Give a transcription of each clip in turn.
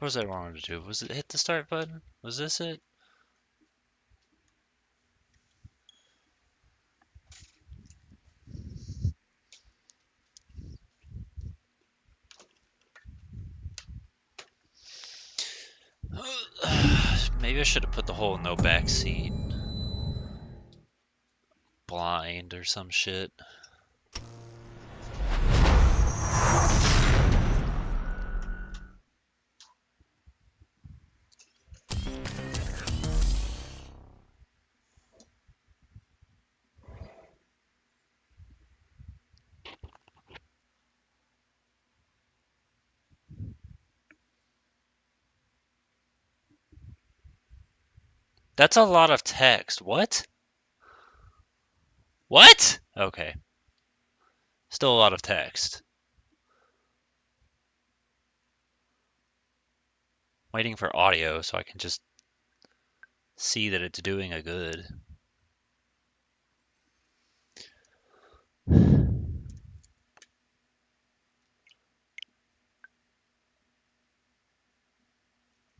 was I wanted to do? Was it hit the start button? Was this it? Maybe I should have put the whole no backseat blind or some shit. That's a lot of text. What? What? Okay. Still a lot of text. Waiting for audio so I can just see that it's doing a good.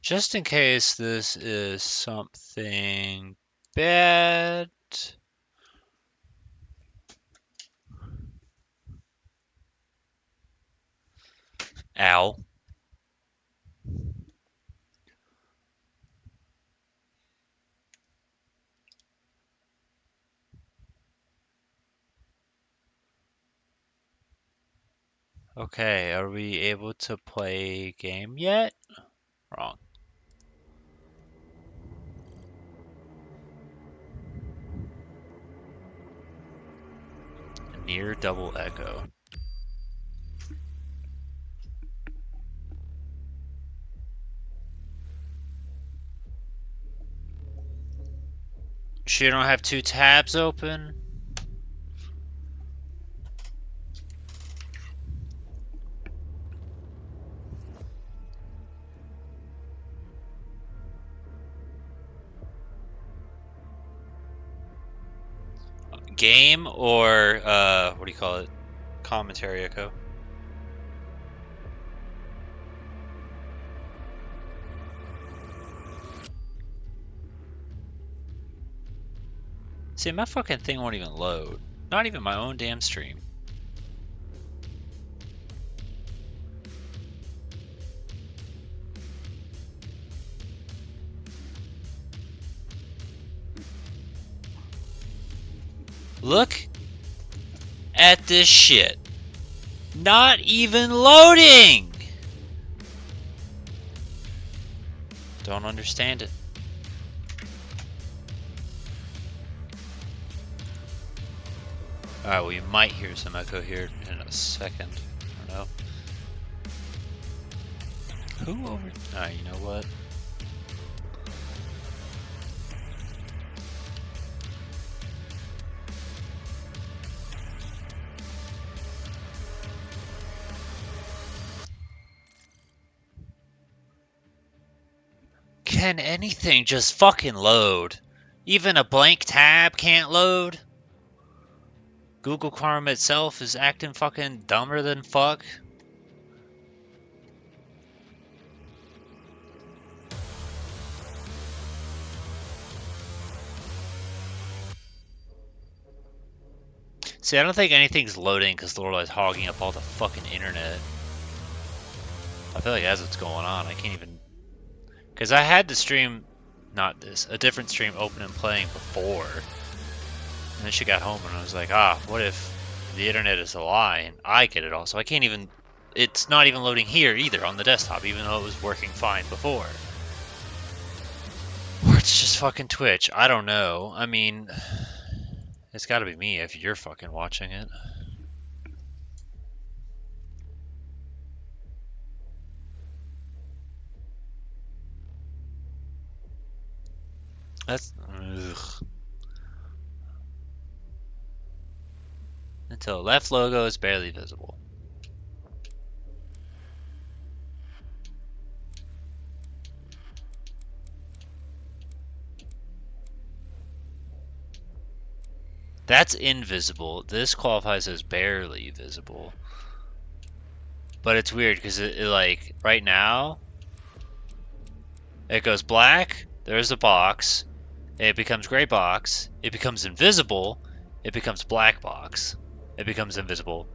Just in case this is something bad. Ow. Okay, are we able to play game yet? Wrong. Near double echo. Sure you don't have two tabs open? Game or, what do you call it? Commentary echo. See, my fucking thing won't even load. Not even my own damn stream. Look at this shit. Not even loading! Don't understand it. Alright, well, you might hear some echo here in a second. I don't know. Who over... Alright, you know what? Can anything just fucking load? Even a blank tab can't load? Google Chrome itself is acting fucking dumber than fuck. See, I don't think anything's loading because Lorelai's hogging up all the fucking internet. I feel like that's what's going on. I can't even... Because I had the stream, not this, a different stream open and playing before. And then she got home and I was like, what if the internet is a lie and I get it all? So I can't even... It's not even loading here either on the desktop, even though it was working fine before. Or it's just fucking Twitch. I don't know. I mean... It's gotta be me if you're fucking watching it. That's... Ugh. Until left logo is barely visible. That's invisible. This qualifies as barely visible. But it's weird because it like right now It goes black, there's a box, it becomes gray box, it becomes invisible, it becomes black box, it becomes invisible.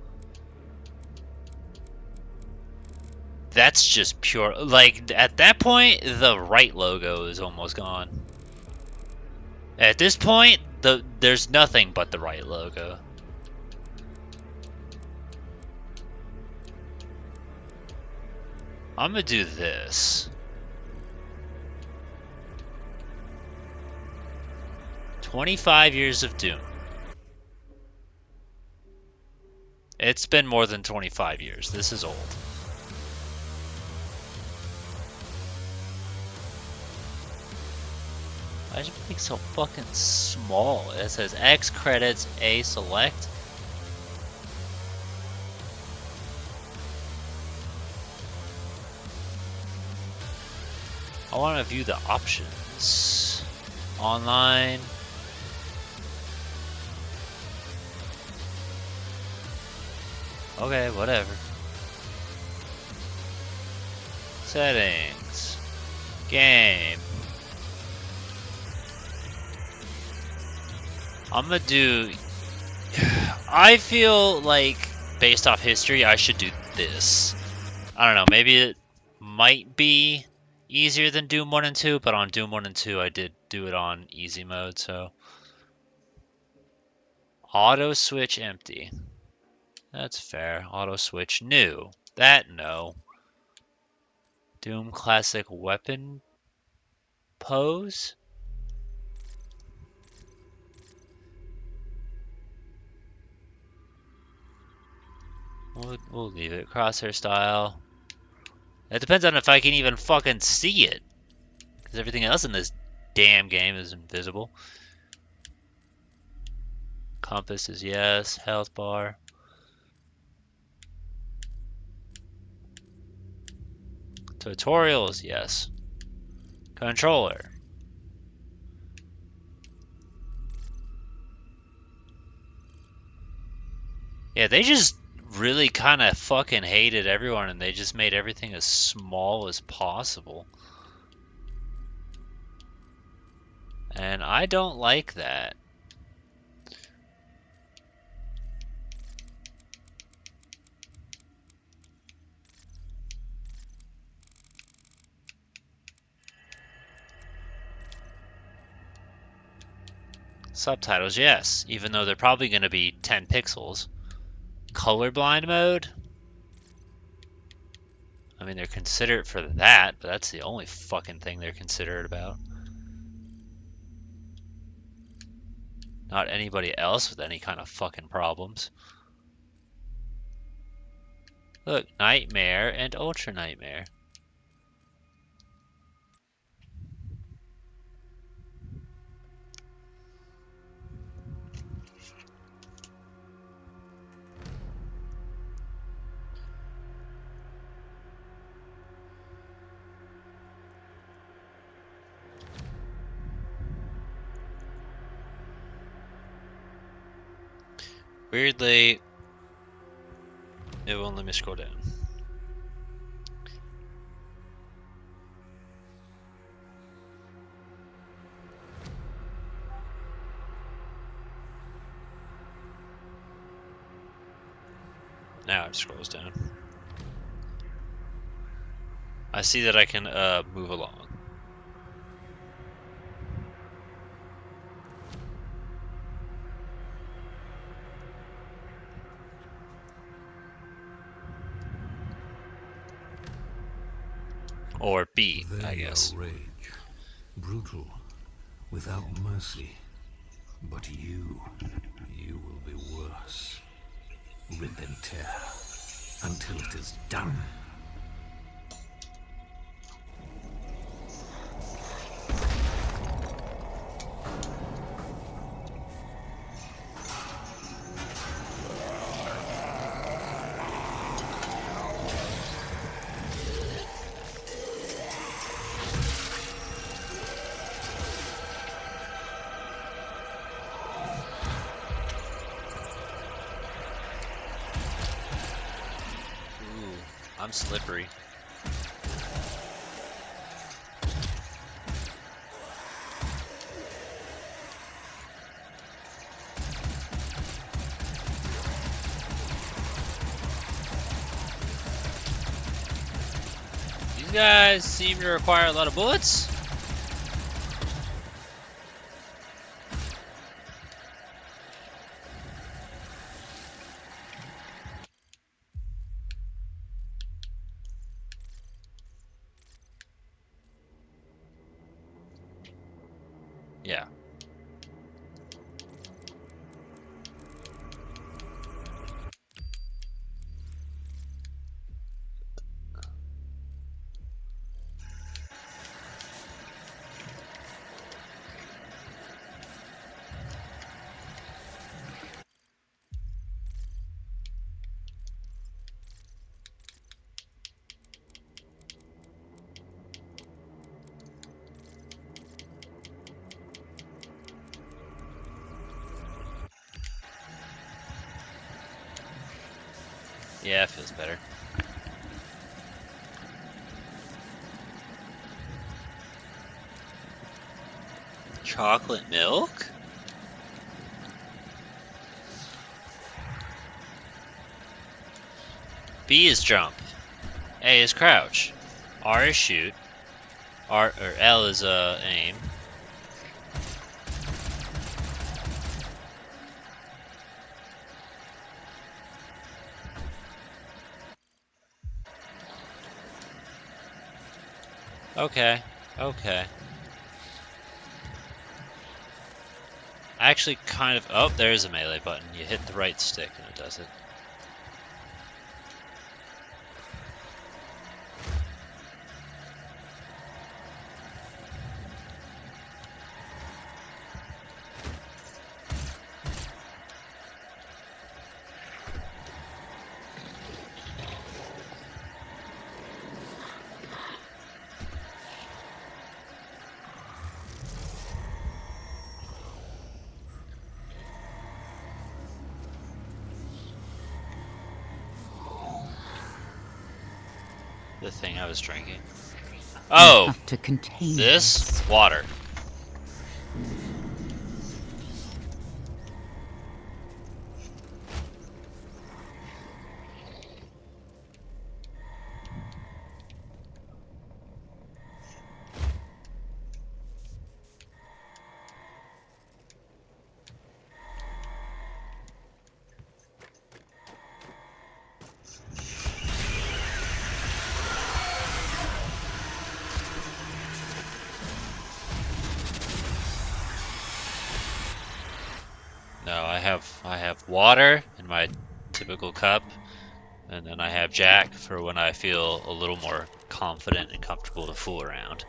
That's just pure, like, at that point, the right logo is almost gone. At this point, there's nothing but the right logo. I'm gonna do this. 25 years of Doom. It's been more than 25 years. This is old. Why is it being so fucking small? It says X credits A select. I want to view the options. Online. Okay, whatever. Settings. Game. I'm gonna do... I feel like, based off history, I should do this. I don't know, maybe it might be easier than Doom 1 and 2, but on Doom 1 and 2 I did do it on easy mode, so... Auto switch empty. That's fair. Auto switch new. That no. Doom classic weapon pose? We'll leave it. Crosshair style. It depends on if I can even fucking see it. Because everything else in this damn game is invisible. Compass is yes. Health bar. Tutorials, yes. Controller. Yeah, they just really kind of fucking hated everyone and they just made everything as small as possible. And I don't like that. Subtitles, yes, even though they're probably going to be 10 pixels. Colorblind mode? I mean, they're considerate for that, but that's the only fucking thing they're considerate about. Not anybody else with any kind of fucking problems. Look, Nightmare and Ultra Nightmare. Weirdly, it won't let me scroll down. Now it scrolls down. I see that I can move along. Or B, I guess. Rage, brutal, without mercy. But you will be worse. Rip and tear until it is done. I'm slippery. These guys seem to require a lot of bullets. Yeah. Yeah, it feels better. Chocolate milk? B is jump. A is crouch. R is shoot. L is aim. Okay. Okay. Actually, kind of. Oh, there's a melee button. You hit the right stick and it does it. The thing I was drinking. Oh, have to contain this water. No, I have water in my typical cup, and then I have Jack for when I feel a little more confident and comfortable to fool around.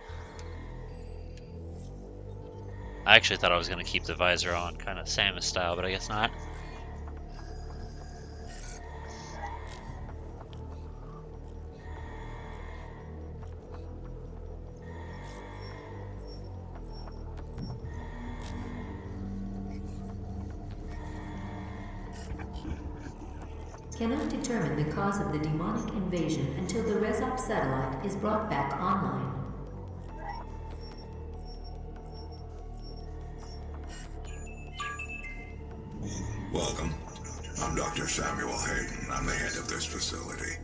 I actually thought I was going to keep the visor on, kind of Samus style, but I guess not. Cannot determine the cause of the demonic invasion until the Resop satellite is brought back online. Welcome. I'm Dr. Samuel Hayden. I'm the head of this facility.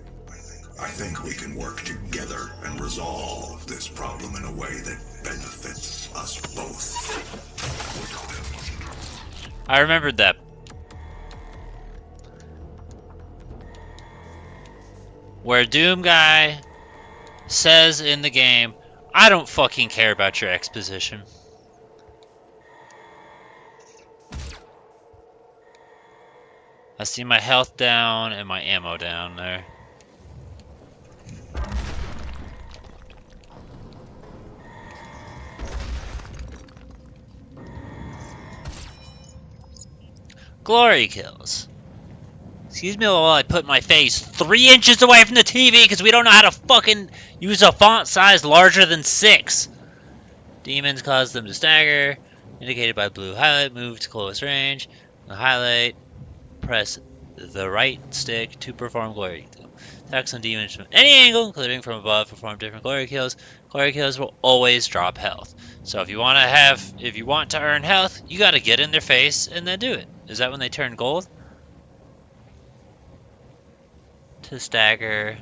I think we can work together and resolve this problem in a way that benefits us both. I remembered that. Where Doom Guy says in the game, I don't fucking care about your exposition. I see my health down and my ammo down there. Glory kills. Excuse me while I put my face 3 inches away from the TV because we don't know how to fucking use a font size larger than 6. Demons cause them to stagger, indicated by blue highlight. Move to close range. The highlight, press the right stick to perform glory kill. Attacks on demons from any angle, including from above, perform different glory kills. Glory kills will always drop health. So if you want to earn health, you got to get in their face and then do it. Is that when they turn gold? To stagger,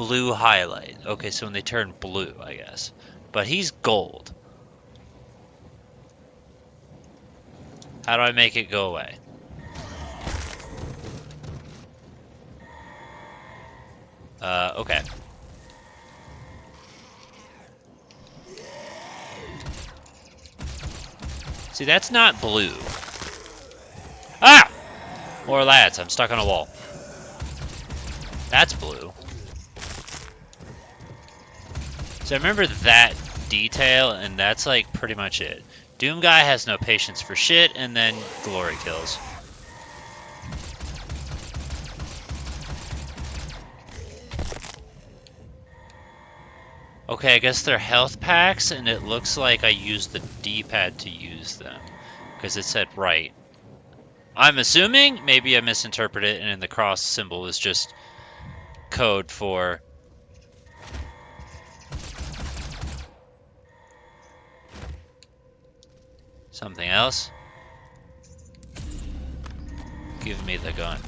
blue highlight. Okay, so when they turn blue, I guess. But he's gold. How do I make it go away? Okay. See, that's not blue. Ah! More lads, I'm stuck on a wall. That's blue. So I remember that detail, and that's like pretty much it. Doom Guy has no patience for shit, and then glory kills. Okay, I guess they're health packs, and it looks like I used the D-pad to use them. Because it said right. I'm assuming, maybe I misinterpreted it, and the cross symbol is just code for... something else. Give me the gun.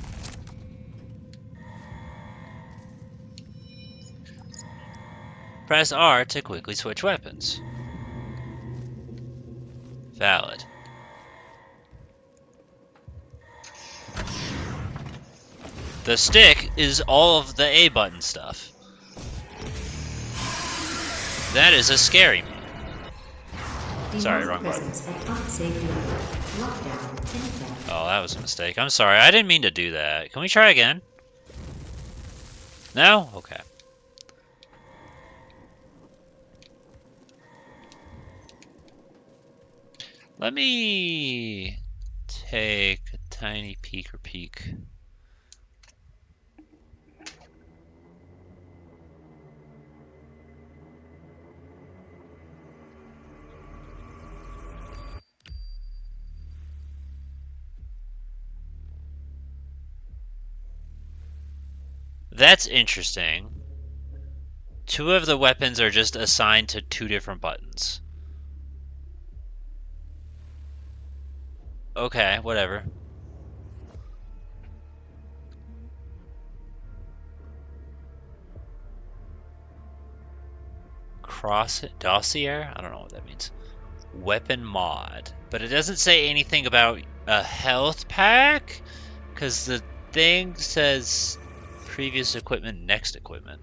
Press R to quickly switch weapons. Valid. The stick is all of the A button stuff. That is a scary man. Sorry, wrong button. Oh, that was a mistake. I'm sorry. I didn't mean to do that. Can we try again? No? Okay. Let me take a tiny peek. That's interesting. Two of the weapons are just assigned to two different buttons. Okay, whatever. Cross dossier? I don't know what that means. Weapon mod. But it doesn't say anything about a health pack, because the thing says previous equipment, next equipment.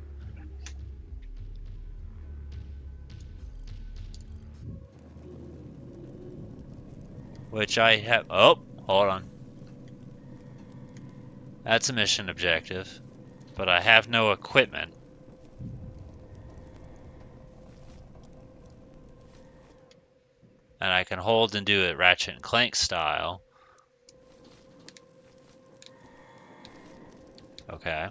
Which I have... Oh, hold on. That's a mission objective. But I have no equipment. And I can hold and do it Ratchet and Clank style. Okay.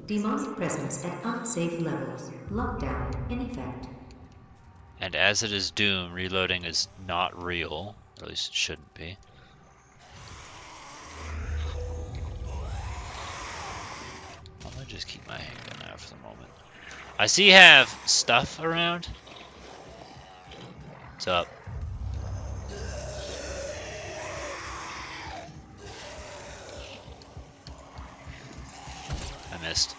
Demonic presence at unsafe levels. Lockdown in effect. And as it is Doom, reloading is not real. Or at least it shouldn't be. I'm gonna just keep my handgun out for the moment. I see you have stuff around. What's up? I missed.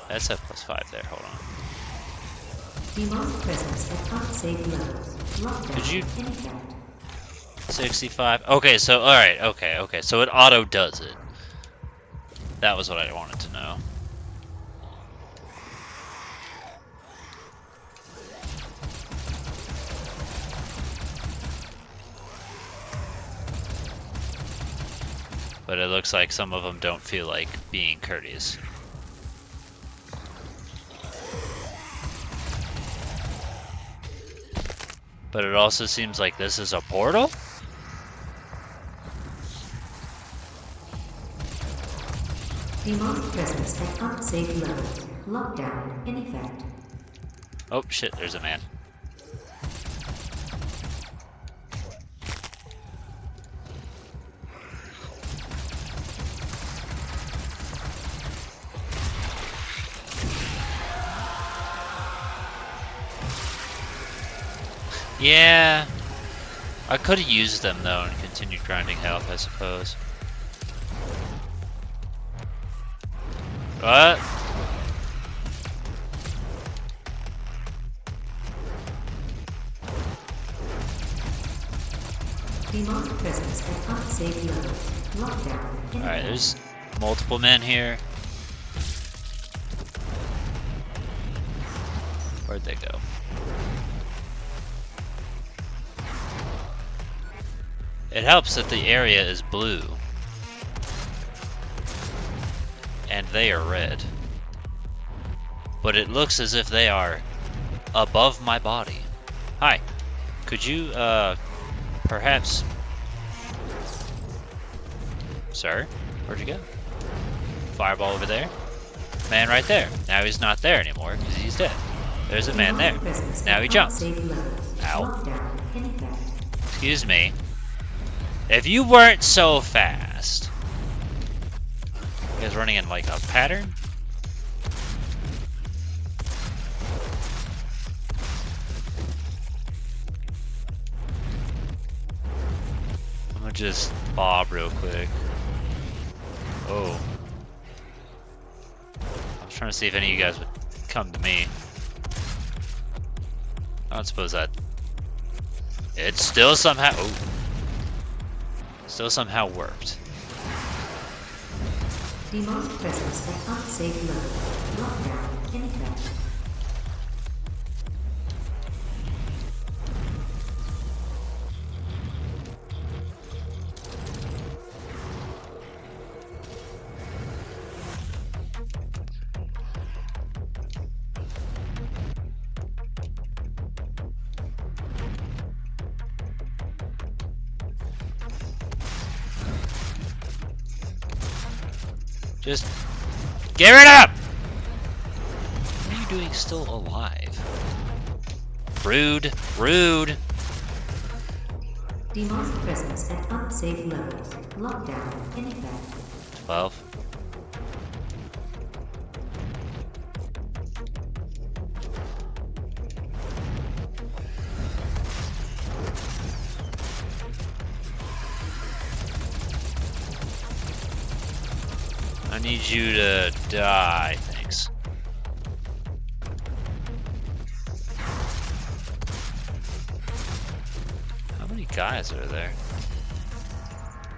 That's a +5 there, hold on. Demonic presence at unsafe levels. Lockdown Could you- in effect. 65. Okay, so, alright, okay. So it auto does it. That was what I wanted to know. But it looks like some of them don't feel like being courteous. But it also seems like this is a portal? Demonic presence at unsafe levels. Lockdown in effect. Oh shit, there's a man. Yeah. I could have used them though and continued grinding health, I suppose. What? Demonic presence at unsafe levels. Lockdown. Alright, there's multiple men here. Where'd they go? It helps that the area is blue. And they are red. But it looks as if they are above my body. Hi. Could you, perhaps... Sir? Where'd you go? Fireball over there. Man right there. Now he's not there anymore because he's dead. There's a man there. Now he jumps. Ow. Excuse me. If you weren't so fast. You guys running in like a pattern? I'm gonna just bob real quick. Oh. I was trying to see if any of you guys would come to me. I don't suppose that... It still somehow... Oh. Still somehow worked. Demonic presence at unsafe level. Lockdown in effect. Just give it up! What are you doing still alive? Rude, rude. Demonic presence at unsafe levels. Lockdown in effect. 12. I need you to die, thanks. How many guys are there?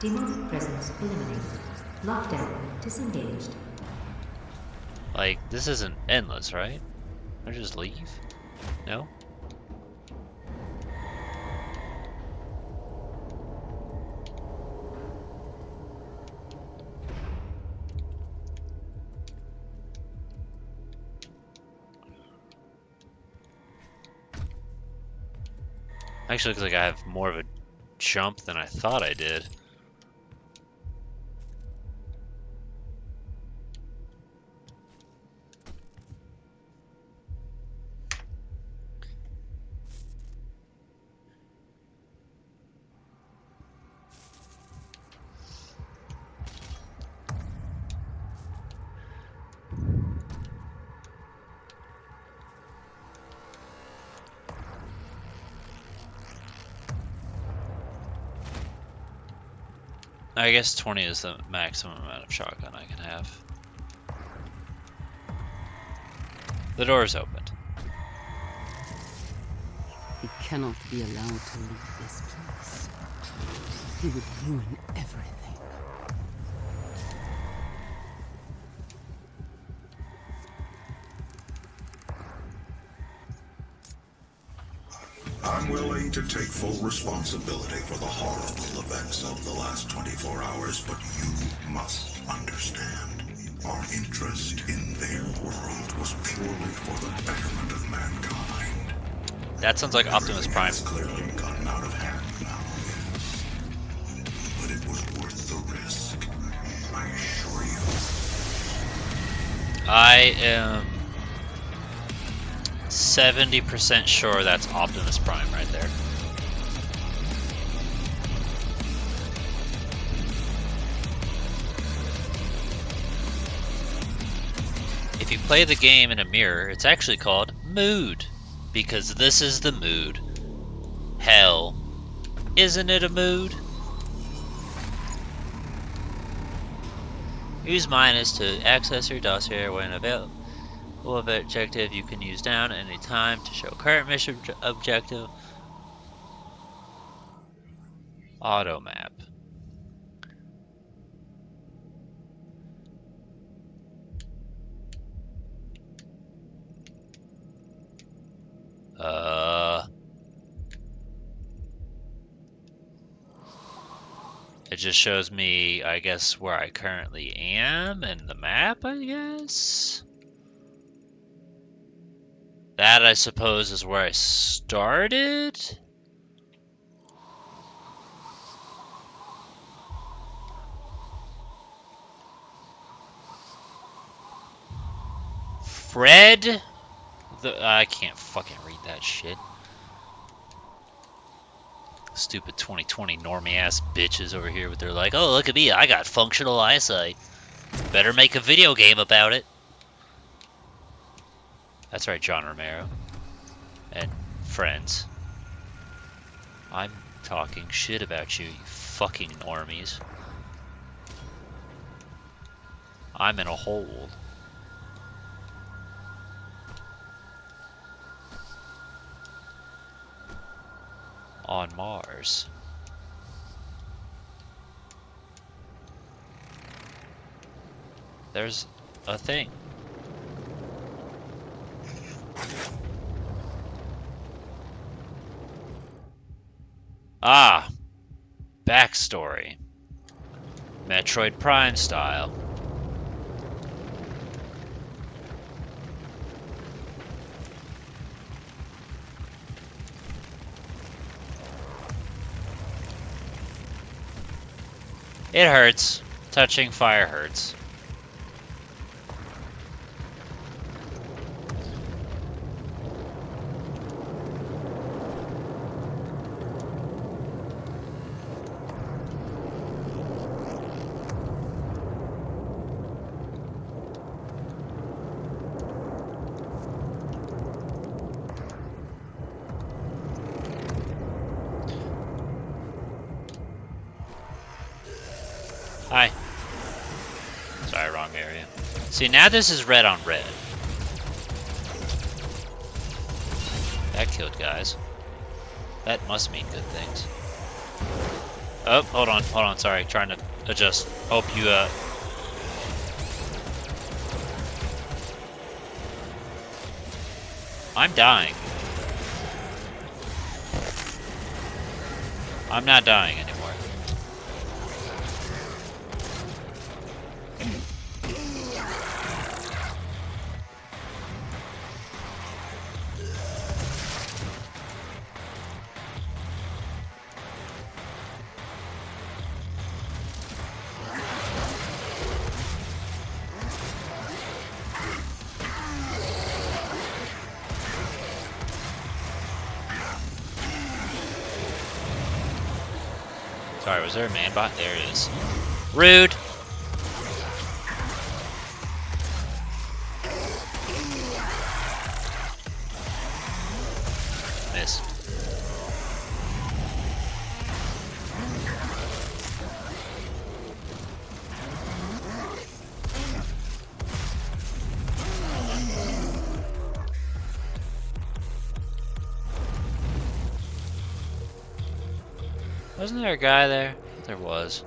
Demonic presence eliminated. Lockdown disengaged. Like, this isn't endless, right? I just leave? No? Actually looks like I have more of a jump than I thought I did. I guess 20 is the maximum amount of shotgun I can have. The door is opened. He cannot be allowed to leave this place. He would ruin everything. I'm willing to take full responsibility for the horrible events of the last 24 hours, but you must understand. Our interest in their world was purely for the betterment of mankind. That sounds like Optimus Prime. It's clearly gotten out of hand now, yes. But it was worth the risk, I assure you. I am 70% sure that's Optimus Prime right there. If you play the game in a mirror, it's actually called mood, because this is the mood. Hell Isn't it a mood? Use minus to access your dossier when available. Objective you can use down at any time to show current mission objective. Auto map. It just shows me, I guess, where I currently am in the map, I guess. That, I suppose, is where I started? Fred? I can't fucking read that shit. Stupid 2020 normie ass bitches over here, but they're like, oh, look at me, I got functional eyesight. Better make a video game about it. That's right, John Romero. And friends. I'm talking shit about you, you fucking normies. I'm in a hole. On Mars. There's a thing. Ah! Backstory. Metroid Prime style. It hurts. Touching fire hurts. Hi. Sorry, wrong area. See, now this is red on red. That killed guys. That must mean good things. Oh, hold on, sorry, trying to adjust. Hope you, I'm dying. I'm not dying anymore. Sorry, was there a man bot? There it is. Rude! Miss. Wasn't there a guy there? There was.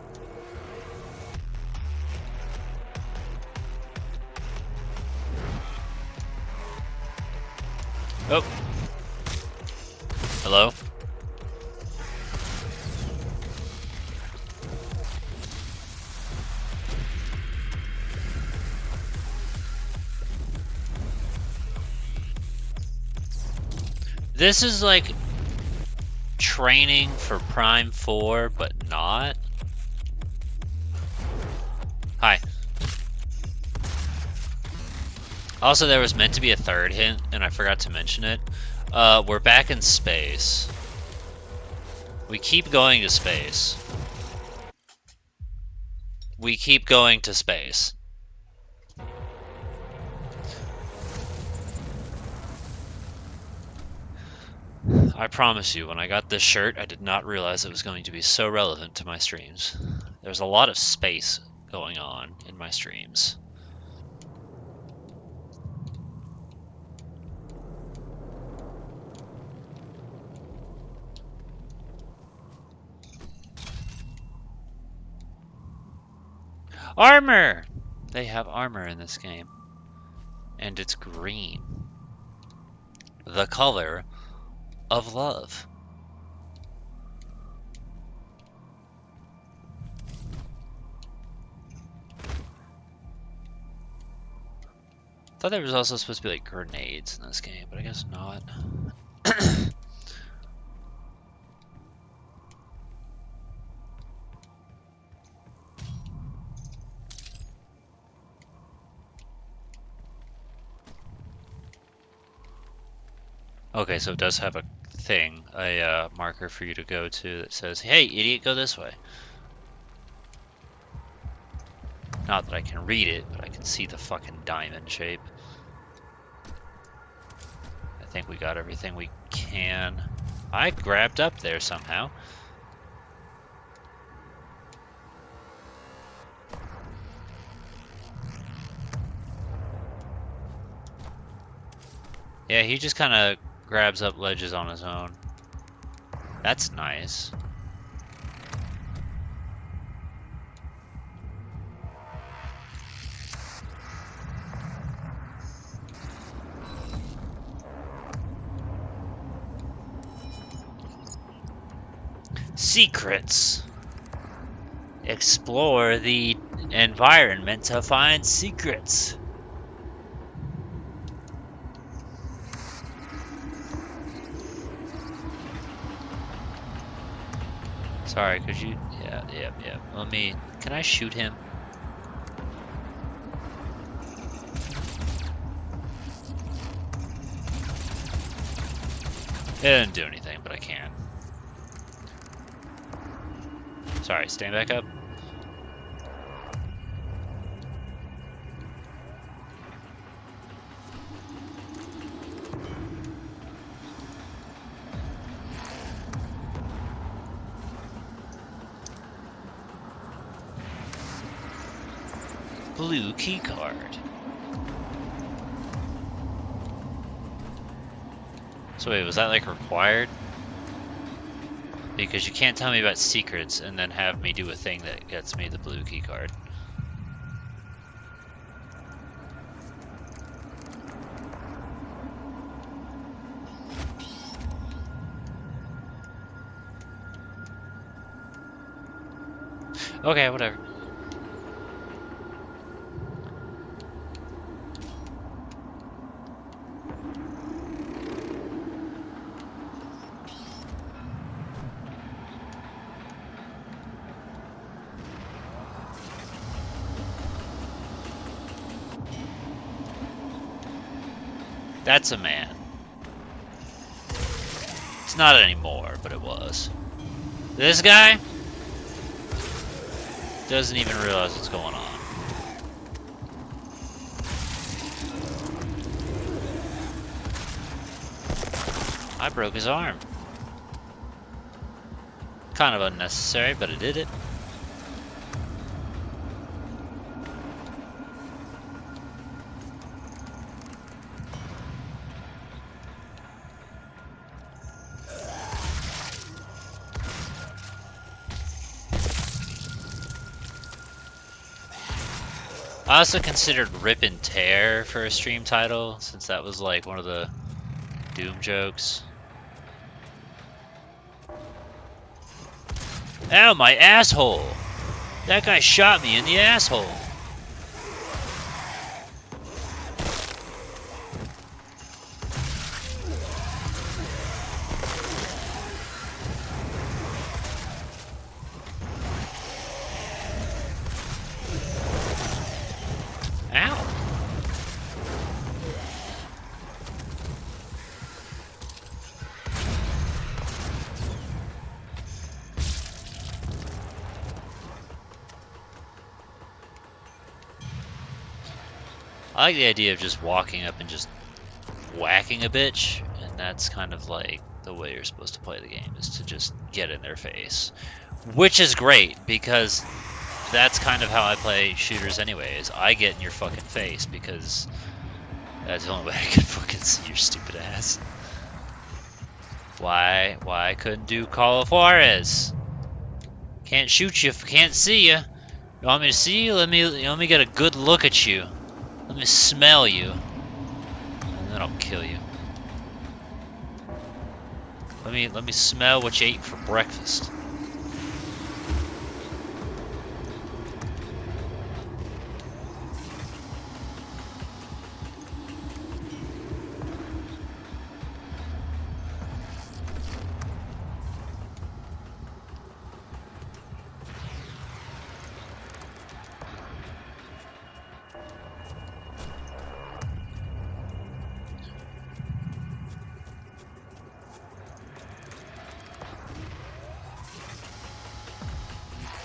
Oh. Hello? This is like training for Prime 4, but not. Hi. Also, there was meant to be a third hint, and I forgot to mention it. We're back in space. We keep going to space. We keep going to space. I promise you, when I got this shirt, I did not realize it was going to be so relevant to my streams. There's a lot of space going on in my streams. Armor! They have armor in this game. And it's green. The color of love. I thought there was also supposed to be like grenades in this game, but I guess not. Okay, so it does have a thing, a marker for you to go to that says, "Hey, idiot, go this way." Not that I can read it, but I can see the fucking diamond shape. I think we got everything we can. I grabbed up there somehow. Yeah, he just kind of grabs up ledges on his own. That's nice. Secrets. Explore the environment to find secrets. Sorry, could you? Yeah. Can I shoot him? It didn't do anything, but I can. Sorry, stand back up. Blue key card. So wait, was that like required? Because you can't tell me about secrets and then have me do a thing that gets me the blue key card. Okay, whatever. That's a man. It's not anymore, but it was. This guy doesn't even realize what's going on. I broke his arm. Kind of unnecessary, but it did it. I also considered Rip and Tear for a stream title, since that was like one of the Doom jokes. Ow, my asshole! That guy shot me in the asshole! Ow! I like the idea of just walking up and just whacking a bitch, and that's kind of like the way you're supposed to play the game, is to just get in their face. Which is great, because that's kind of how I play shooters anyways. I get in your fucking face, because that's the only way I can fucking see your stupid ass. Why I couldn't do Call of Juarez? Can't shoot you if I can't see you. You want me to see you? Let me get a good look at you. Let me smell you. And then I'll kill you. Let me smell what you ate for breakfast.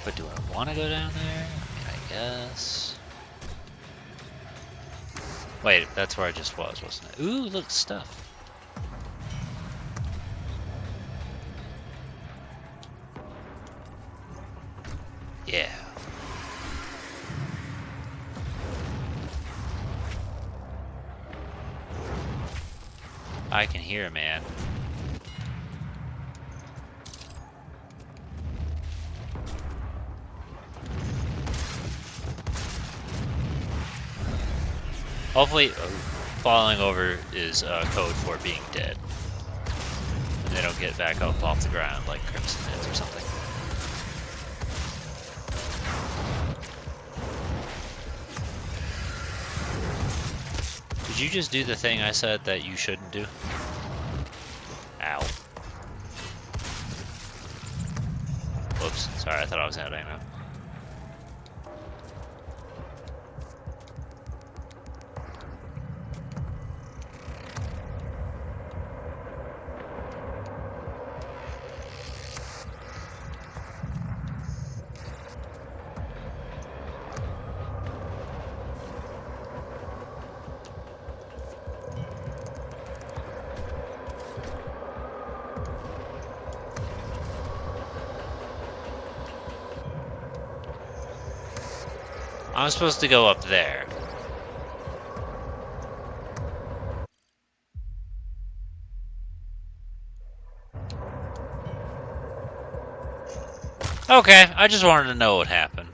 But do I want to go down there? I mean, I guess. Wait, that's where I just was, wasn't it? Ooh, look, stuff. Yeah. I can hear, man. Hopefully, falling over is code for being dead. And they don't get back up off the ground like Crimson is or something. Did you just do the thing I said that you shouldn't do? Ow. Whoops, sorry, I thought I was out of ammo. I'm supposed to go up there. Okay, I just wanted to know what happened.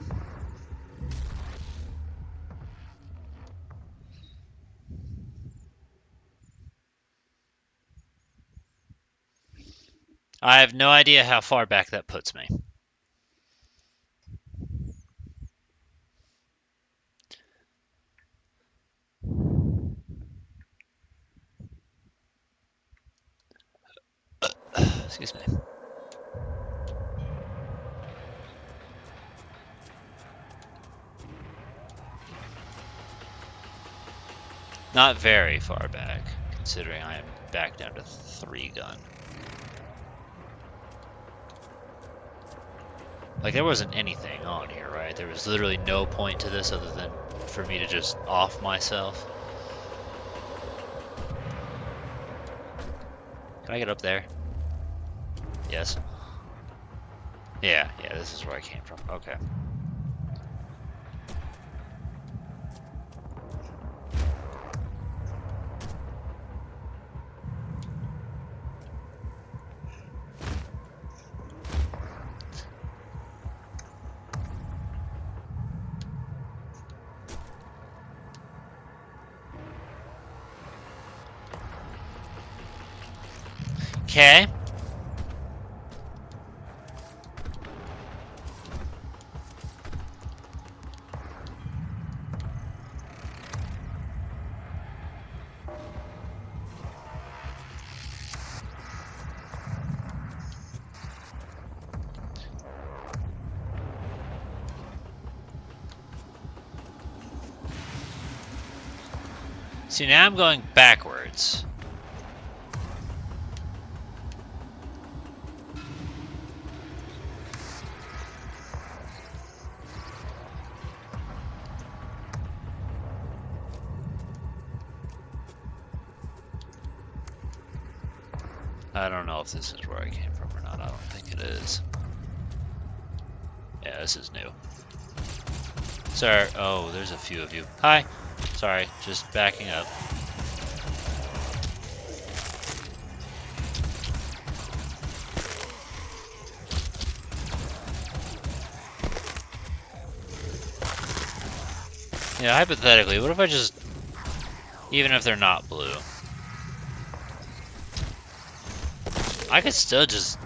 I have no idea how far back that puts me. Excuse me. Not very far back, considering I am back down to 3 gun. Like, there wasn't anything on here, right? There was literally no point to this other than for me to just off myself. Can I get up there? Yes. Yeah, this is where I came from. Okay. Okay. See, now I'm going backwards. I don't know if this is where I came from or not. I don't think it is. Yeah, this is new. Sir, oh, there's a few of you. Hi. Sorry, just backing up. Yeah, hypothetically, what if I just... Even if they're not blue. I could still just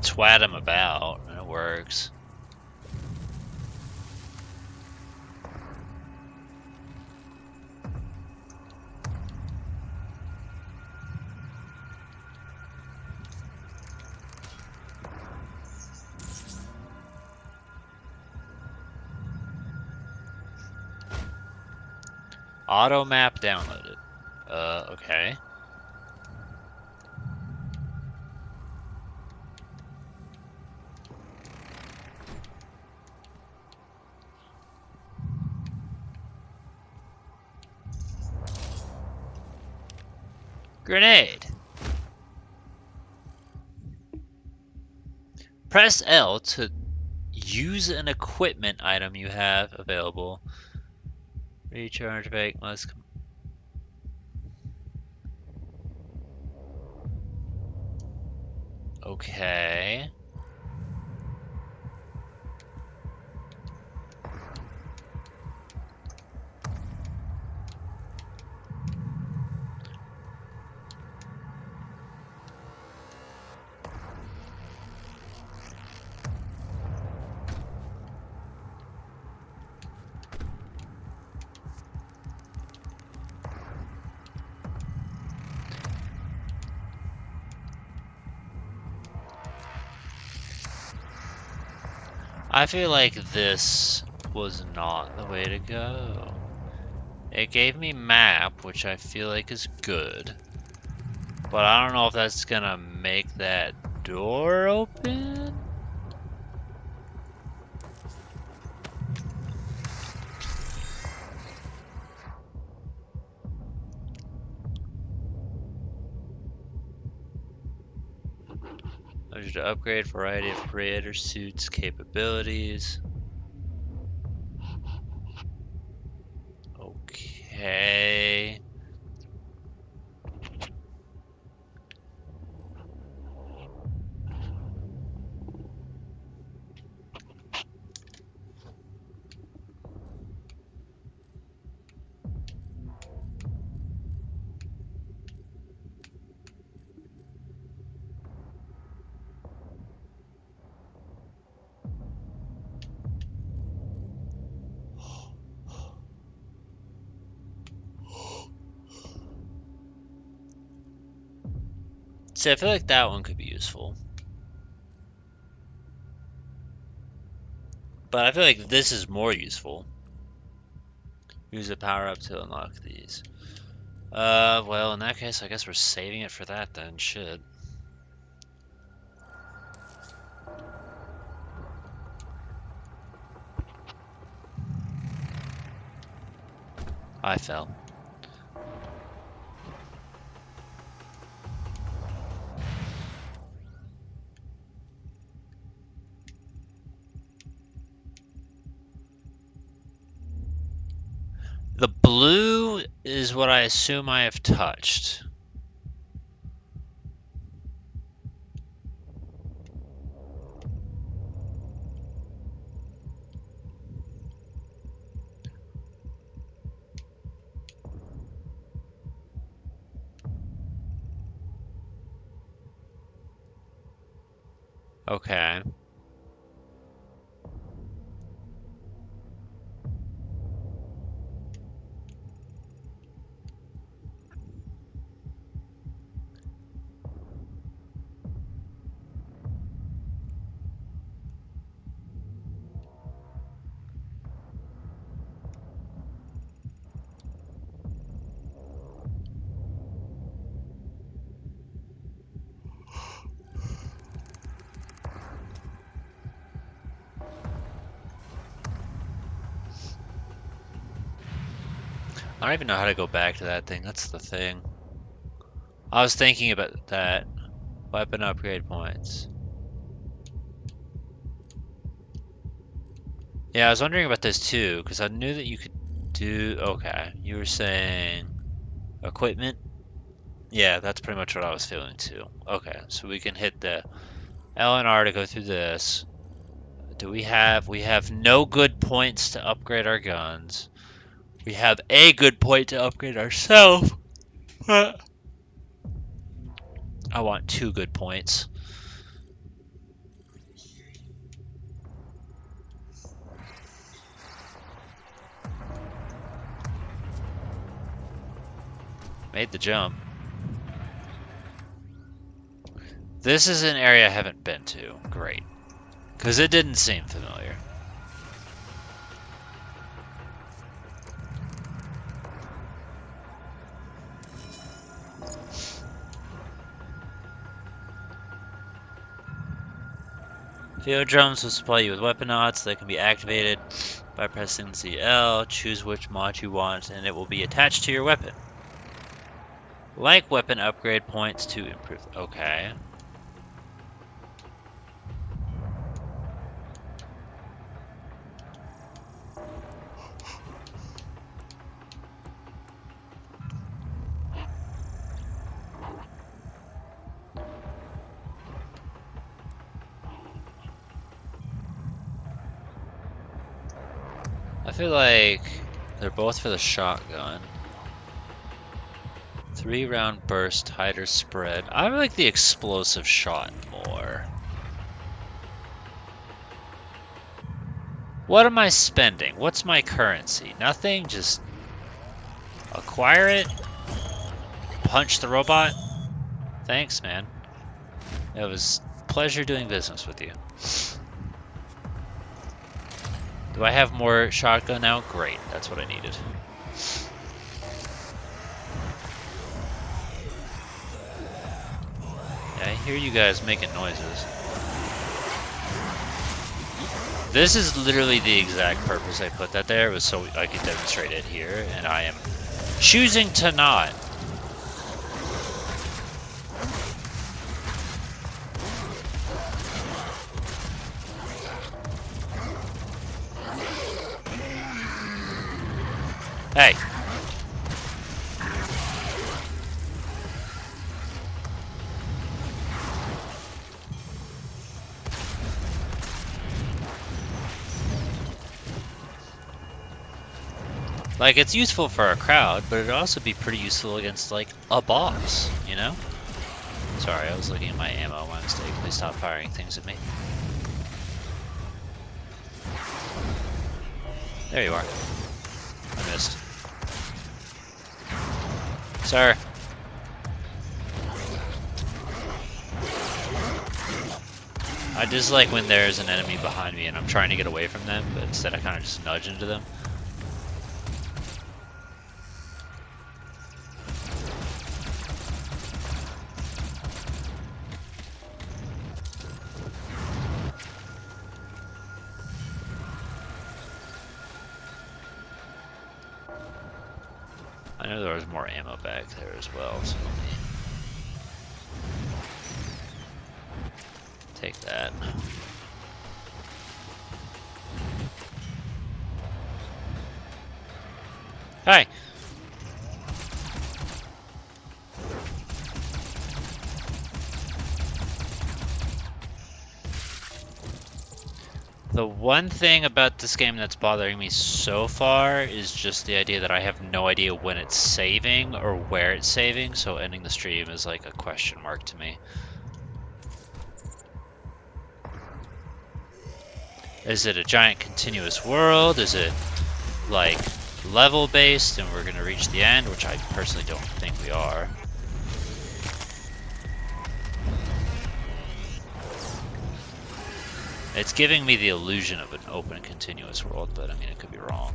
twat them about, and it works. Auto map downloaded. Okay. Grenade. Press L to use an equipment item you have available. Recharge bank must. Okay. I feel like this was not the way to go. It gave me map, which I feel like is good. But I don't know if that's gonna make that door open? To upgrade variety of creator suits capabilities. Okay. See, I feel like that one could be useful. But I feel like this is more useful. Use a power up to unlock these. Well, in that case, I guess we're saving it for that then. Shit. I fell. The blue is what I assume I have touched. Okay. I don't even know how to go back to that thing. That's the thing. I was thinking about that. Weapon upgrade points. Yeah, I was wondering about this too, because I knew that you could do... Okay, you were saying equipment? Yeah, that's pretty much what I was feeling too. Okay, so we can hit the L and R to go through this. Do we have... We have no good points to upgrade our guns. We have a good point to upgrade ourselves. I want 2 good points. Made the jump. This is an area I haven't been to. Great. Because it didn't seem familiar. Field drums will supply you with weapon odds that can be activated by pressing CL. Choose which mod you want and it will be attached to your weapon. Like weapon upgrade points to improve. Okay. I feel like they're both for the shotgun. 3-round burst, tighter spread. I like the explosive shot more. What am I spending? What's my currency? Nothing? Just acquire it? Punch the robot? Thanks, man. It was a pleasure doing business with you. Do I have more shotgun now? Great, that's what I needed. Yeah, I hear you guys making noises. This is literally the exact purpose I put that there, was so I could demonstrate it here, and I am choosing to not. Hey. Like, it's useful for a crowd, but it'd also be pretty useful against, like, a boss, you know? Sorry, I was looking at my ammo, my mistake. Please stop firing things at me. There you are. I missed. Sir. I dislike when there's an enemy behind me and I'm trying to get away from them, but instead I kind of just nudge into them. I know there was more ammo back there as well, so let me take that. Hi! The one thing about this game that's bothering me so far is just the idea that I have no idea when it's saving or where it's saving, so ending the stream is like a question mark to me. Is it a giant continuous world? Is it like level based and we're gonna reach the end, which I personally don't think we are. It's giving me the illusion of an open continuous world, but I mean, it could be wrong.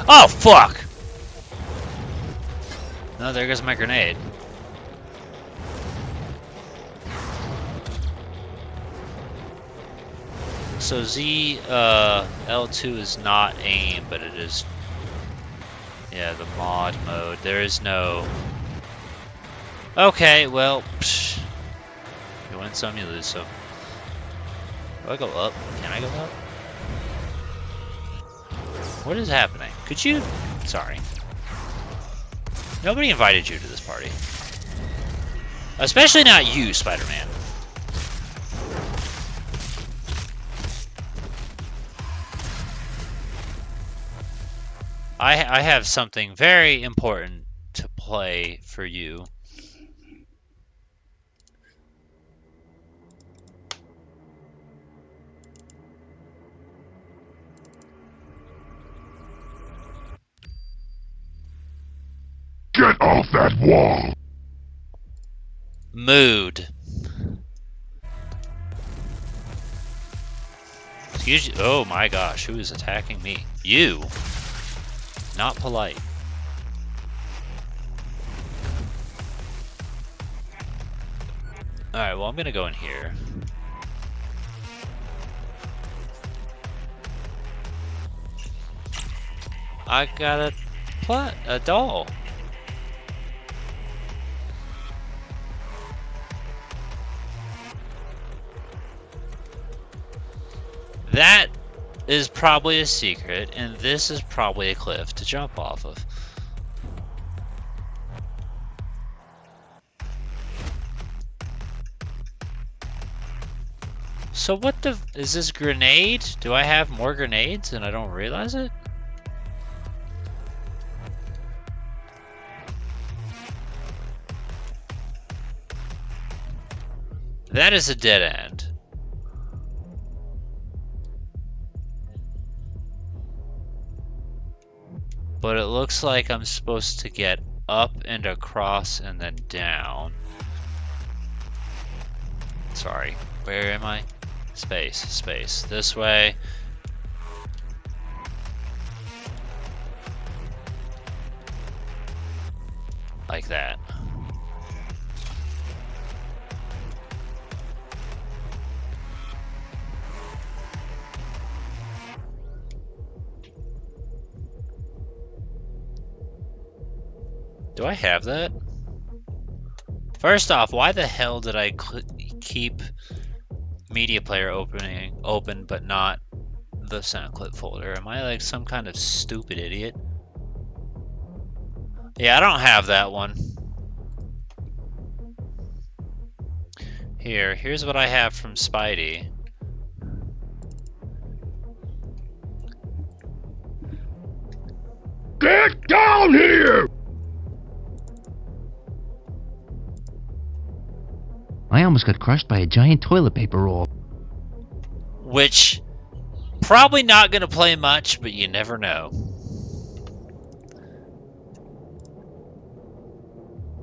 Oh, fuck! No, there goes my grenade. So L2 is not aim, but it is... Yeah, the mod mode. There is no... Okay, well... Psh. You win some, you lose some. Do I go up? Can I go up? What is happening? Could you... Sorry. Nobody invited you to this party. Especially not you, Spider-Man. I have something very important to play for you. Get off that wall! Mood. Excuse you. Oh my gosh, who is attacking me? You. Not polite. Alright, well I'm gonna go in here. I got a doll. That is probably a secret, and this is probably a cliff to jump off of. So what the... Is this grenade? Do I have more grenades and I don't realize it? That is a dead end. But it looks like I'm supposed to get up and across and then down. Sorry, where am I? Space, space. This way. Like that. Do I have that? First off, why the hell did I keep media player open but not the sound clip folder? Am I like some kind of stupid idiot? Yeah, I don't have that one. Here's what I have from Spidey. Get down here! I almost got crushed by a giant toilet paper roll. Which, probably not going to play much, but you never know.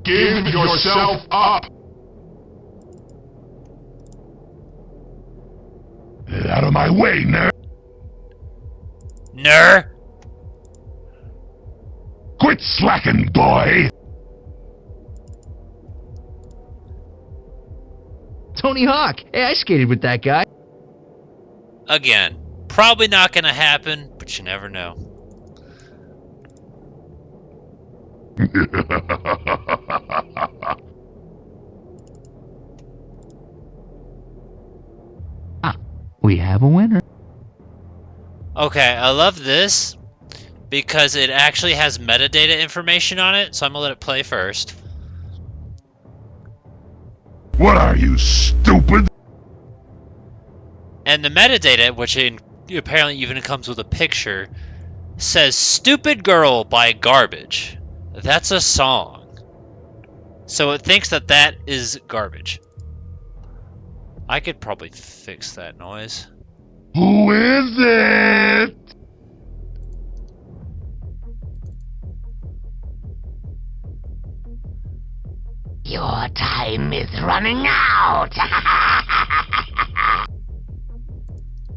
Give yourself up! Get out of my way, nerd! Ner! Quit slacking, boy! Tony Hawk! Hey, I skated with that guy. Again, probably not going to happen, but you never know. We have a winner. Okay, I love this because it actually has metadata information on it, so I'm going to let it play first. What are you, stupid? And the metadata, which apparently even comes with a picture, says Stupid Girl by Garbage. That's a song. So it thinks that that is garbage. I could probably fix that noise. Who is it? Your time is running out.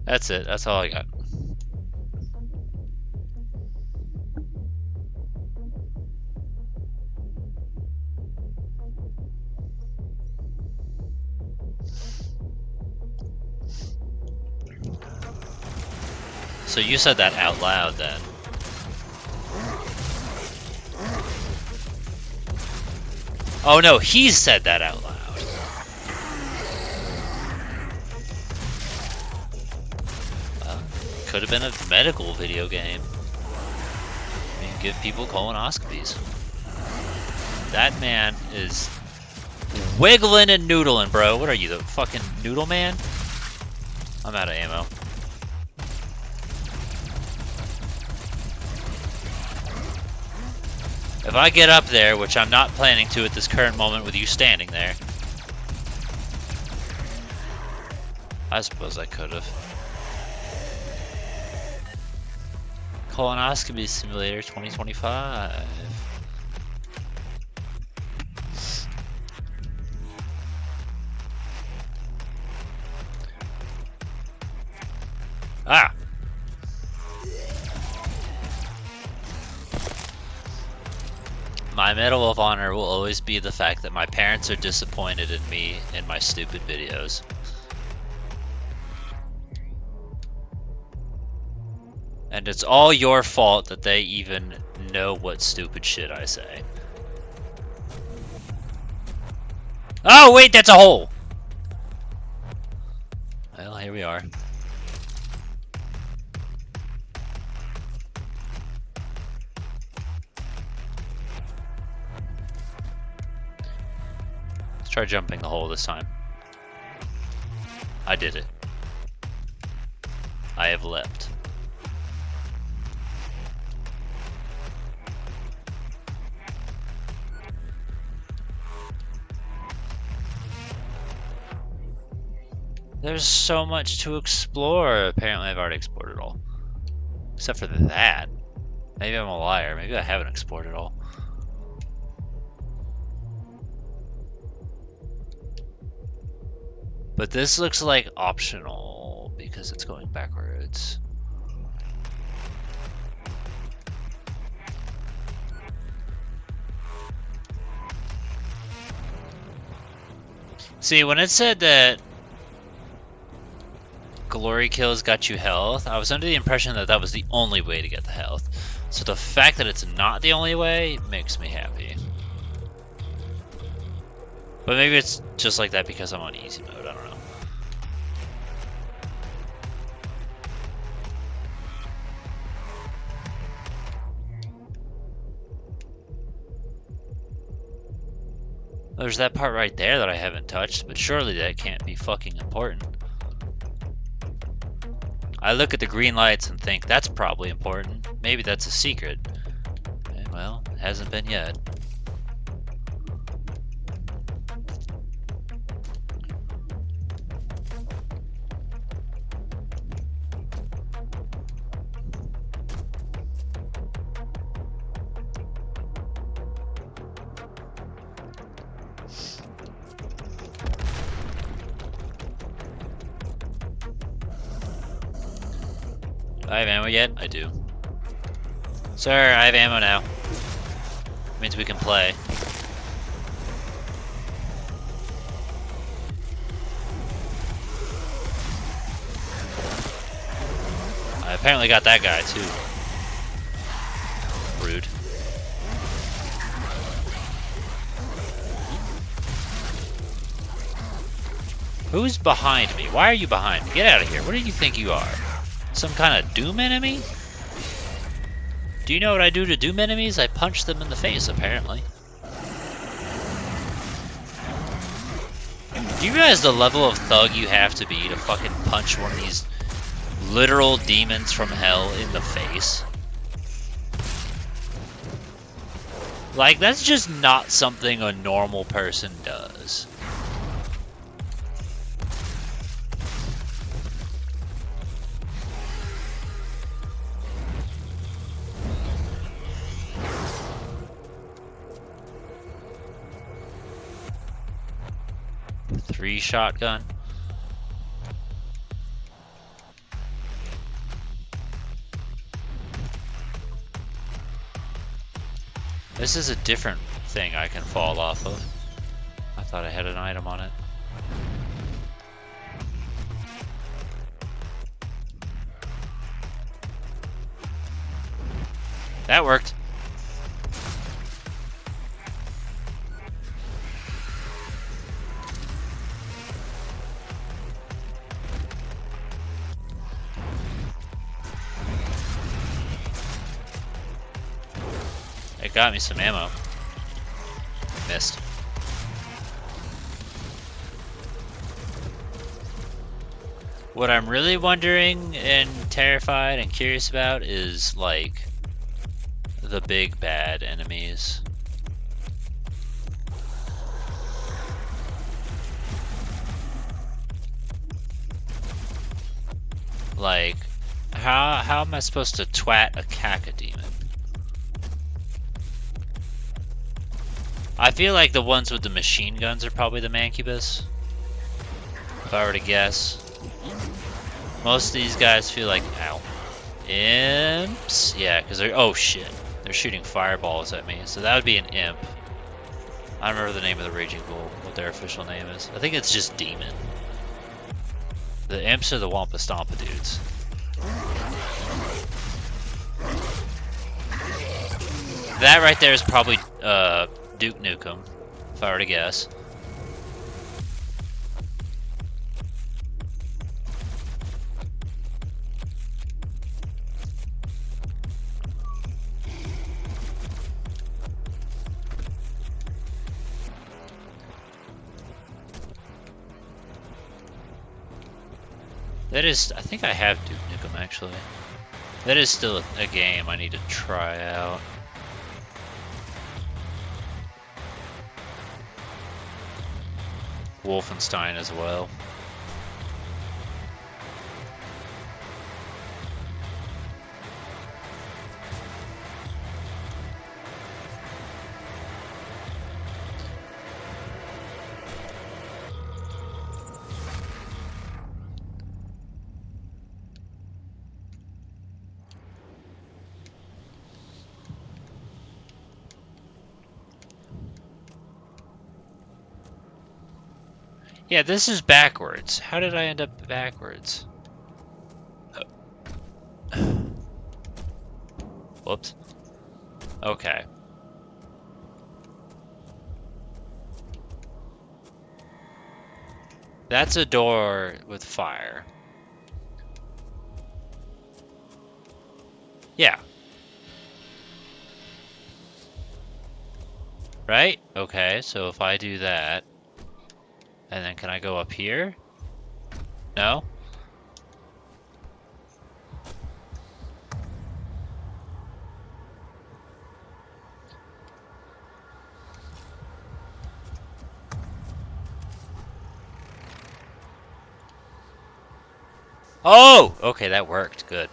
That's it. That's all I got. So you said that out loud then. Oh no, he said that out loud. Well, could have been a medical video game. I mean, give people colonoscopies. That man is wiggling and noodling, bro. What are you, the fucking noodle man? I'm out of ammo. If I get up there, which I'm not planning to at this current moment with you standing there. I suppose I could have. Colonoscopy Simulator 2025. Ah! My Medal of Honor will always be the fact that my parents are disappointed in me in my stupid videos. And it's all your fault that they even know what stupid shit I say. Oh wait, that's a hole! Well, here we are. Try jumping the hole this time. I did it. I have leapt. There's so much to explore. Apparently I've already explored it all. Except for that. Maybe I'm a liar. Maybe I haven't explored it all. But this looks like optional because it's going backwards. See, when it said that glory kills got you health, I was under the impression that that was the only way to get the health. So the fact that it's not the only way makes me happy. But maybe it's just like that because I'm on easy mode, I don't know. There's that part right there that I haven't touched, but surely that can't be fucking important. I look at the green lights and think that's probably important. Maybe that's a secret. Well, it hasn't been yet. Do I have ammo yet? I do. Sir, I have ammo now. Means we can play. I apparently got that guy too. Rude. Who's behind me? Why are you behind me? Get out of here. What do you think you are? Some kind of Doom enemy? Do you know what I do to Doom enemies? I punch them in the face, apparently. Do you realize the level of thug you have to be to fucking punch one of these literal demons from hell in the face? Like, that's just not something a normal person does. Three shotgun. This is a different thing I can fall off of. I thought I had an item on it. That worked. It got me some ammo. Missed. What I'm really wondering and terrified and curious about is like the big bad enemies. Like, how am I supposed to twat a cacodemon? I feel like the ones with the machine guns are probably the Mancubus, if I were to guess. Most of these guys feel like, ow, imps? Yeah, because they're, oh shit, they're shooting fireballs at me, so that would be an imp. I don't remember the name of the Raging Bull, what their official name is. I think it's just demon. The imps are the Wampa Stompa dudes. That right there is probably Duke Nukem, if I were to guess. That is, I think I have Duke Nukem actually. That is still a game I need to try out. Wolfenstein as well. Yeah, this is backwards. How did I end up backwards? Whoops. Okay. That's a door with fire. Yeah. Right? Okay, so if I do that, and then can I go up here? No? Oh! Okay, that worked. Good.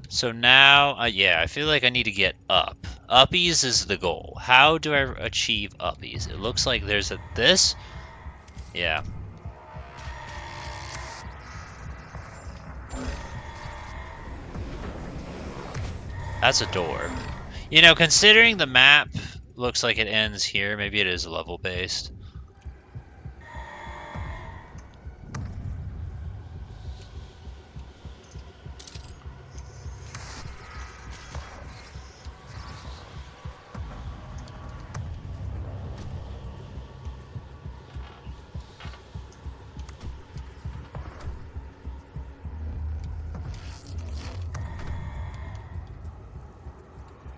So now, yeah, I feel like I need to get up. Uppies is the goal. How do I achieve uppies? It looks like there's this. Yeah. That's a door. You know, considering the map looks like it ends here, maybe it is level based.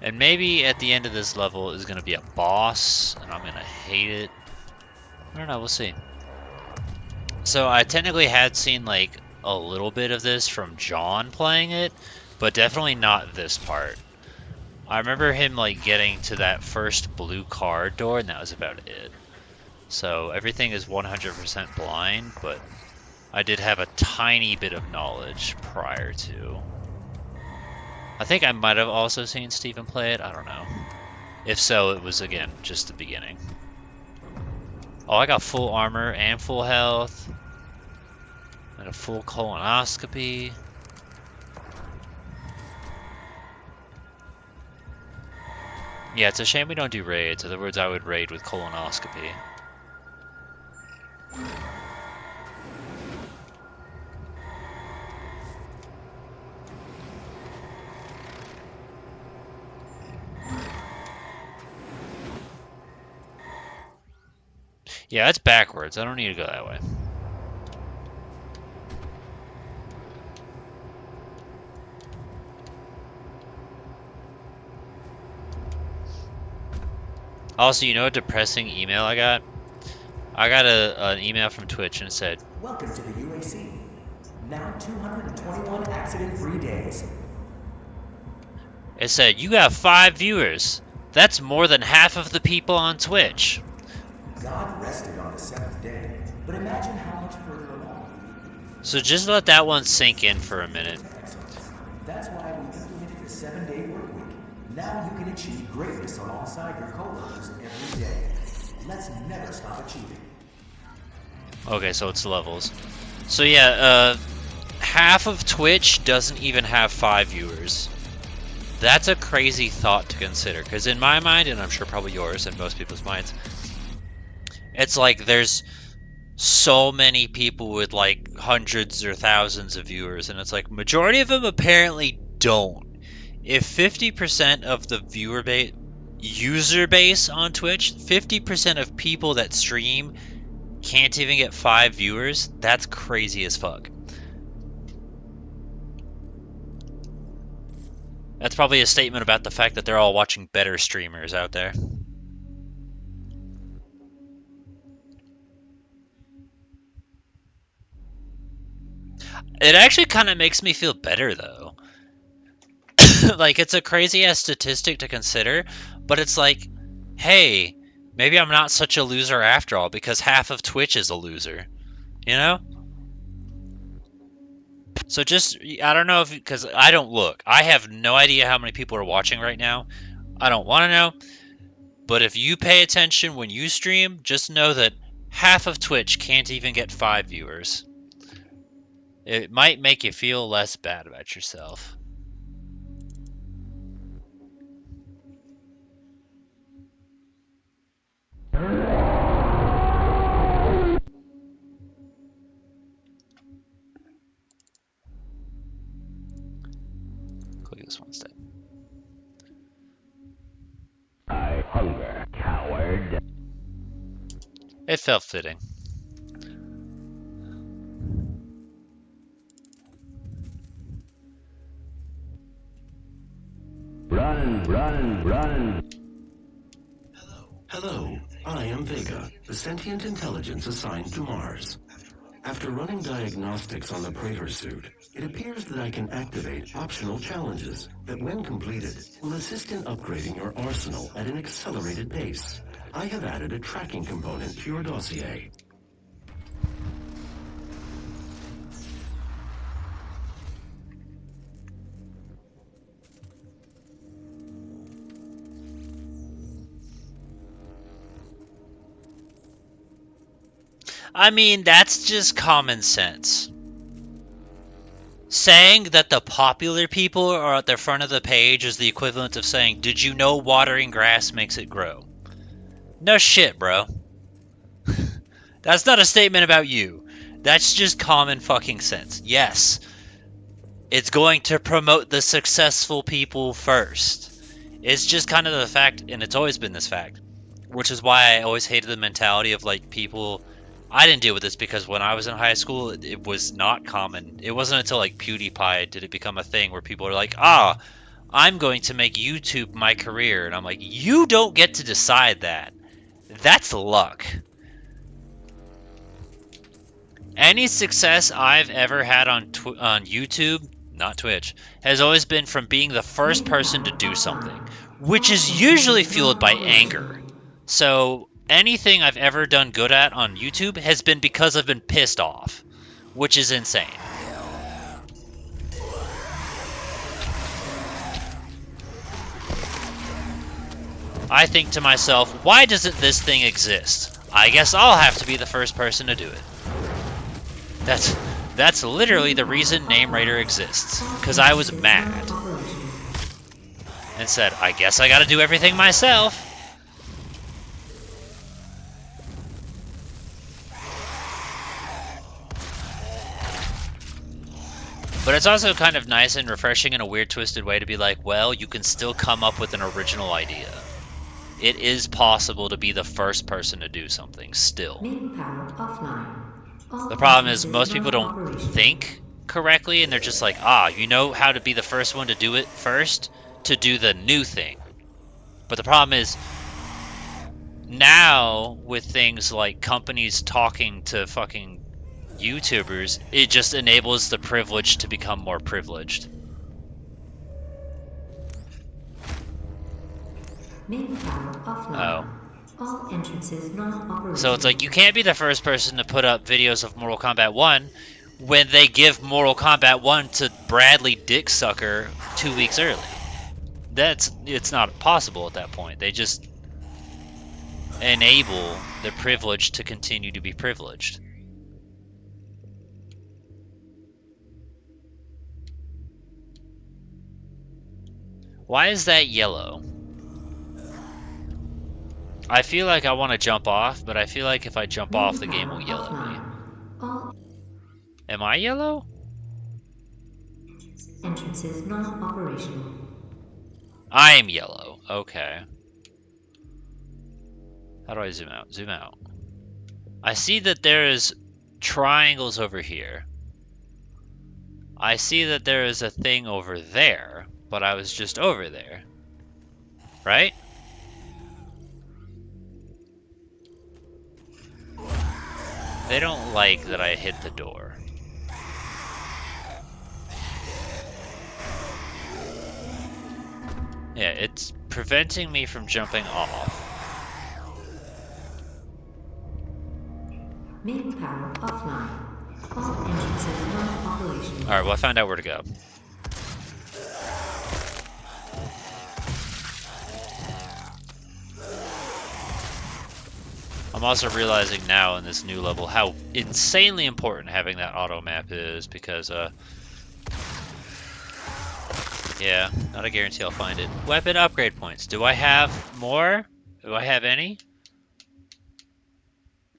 And maybe at the end of this level is going to be a boss, and I'm going to hate it. I don't know, we'll see. So I technically had seen like a little bit of this from John playing it, but definitely not this part. I remember him like getting to that first blue card door, and that was about it. So everything is 100% blind, but I did have a tiny bit of knowledge prior to. I think I might have also seen Steven play it, I don't know. If so, it was, again, just the beginning. Oh, I got full armor and full health. And a full colonoscopy. Yeah, it's a shame we don't do raids. In other words, I would raid with colonoscopy. Yeah, it's backwards. I don't need to go that way. Also, you know what depressing email I got? I got an email from Twitch and it said, Welcome to the UAC. Now 221 accident-free days. it said, you got 5 viewers. That's more than half of the people on Twitch. God rested on the 7th day, but imagine how much further along. So just let that one sink in for a minute. That's why we implemented a 7-day work week. Now you can achieve greatness alongside your coworkers every day. Let's never stop achieving. Okay, so it's levels. So yeah, half of Twitch doesn't even have 5 viewers. That's a crazy thought to consider, because in my mind, and I'm sure probably yours and most people's minds, it's like there's so many people with like hundreds or thousands of viewers, and it's like majority of them apparently don't. If 50% of the user base on Twitch, 50% of people that stream can't even get 5 viewers, that's crazy as fuck. That's probably a statement about the fact that they're all watching better streamers out there. It actually kind of makes me feel better, though. Like, it's a crazy-ass statistic to consider, but it's like, hey, maybe I'm not such a loser after all, because half of Twitch is a loser. You know? So just, I don't know if, because I don't look. I have no idea how many people are watching right now. I don't want to know. But if you pay attention when you stream, just know that half of Twitch can't even get 5 viewers. It might make you feel less bad about yourself. Click this one instead. I hunger, coward. It felt fitting. Run, run, run. Hello, I am Vega, the sentient intelligence assigned to Mars. After running diagnostics on the Praetor suit, it appears that I can activate optional challenges that, when completed, will assist in upgrading your arsenal at an accelerated pace. I have added a tracking component to your dossier. I mean, that's just common sense. Saying that the popular people are at the front of the page is the equivalent of saying, did you know watering grass makes it grow? No shit, bro. That's not a statement about you. That's just common fucking sense. Yes, it's going to promote the successful people first. It's just kind of the fact, and it's always been this fact, which is why I always hated the mentality of like people... I didn't deal with this because when I was in high school, it was not common. It wasn't until like PewDiePie did it become a thing where people are like, I'm going to make YouTube my career. And I'm like, you don't get to decide that. That's luck. Any success I've ever had on YouTube, not Twitch, has always been from being the first person to do something, which is usually fueled by anger. So... anything I've ever done good at on YouTube has been because I've been pissed off, which is insane. I think to myself, why doesn't this thing exist? I guess I'll have to be the first person to do it. That's literally the reason Name Raider exists, because I was mad. And said, I guess I gotta do everything myself. But it's also kind of nice and refreshing in a weird, twisted way to be like, well, you can still come up with an original idea. it is possible to be the first person to do something still. Main power offline. All The problem is entrances most people don't non-operational. think correctly, and they're just like, ah, you know how to be the first one to do it first, to do the new thing. But the problem is, now with things like companies talking to fucking YouTubers, it just enables the privileged to become more privileged. Main power offline. Oh. All entrances non-operational. So it's like, you can't be the first person to put up videos of Mortal Kombat 1 when they give Mortal Kombat 1 to Bradley Dicksucker 2 weeks early. It's not possible at that point. They just enable the privileged to continue to be privileged. Why is that yellow? I feel like I want to jump off, but I feel like if I jump off, the game will yell at me. All Am I yellow? entrances non-operational. I am yellow. Okay. How do I zoom out? Zoom out. I see that there is triangles over here. I see that there is a thing over there, but I was just over there. Right? They don't like that I hit the door. Yeah, it's preventing me from jumping off. Main power offline. All entrances non-operational. Alright, well I found out where to go. I'm also realizing now in this new level how insanely important having that auto map is, because yeah, not a guarantee I'll find it. Weapon upgrade points. Do I have more? Do I have any?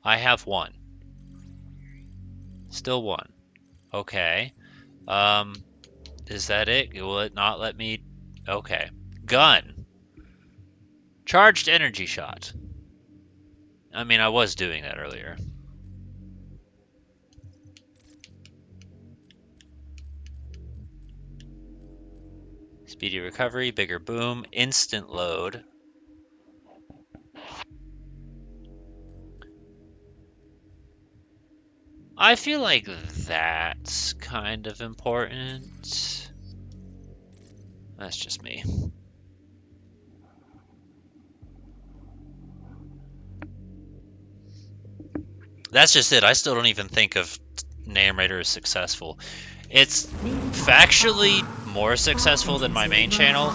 I have one. Still one. Okay. Is that it? Will it not let me? Okay. Gun. Charged energy shot. I mean, I was doing that earlier. Speedy recovery, bigger boom, instant load. I feel like that's kind of important. That's just me. That's just it. I still don't even think of Name Raider as successful. It's factually more successful than my main channel.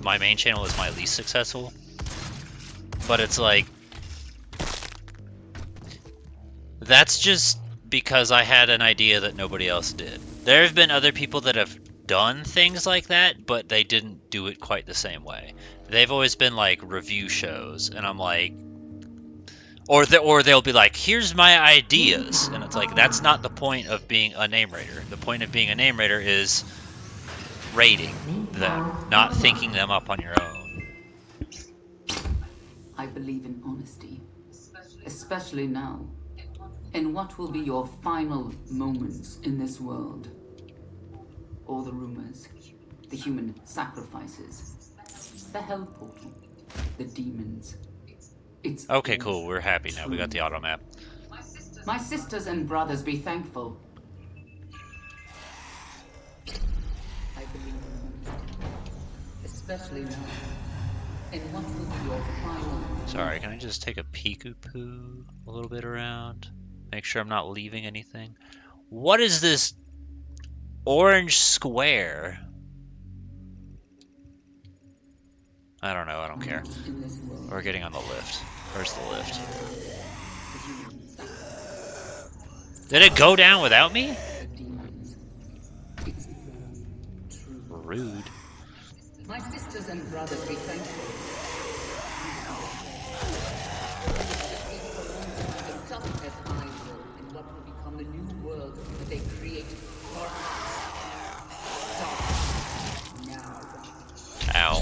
My main channel is my least successful. But it's like, that's just because I had an idea that nobody else did. There have been other people that have done things like that, but they didn't do it quite the same way. They've always been like review shows, and I'm like, or they'll be like, here's my ideas, and it's like, that's not the point of being a Name Raider. The point of being a Name Raider is rating them, not thinking them up on your own. I believe in honesty, especially now, in what will be your final moments in this world. All the rumors, the human sacrifices, the hell portal, the demons. It's Okay, cool. We're happy now. We got the auto map. My sisters and brothers, be thankful. I believe in honesty, especially now, in what will be your final. Sorry, can I just take a peek-oo-poo a little bit around? Make sure I'm not leaving anything. What is this orange square? I don't know, I don't care. We're getting on the lift. Where's the lift? Did it go down without me? Rude. My sisters and brothers, be thankful. Just as I will in what will become the new world that they create for us. Stop now. Ow.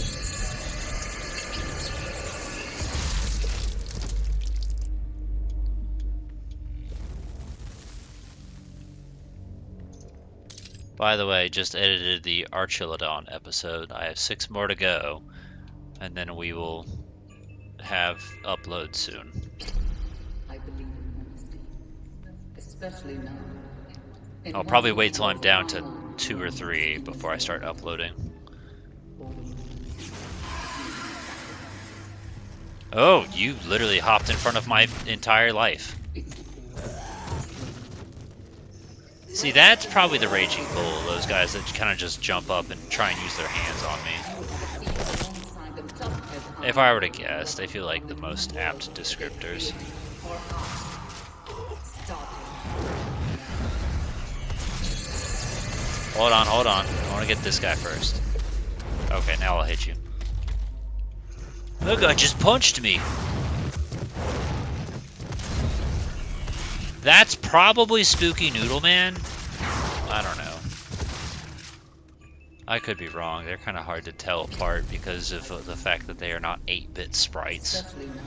By the way, just edited the Archilodon episode. I have 6 more to go, and then we will have upload soon. I believe in honesty, especially now. And I'll what probably will wait be till your I'm down to final 2 or 3 moments in before I this start world? uploading. All the rumors, Oh, you literally hopped in front of my entire life. See, that's probably the Raging Bull, those guys that kind of just jump up and try and use their hands on me. alongside them just as If I were to guess, they feel like the most apt descriptors. for us. Starting. Hold on. I want to get this guy first. Okay, now I'll hit you. That guy just punched me. That's probably Spooky Noodle Man. I don't know. I could be wrong. They're kind of hard to tell apart because of the fact that they are not 8-bit sprites. Especially now.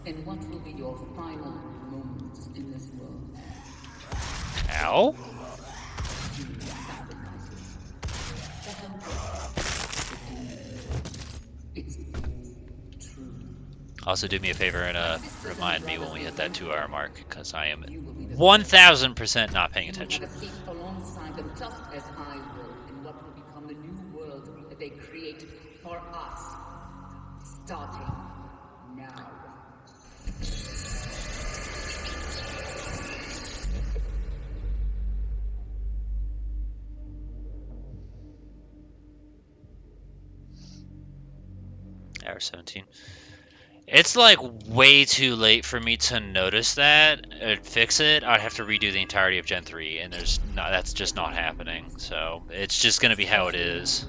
And what will be your final moments in this world? Ow? It's true. Also, do me a favor and remind me when we hit that 2-hour mark, because I am 1000% not paying You will attention. have a seat alongside them just as I will in what will become the new world that they create for us. Starting now. Hour 17. It's like way too late for me to notice that and fix it. I'd have to redo the entirety of Gen 3, and that's just not happening. So it's just gonna be how it is.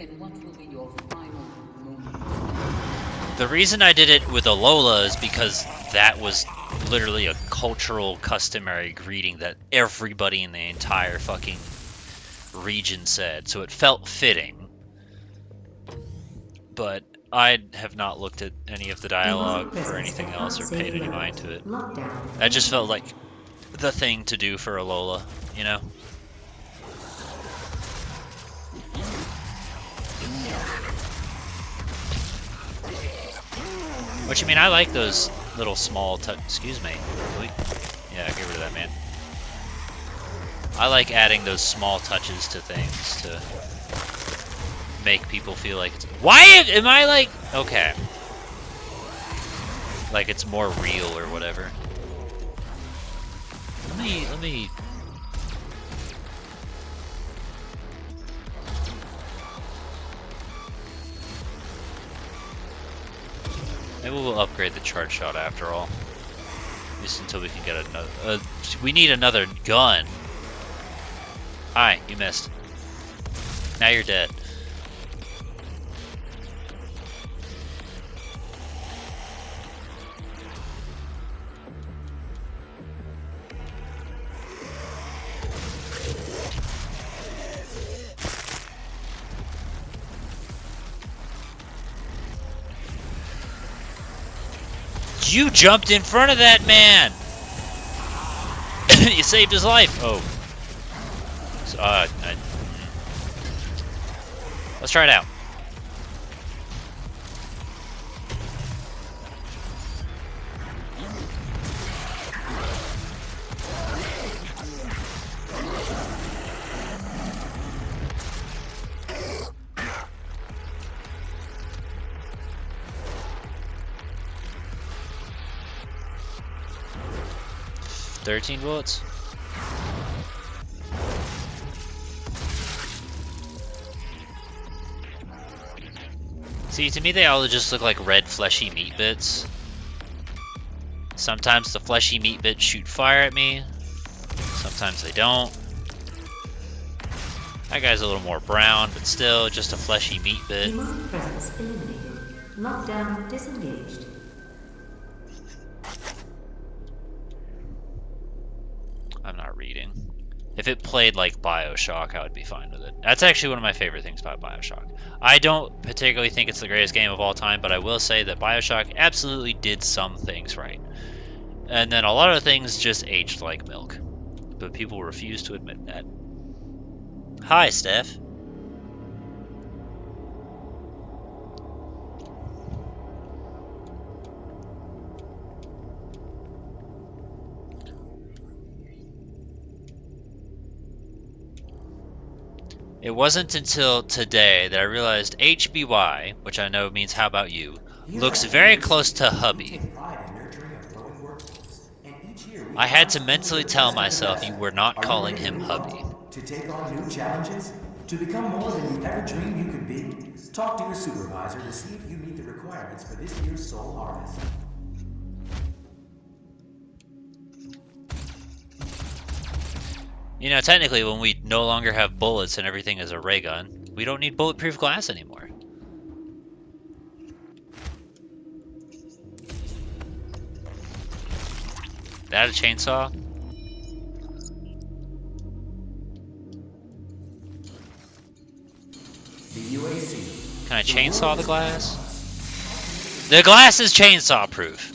And what will be your final moments? The reason I did it with Alola is because that was literally a cultural, customary greeting that everybody in the entire fucking region said, so it felt fitting. But I have not looked at any of the dialogue for anything else or paid any mind to it. Lockdown. That just felt like the thing to do for Alola, you know? Which, I mean, I like those little small excuse me. Yeah, get rid of that, man. I like adding those small touches to things to make people feel like it's... Why am I like... Okay. Like it's more real or whatever. Let me... Maybe we'll upgrade the charge shot after all. At least until we can get another... we need another gun. Hi, you missed. Now you're dead. You jumped in front of that man! You saved his life! Oh. So, let's try it out. $13 bullets. See, to me they all just look like red fleshy meat bits. Sometimes the fleshy meat bits shoot fire at me. Sometimes they don't. That guy's a little more brown, but still just a fleshy meat bit. Demonic presence eliminated. Lockdown disengaged. I'm not reading. If it played like BioShock, I would be fine with it. That's actually one of my favorite things about BioShock. I don't particularly think it's the greatest game of all time, but I will say that BioShock absolutely did some things right. And then a lot of things just aged like milk. But people refuse to admit that. Hi, Steph. It wasn't until today that I realized HBY, which I know means how about you, looks very close to hubby. I had to mentally tell myself you were not calling him hubby. To take on new challenges? To become more than you ever dreamed you could be? Talk to your supervisor to see if you meet the requirements for this year's Soul Harvest. You know, technically, when we no longer have bullets and everything is a ray gun, we don't need bulletproof glass anymore. That a chainsaw? The UAC. Can I chainsaw the glass? The glass is chainsaw proof.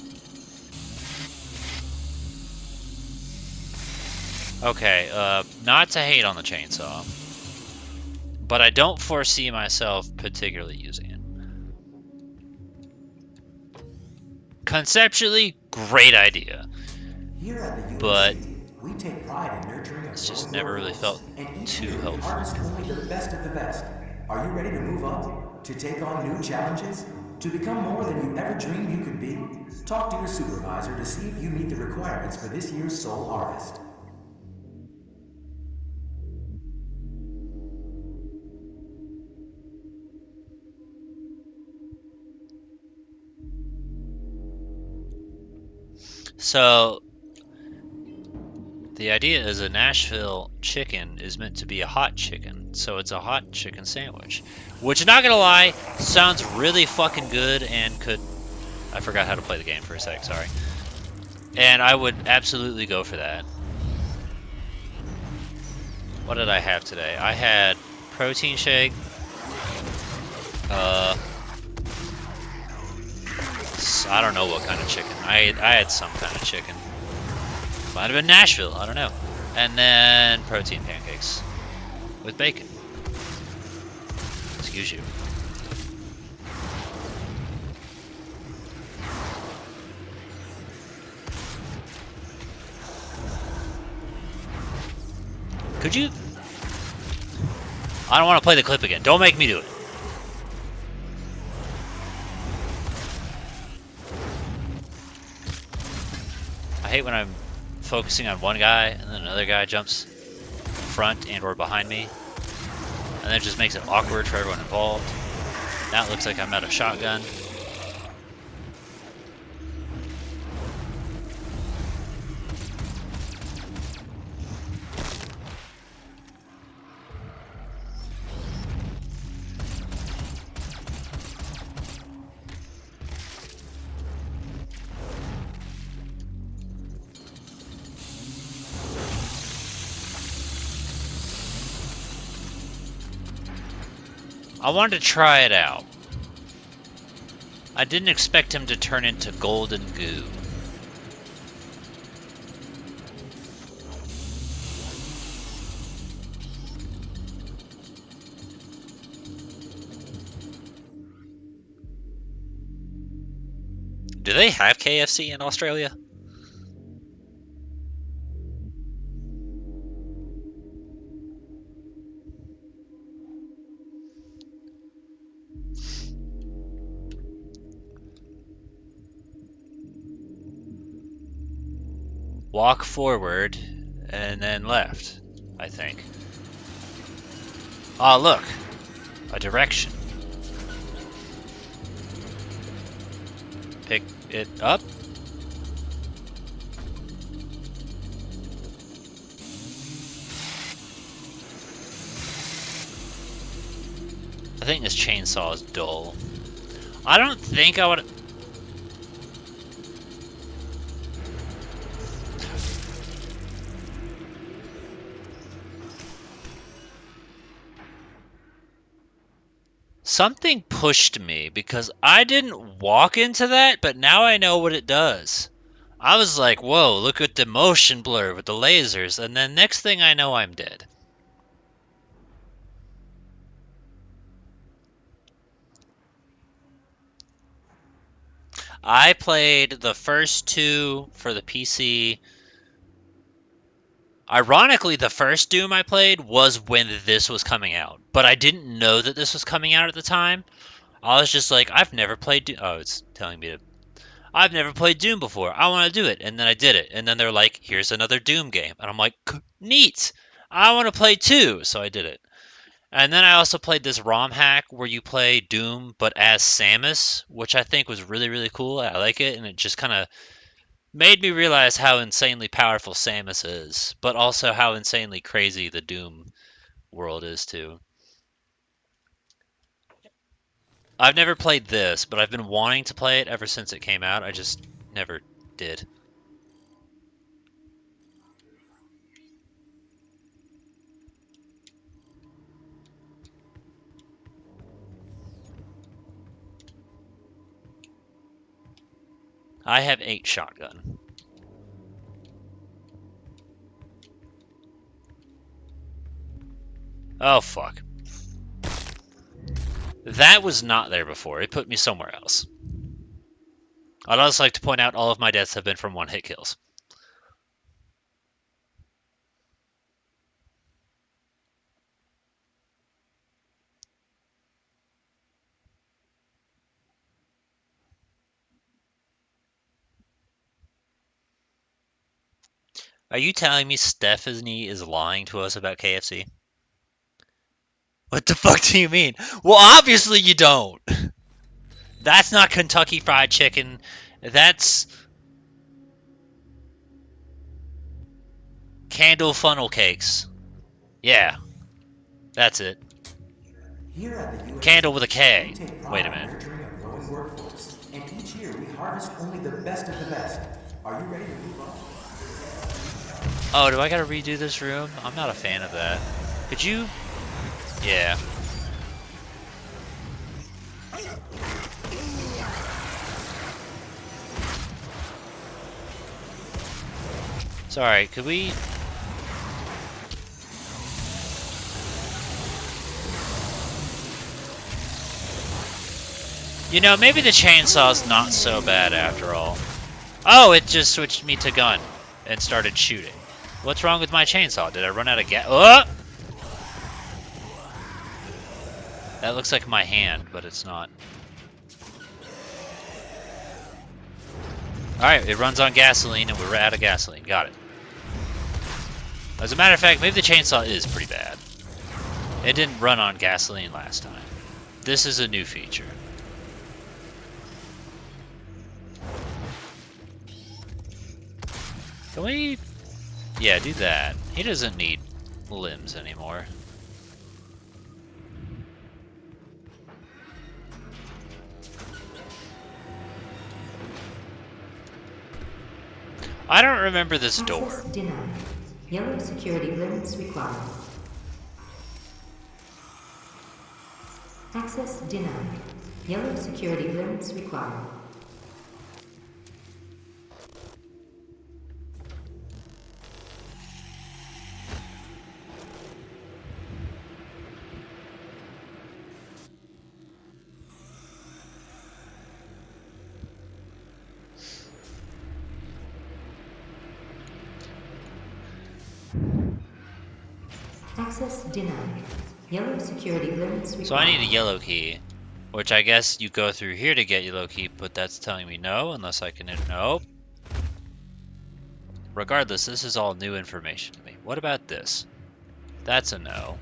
Okay, not to hate on the chainsaw, but I don't foresee myself particularly using it. Conceptually, great idea, Here at the UAC, but we take pride in nurturing it's just never really felt too helpful. harvest only the best of the best. Are you ready to move up? To take on new challenges? To become more than you ever dreamed you could be? Talk to your supervisor to see if you meet the requirements for this year's Soul Harvest. So, the idea is a Nashville chicken is meant to be a hot chicken, so it's a hot chicken sandwich. Which, not gonna lie, sounds really fucking good and could... I forgot how to play the game for a sec, sorry. And I would absolutely go for that. What did I have today? I had protein shake, I don't know what kind of chicken. I had some kind of chicken. Might have been Nashville, I don't know. And then protein pancakes with bacon. Excuse you. Could you? I don't want to play the clip again. Don't make me do it. I hate when I'm focusing on one guy and then another guy jumps front and or behind me. And then it just makes it awkward for everyone involved. Now it looks like I'm out of shotgun. I wanted to try it out. I didn't expect him to turn into golden goo. Do they have KFC in Australia? Walk forward and then left, I think. Ah, look, a direction. Pick it up. I think this chainsaw is dull. I don't think I would... Something pushed me because I didn't walk into that, but now I know what it does. I was like, whoa, look at the motion blur with the lasers, and then next thing I know, I'm dead. I played the first 2 for the PC. Ironically, the first Doom I played was when this was coming out, but I didn't know that this was coming out at the time. I was just like, I've never played Doom. Oh, it's telling me to. I've never played Doom before. I want to do it. And then I did it. And then they're like, here's another Doom game. And I'm like, neat. I want to play too. So I did it. And then I also played this ROM hack where you play Doom but as Samus, which I think was really, really cool. I like it. And it just kind of made me realize how insanely powerful Samus is, but also how insanely crazy the Doom world is too. I've never played this, but I've been wanting to play it ever since it came out. I just never did. I have 8 shotgun. Oh, fuck. That was not there before. It put me somewhere else. I'd also like to point out all of my deaths have been from one-hit kills. Are you telling me Stephanie is lying to us about KFC? What the fuck do you mean? Well, obviously you don't. That's not Kentucky Fried Chicken. That's Candle Funnel Cakes. Yeah, that's it. Here at the US, Candle with a K. we take pride Wait a in minute. nurturing a growing workforce, and each year we harvest only the best of the best. Are you ready to move on? Oh, do I gotta redo this room? I'm not a fan of that. Could you? Yeah. Sorry, could we? You know, maybe the chainsaw's not so bad after all. Oh, it just switched me to gun and started shooting. What's wrong with my chainsaw? Did I run out of gas? Oh! That looks like my hand, but it's not. Alright, it runs on gasoline and we're out of gasoline. Got it. As a matter of fact, maybe the chainsaw is pretty bad. It didn't run on gasoline last time. This is a new feature. Can we... Yeah, do that. He doesn't need limbs anymore. I don't remember this door. Access denied. Yellow security clearance required. Access denied. Yellow security clearance required. Access denied. Yellow security clearance required. So I need a yellow key, which I guess you go through here to get yellow key, but that's telling me no, unless I can... Nope. Regardless, this is all new information to me. What about this? That's a no.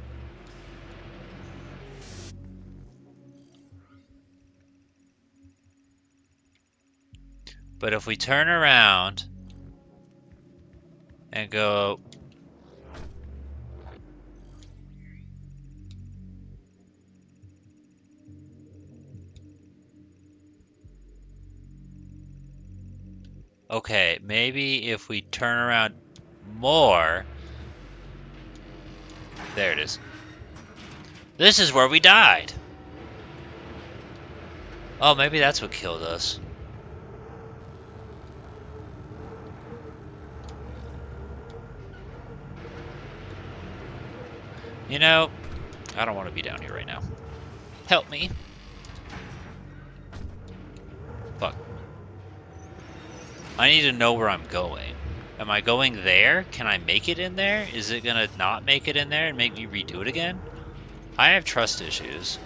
But if we turn around and go... Okay, maybe if we turn around more... There it is. This is where we died. Oh, maybe that's what killed us. You know, I don't want to be down here right now. Help me. Fuck. I need to know where I'm going. Am I going there? Can I make it in there? Is it gonna not make it in there and make me redo it again? I have trust issues.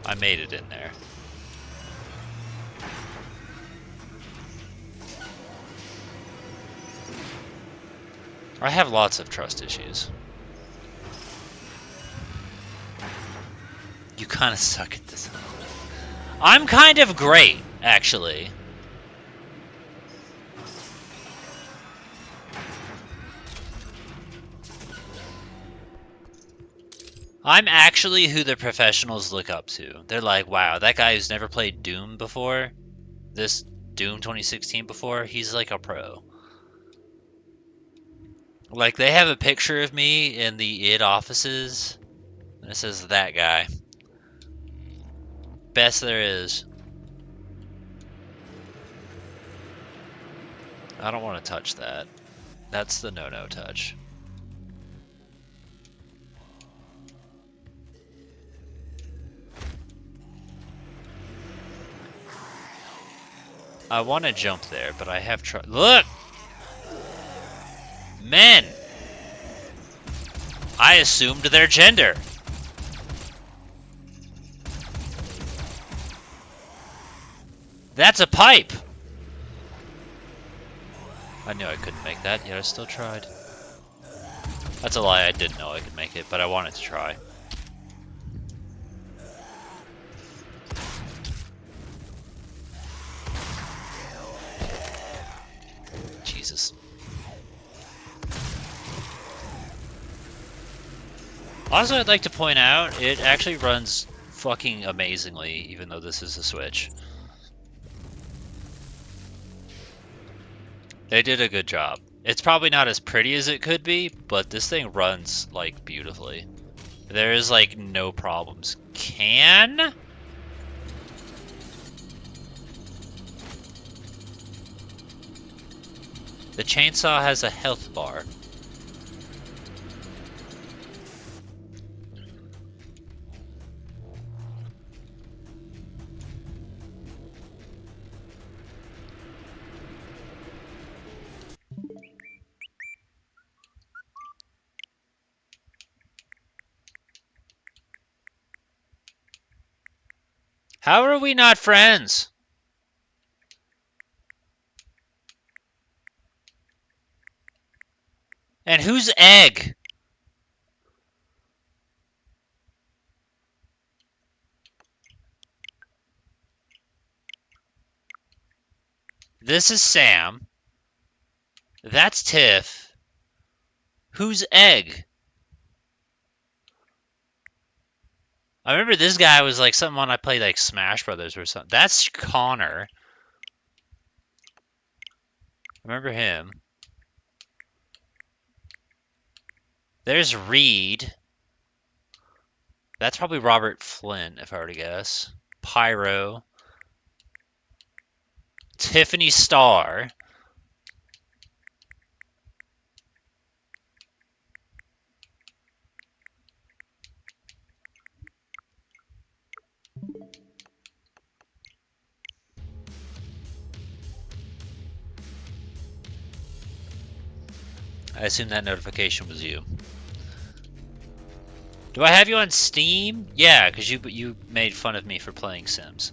I made it in there. I have lots of trust issues. You kind of suck at this. I'm kind of great, actually. I'm actually who the professionals look up to. They're like, wow, that guy who's never played Doom before, this Doom 2016 before, he's like a pro. Like, they have a picture of me in the id offices, and it says that guy. Best there is. I don't want to touch that. That's the no-no touch. I want to jump there, but I have Look! Men! I assumed their gender. That's a pipe! I knew I couldn't make that, yet I still tried. That's a lie, I didn't know I could make it, but I wanted to try. Jesus. Also, I'd like to point out, it actually runs fucking amazingly, even though this is a Switch. They did a good job. It's probably not as pretty as it could be, but this thing runs, like, beautifully. There is, like, no problems. The chainsaw has a health bar. How are we not friends? And who's Egg? This is Sam. That's Tiff. Who's Egg? I remember this guy was like someone I played like Smash Brothers or something. That's Connor. I remember him. There's Reed. That's probably Robert Flynn, if I were to guess. Pyro. Tiffany Starr. I assume that notification was you. Do I have you on Steam? Yeah, because you made fun of me for playing Sims.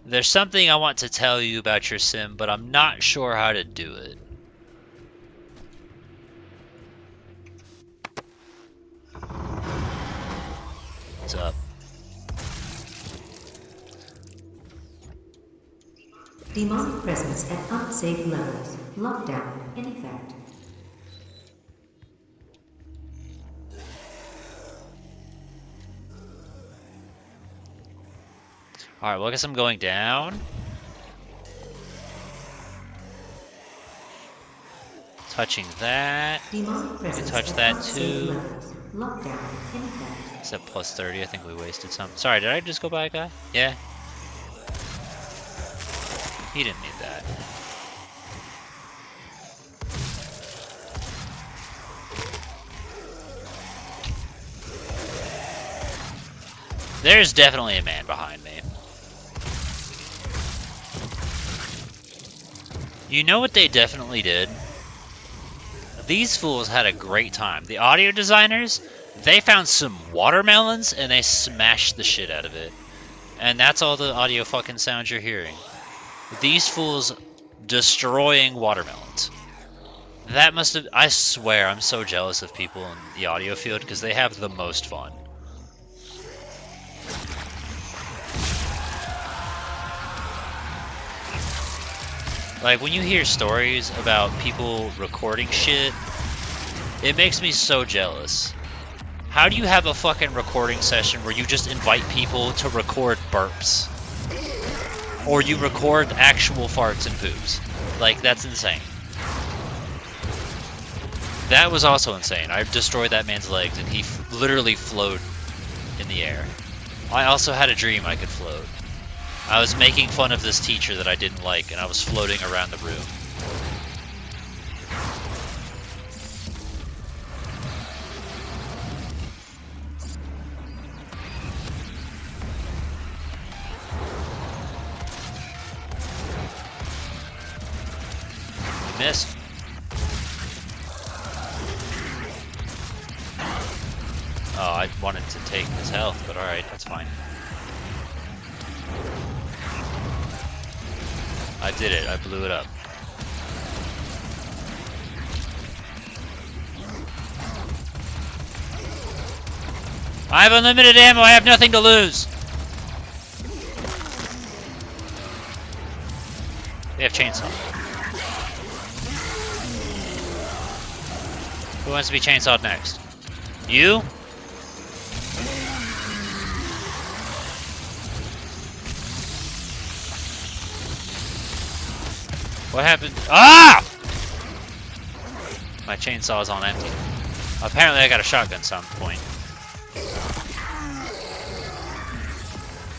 There's something I want to tell you about your sim, but I'm not sure how to do it. What's up? Demonic presence at unsafe levels. Lockdown in effect. Alright, well I guess I'm going down. Touching that. Demonic presence touch at that unsafe too. levels. Lockdown in effect. Except plus 30, I think we wasted some. Sorry, did I just go by a guy? Yeah. He didn't need that. There's definitely a man behind me. You know what they definitely did? These fools had a great time. The audio designers, they found some watermelons and they smashed the shit out of it. And that's all the audio fucking sounds you're hearing. These fools destroying watermelons. That must have... I swear, I'm so jealous of people in the audio field because they have the most fun. Like, when you hear stories about people recording shit, it makes me so jealous. How do you have a fucking recording session where you just invite people to record burps? Or you record actual farts and poops? Like, that's insane. That was also insane. I destroyed that man's legs and he literally floated in the air. I also had a dream I could float. I was making fun of this teacher that I didn't like, and I was floating around the room. You missed. Oh, I wanted to take his health, but alright, that's fine. I did it. I blew it up. I have unlimited ammo. I have nothing to lose. They have chainsaw. Who wants to be chainsawed next? You? What happened? Ah! My chainsaw is on empty. Apparently I got a shotgun at some point.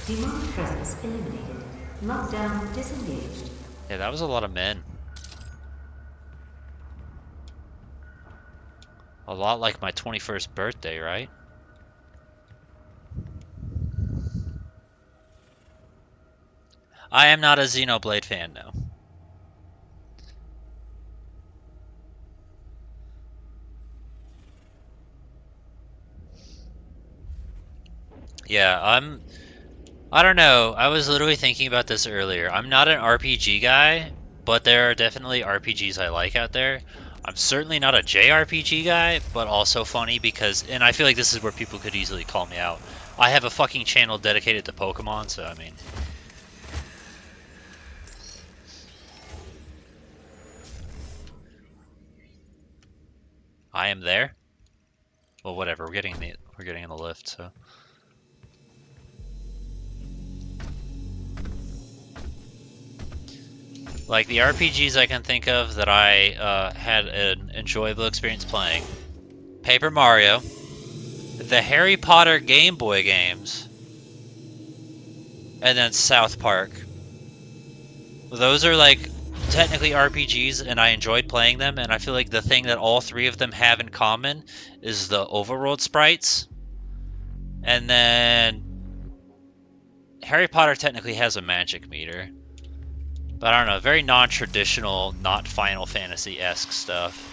Demonic presence eliminated. Lockdown disengaged. Yeah, that was a lot of men. A lot like my 21st birthday, right? I am not a Xenoblade fan, no. Yeah, I don't know. I was literally thinking about this earlier. I'm not an RPG guy, but there are definitely RPGs I like out there. I'm certainly not a JRPG guy, but also funny because, and I feel like this is where people could easily call me out. I have a fucking channel dedicated to Pokemon, so I mean. I am there? Well, whatever. We're getting in the lift, so. Like, the RPGs I can think of that I had an enjoyable experience playing. Paper Mario, the Harry Potter Game Boy games, and then South Park. Those are, like, technically RPGs, and I enjoyed playing them, and I feel like the thing that all three of them have in common is the overworld sprites. And then Harry Potter technically has a magic meter. But I don't know, very non-traditional, not Final Fantasy-esque stuff.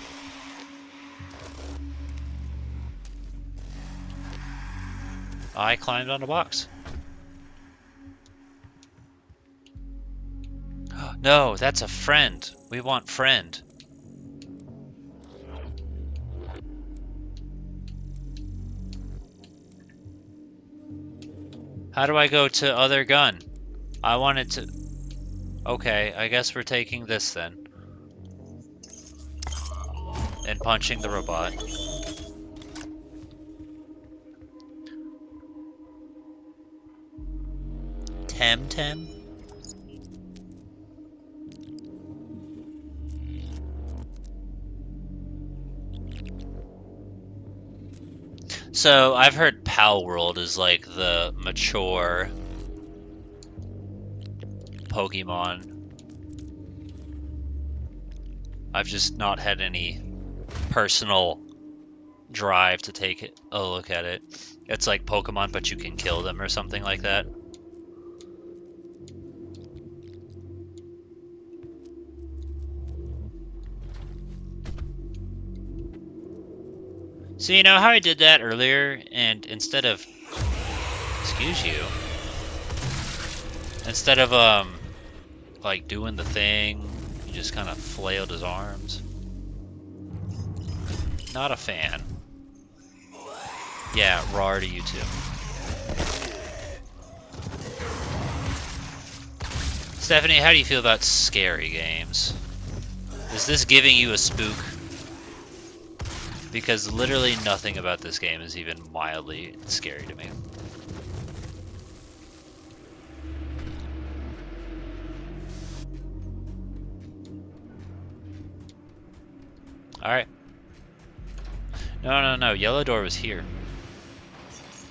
I climbed on a box. No, that's a friend. We want friend. How do I go to other gun? I wanted to... Okay, I guess we're taking this then. And punching the robot. Temtem? So, I've heard Palworld is like the mature Pokemon. I've just not had any personal drive to take a look at it. It's like Pokemon, but you can kill them or something like that. So you know how I did that earlier, and instead of, excuse you, instead of like doing the thing, you just kind of flailed his arms. Not a fan. Yeah, raw to you too. Stephanie, how do you feel about scary games? Is this giving you a spook? Because literally nothing about this game is even mildly scary to me. Alright. No. Yellow door was here.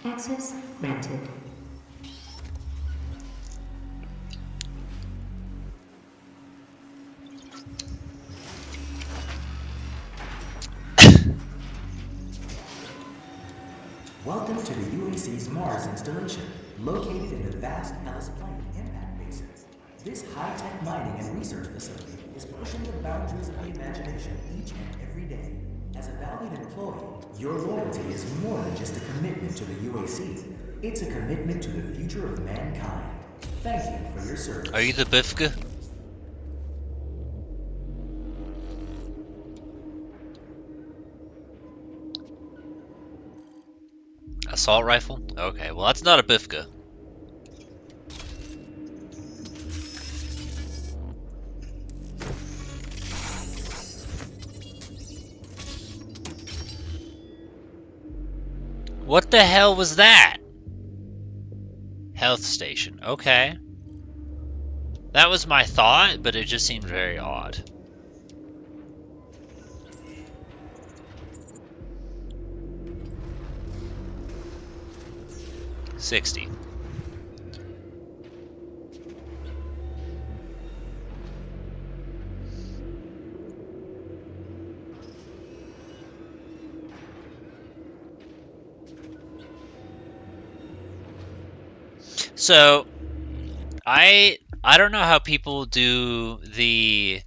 Access granted. Welcome to the UAC's Mars installation, located in the vast Hellas Plain impact basin. This high-tech mining and research facility is pushing the boundaries of the imagination each and every day. As a valued employee, your loyalty is more than just a commitment to the UAC. It's a commitment to the future of mankind. Thank you for your service. Are you the Bifka? Assault rifle? Okay, well that's not a Bifka. What the hell was that? Health station, okay. That was my thought, but it just seemed very odd. $60. So, I don't know how people do the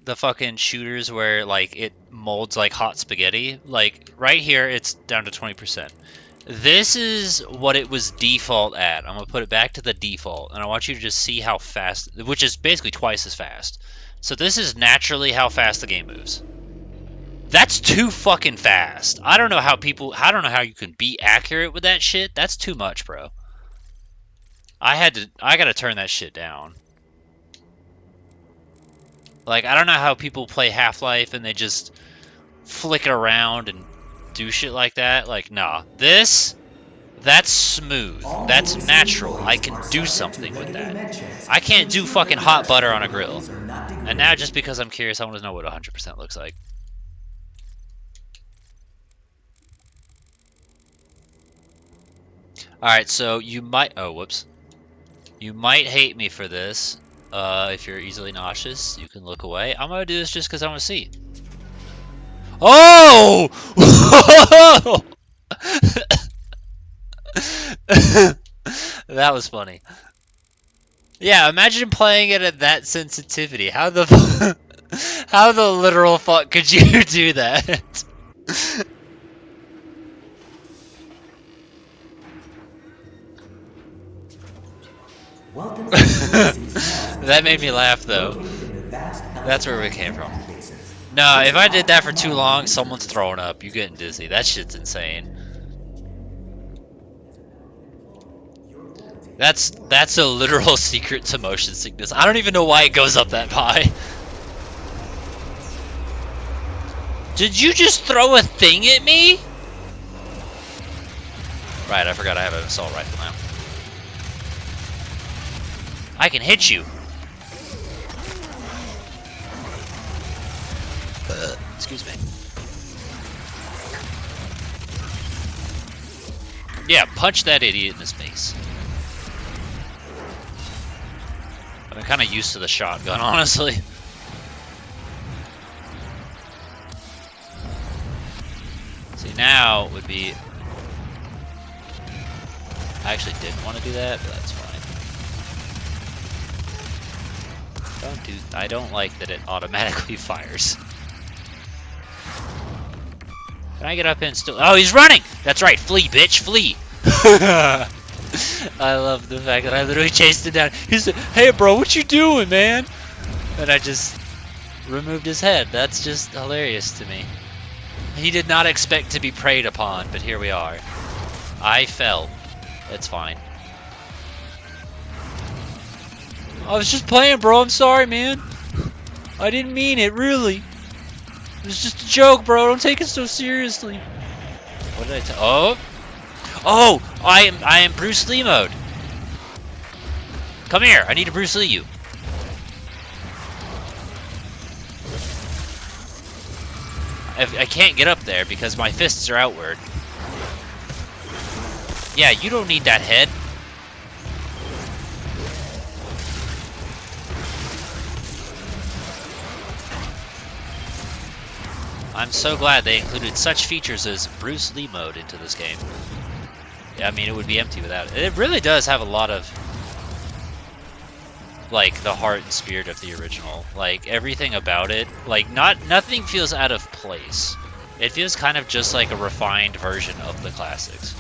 fucking shooters where like it molds like hot spaghetti. Like right here, it's down to 20%. This is what it was default at. I'm gonna put it back to the default, and I want you to just see how fast, which is basically twice as fast. So this is naturally how fast the game moves. That's too fucking fast. I don't know how you can be accurate with that shit. That's too much, bro. I gotta turn that shit down. Like, I don't know how people play Half-Life and they just flick it around and do shit like that. Like, nah. That's smooth. That's natural. I can do something with that. I can't do fucking hot butter on a grill. And now just because I'm curious, I want to know what 100% looks like. Alright, so you might... Oh, whoops. You might hate me for this. If you're easily nauseous, you can look away. I'm gonna do this just because I want to see. Oh! That was funny. Yeah, imagine playing it at that sensitivity. How the literal fuck could you do that? That made me laugh though. That's where we came from. No, if I did that for too long, someone's throwing up. You're getting dizzy. That shit's insane. That's a literal secret to motion sickness. I don't even know why it goes up that high. Did you just throw a thing at me? Right, I forgot I have an assault rifle now. I can hit you. Excuse me. Yeah, punch that idiot in his face. I'm kind of used to the shotgun, honestly. now would be... I actually didn't want to do that, but that's fine. I don't like that it automatically fires. Can I get up and still... Oh, he's running! That's right, flee, bitch, flee! I love the fact that I literally chased him down. He said, hey bro, what you doing, man? And I just removed his head. That's just hilarious to me. He did not expect to be preyed upon, but here we are. I fell. It's fine. I was just playing, bro. I'm sorry, man. I didn't mean it, really. It was just a joke, bro. Don't take it so seriously. What did I tell? Oh! Oh! I am Bruce Lee mode. Come here. I need to Bruce Lee you. I can't get up there because my fists are outward. Yeah, you don't need that head. I'm so glad they included such features as Bruce Lee mode into this game. I mean, it would be empty without it. It really does have a lot of, like, the heart and spirit of the original. Like, everything about it, like, nothing feels out of place. It feels kind of just like a refined version of the classics.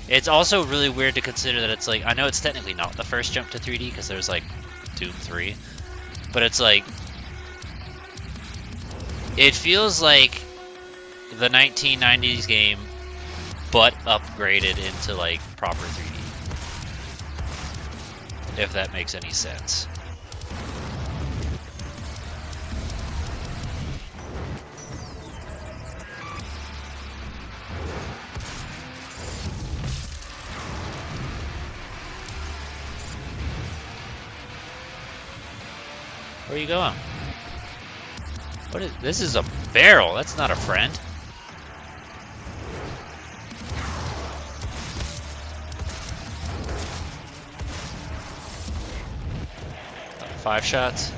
It's also really weird to consider that it's like, I know it's technically not the first jump to 3D because there's like Doom 3, but it's like, it feels like the 1990s game, but upgraded into like proper 3D. If that makes any sense. Where are you going? What is this? Is a barrel. That's not a friend. Five shots.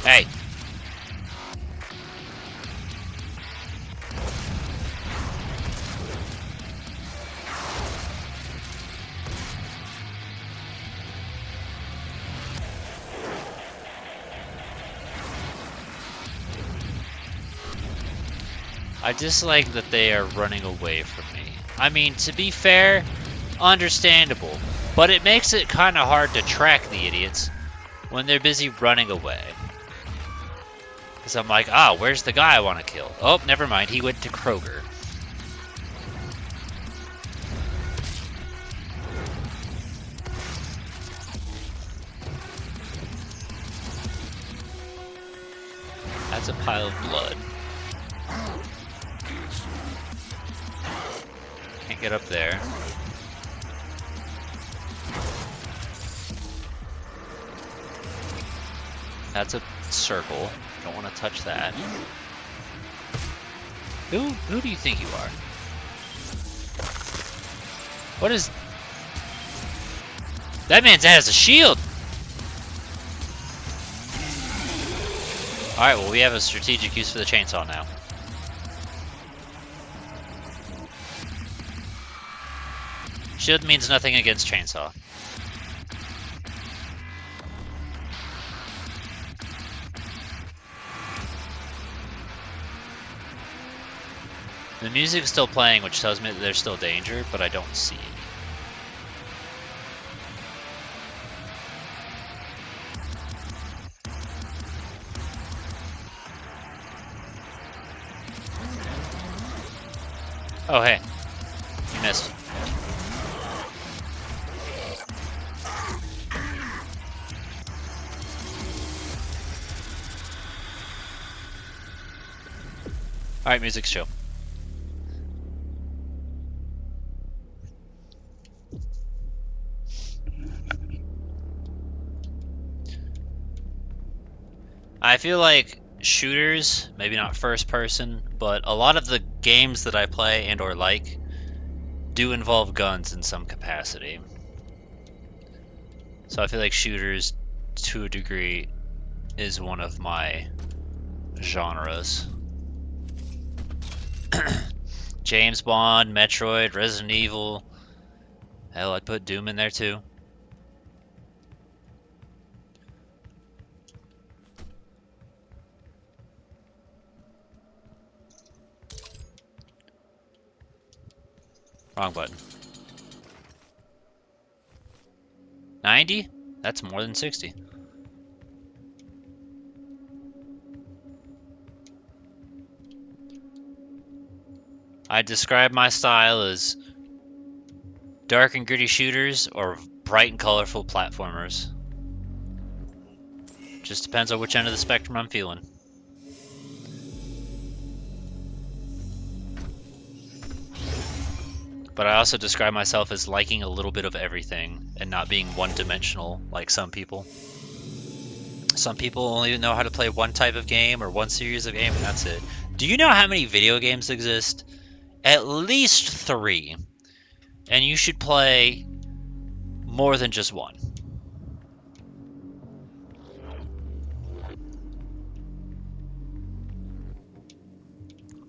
Hey. I dislike that they are running away from me. I mean, to be fair, understandable. But it makes it kind of hard to track the idiots when they're busy running away. Because I'm like, ah, where's the guy I want to kill? Oh, never mind, he went to Kroger. That's a pile of blood. Can't get up there. That's a circle. Don't want to touch that. Who do you think you are? What is... That man has a shield! Alright, well we have a strategic use for the chainsaw now. Shield means nothing against chainsaw. The music's still playing, which tells me that there's still danger, but I don't see any. Oh, hey. You missed. Alright, music's chill. I feel like shooters, maybe not first person, but a lot of the games that I play and or like do involve guns in some capacity. So I feel like shooters, to a degree, is one of my genres. James Bond, Metroid, Resident Evil. Hell, I'd put Doom in there too. Wrong button. 90? That's more than 60. I describe my style as dark and gritty shooters or bright and colorful platformers. Just depends on which end of the spectrum I'm feeling. But I also describe myself as liking a little bit of everything and not being one-dimensional like some people. Some people only know how to play one type of game or one series of game and that's it. Do you know how many video games exist? At least 3. And you should play more than just one.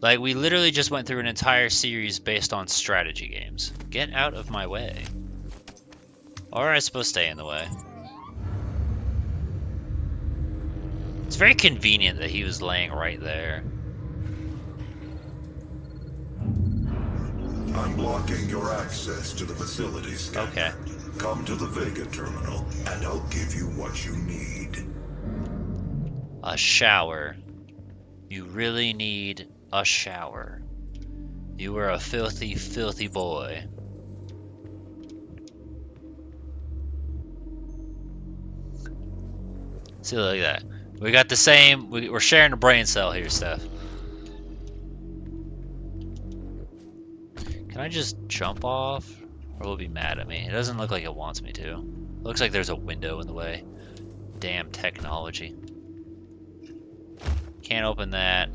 Like, we literally just went through an entire series based on strategy games. Get out of my way. Or I suppose stay in the way. It's very convenient that he was laying right there. I'm blocking your access to the facility scanner. Okay. Come to the Vega terminal, and I'll give you what you need. A shower. You really need a shower. You were a filthy, filthy boy. See, look at that. We got the same. We're sharing a brain cell here, Steph. Can I just jump off? Or will it be mad at me? It doesn't look like it wants me to. Looks like there's a window in the way. Damn technology. Can't open that.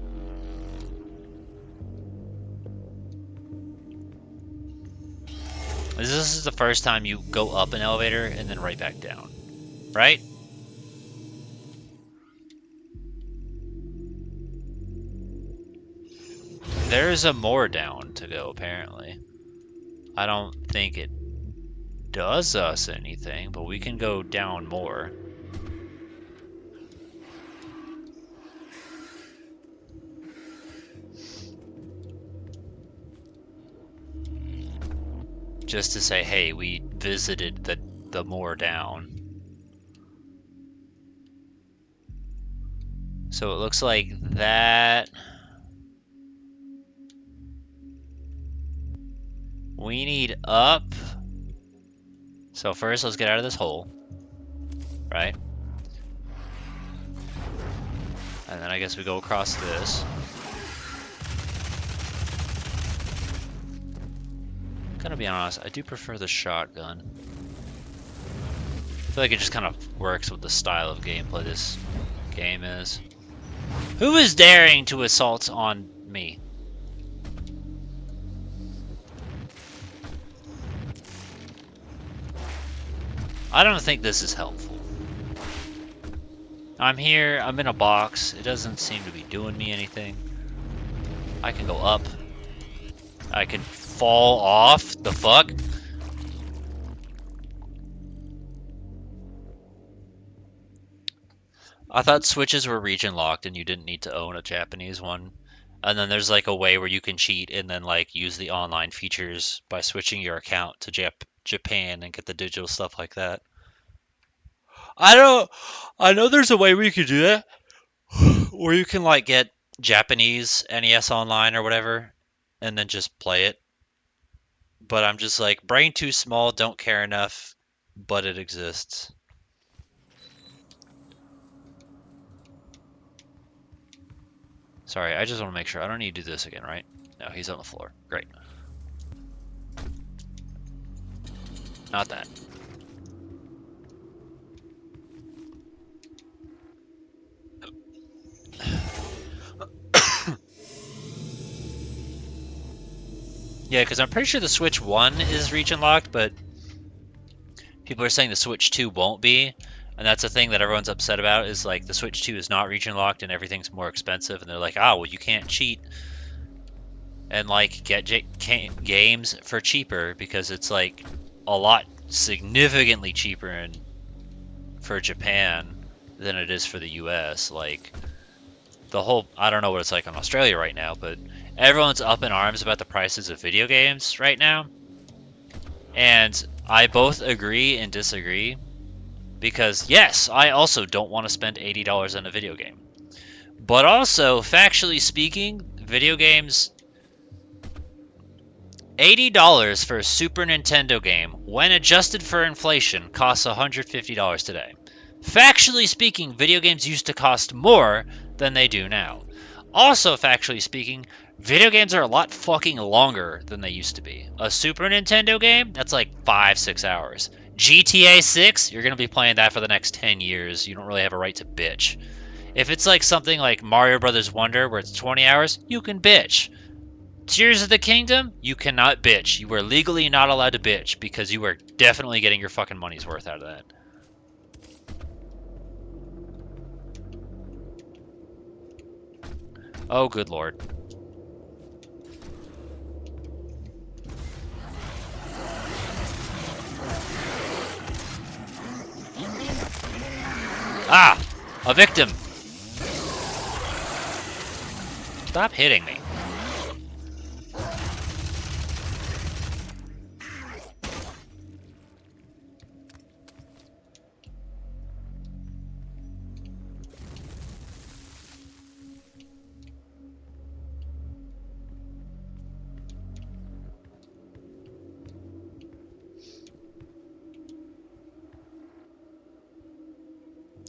This is the first time you go up an elevator and then right back down. Right? There's a more down to go, apparently. I don't think it does us anything, but we can go down more. Just to say, hey, we visited the more down. So it looks like that. We need up. So first, let's get out of this hole. Right? And then I guess we go across this. Gonna be honest, I do prefer the shotgun. I feel like it just kind of works with the style of gameplay this game is. Who is daring to assault on me? I don't think this is helpful. I'm here, I'm in a box, it doesn't seem to be doing me anything. I can go up. I can fall off, the fuck? I thought switches were region locked and you didn't need to own a Japanese one. And then there's like a way where you can cheat and then like use the online features by switching your account to Japan and get the digital stuff like that. I know there's a way where you could do that. Where you can like get Japanese NES online or whatever and then just play it. But I'm just like, brain too small, don't care enough, but it exists. Sorry, I just want to make sure. I don't need to do this again, right? No, he's on the floor. Great. Not that. Yeah, because I'm pretty sure the Switch 1 is region locked, but people are saying the Switch 2 won't be. And that's the thing that everyone's upset about, is like the Switch 2 is not region locked and everything's more expensive. And they're like, ah, well, you can't cheat. and like get games for cheaper, because it's like a lot significantly cheaper for Japan than it is for the US. Like the whole, I don't know what it's like in Australia right now, but everyone's up in arms about the prices of video games right now. And I both agree and disagree, because yes, I also don't want to spend $80 on a video game. But also, factually speaking, video games, $80 for a Super Nintendo game, when adjusted for inflation, costs $150 today. Factually speaking, video games used to cost more than they do now. Also, factually speaking, video games are a lot fucking longer than they used to be. A Super Nintendo game, that's like 5-6 hours. GTA 6, you're going to be playing that for the next 10 years. You don't really have a right to bitch. If it's like something like Mario Brothers Wonder, where it's 20 hours, you can bitch. Tears of the Kingdom, you cannot bitch. You are legally not allowed to bitch, because you are definitely getting your fucking money's worth out of that. Oh, good lord. Ah! A victim! Stop hitting me.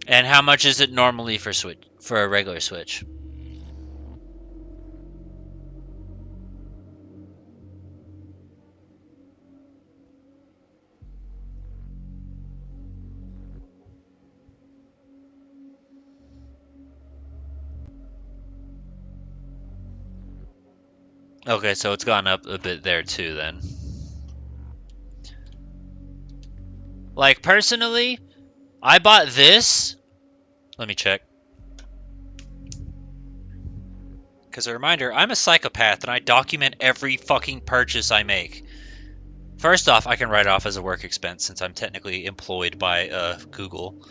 And how much is it normally for a regular Switch? Okay, so it's gone up a bit there too then. Like, personally, I bought this. Let me check. Because a reminder, I'm a psychopath and I document every fucking purchase I make. First off, I can write it off as a work expense since I'm technically employed by Google.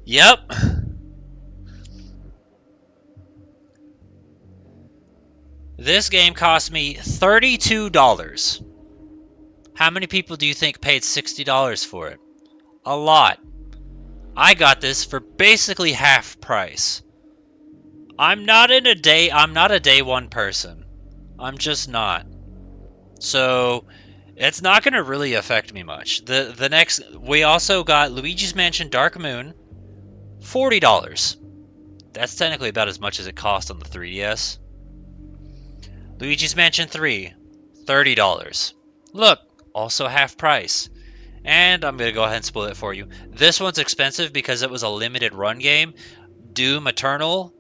Yep. This game cost me $32. How many people do you think paid $60 for it? A lot. I got this for basically half price. I'm not a day one person. I'm just not. So it's not going to really affect me much. The next, we also got Luigi's Mansion Dark Moon, $40. That's technically about as much as it cost on the 3DS. Luigi's Mansion 3, $30. Look, also half price. And I'm going to go ahead and spoil it for you. This one's expensive because it was a limited run game. Doom Eternal,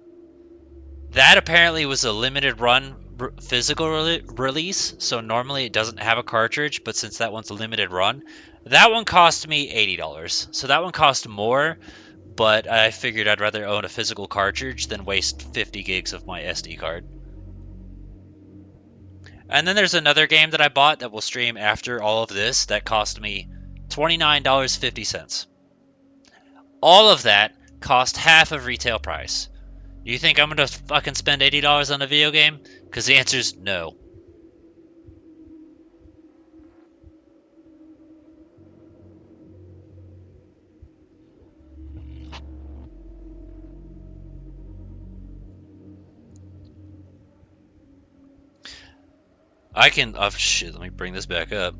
that apparently was a limited run physical release, so normally it doesn't have a cartridge, but since that one's a limited run, that one cost me $80. So that one cost more, but I figured I'd rather own a physical cartridge than waste 50 gigs of my SD card. And then there's another game that I bought that will stream after all of this that cost me $29.50. All of that cost half of retail price. You think I'm gonna fucking spend $80 on a video game? Because the answer is no. I can, oh shit, let me bring this back up.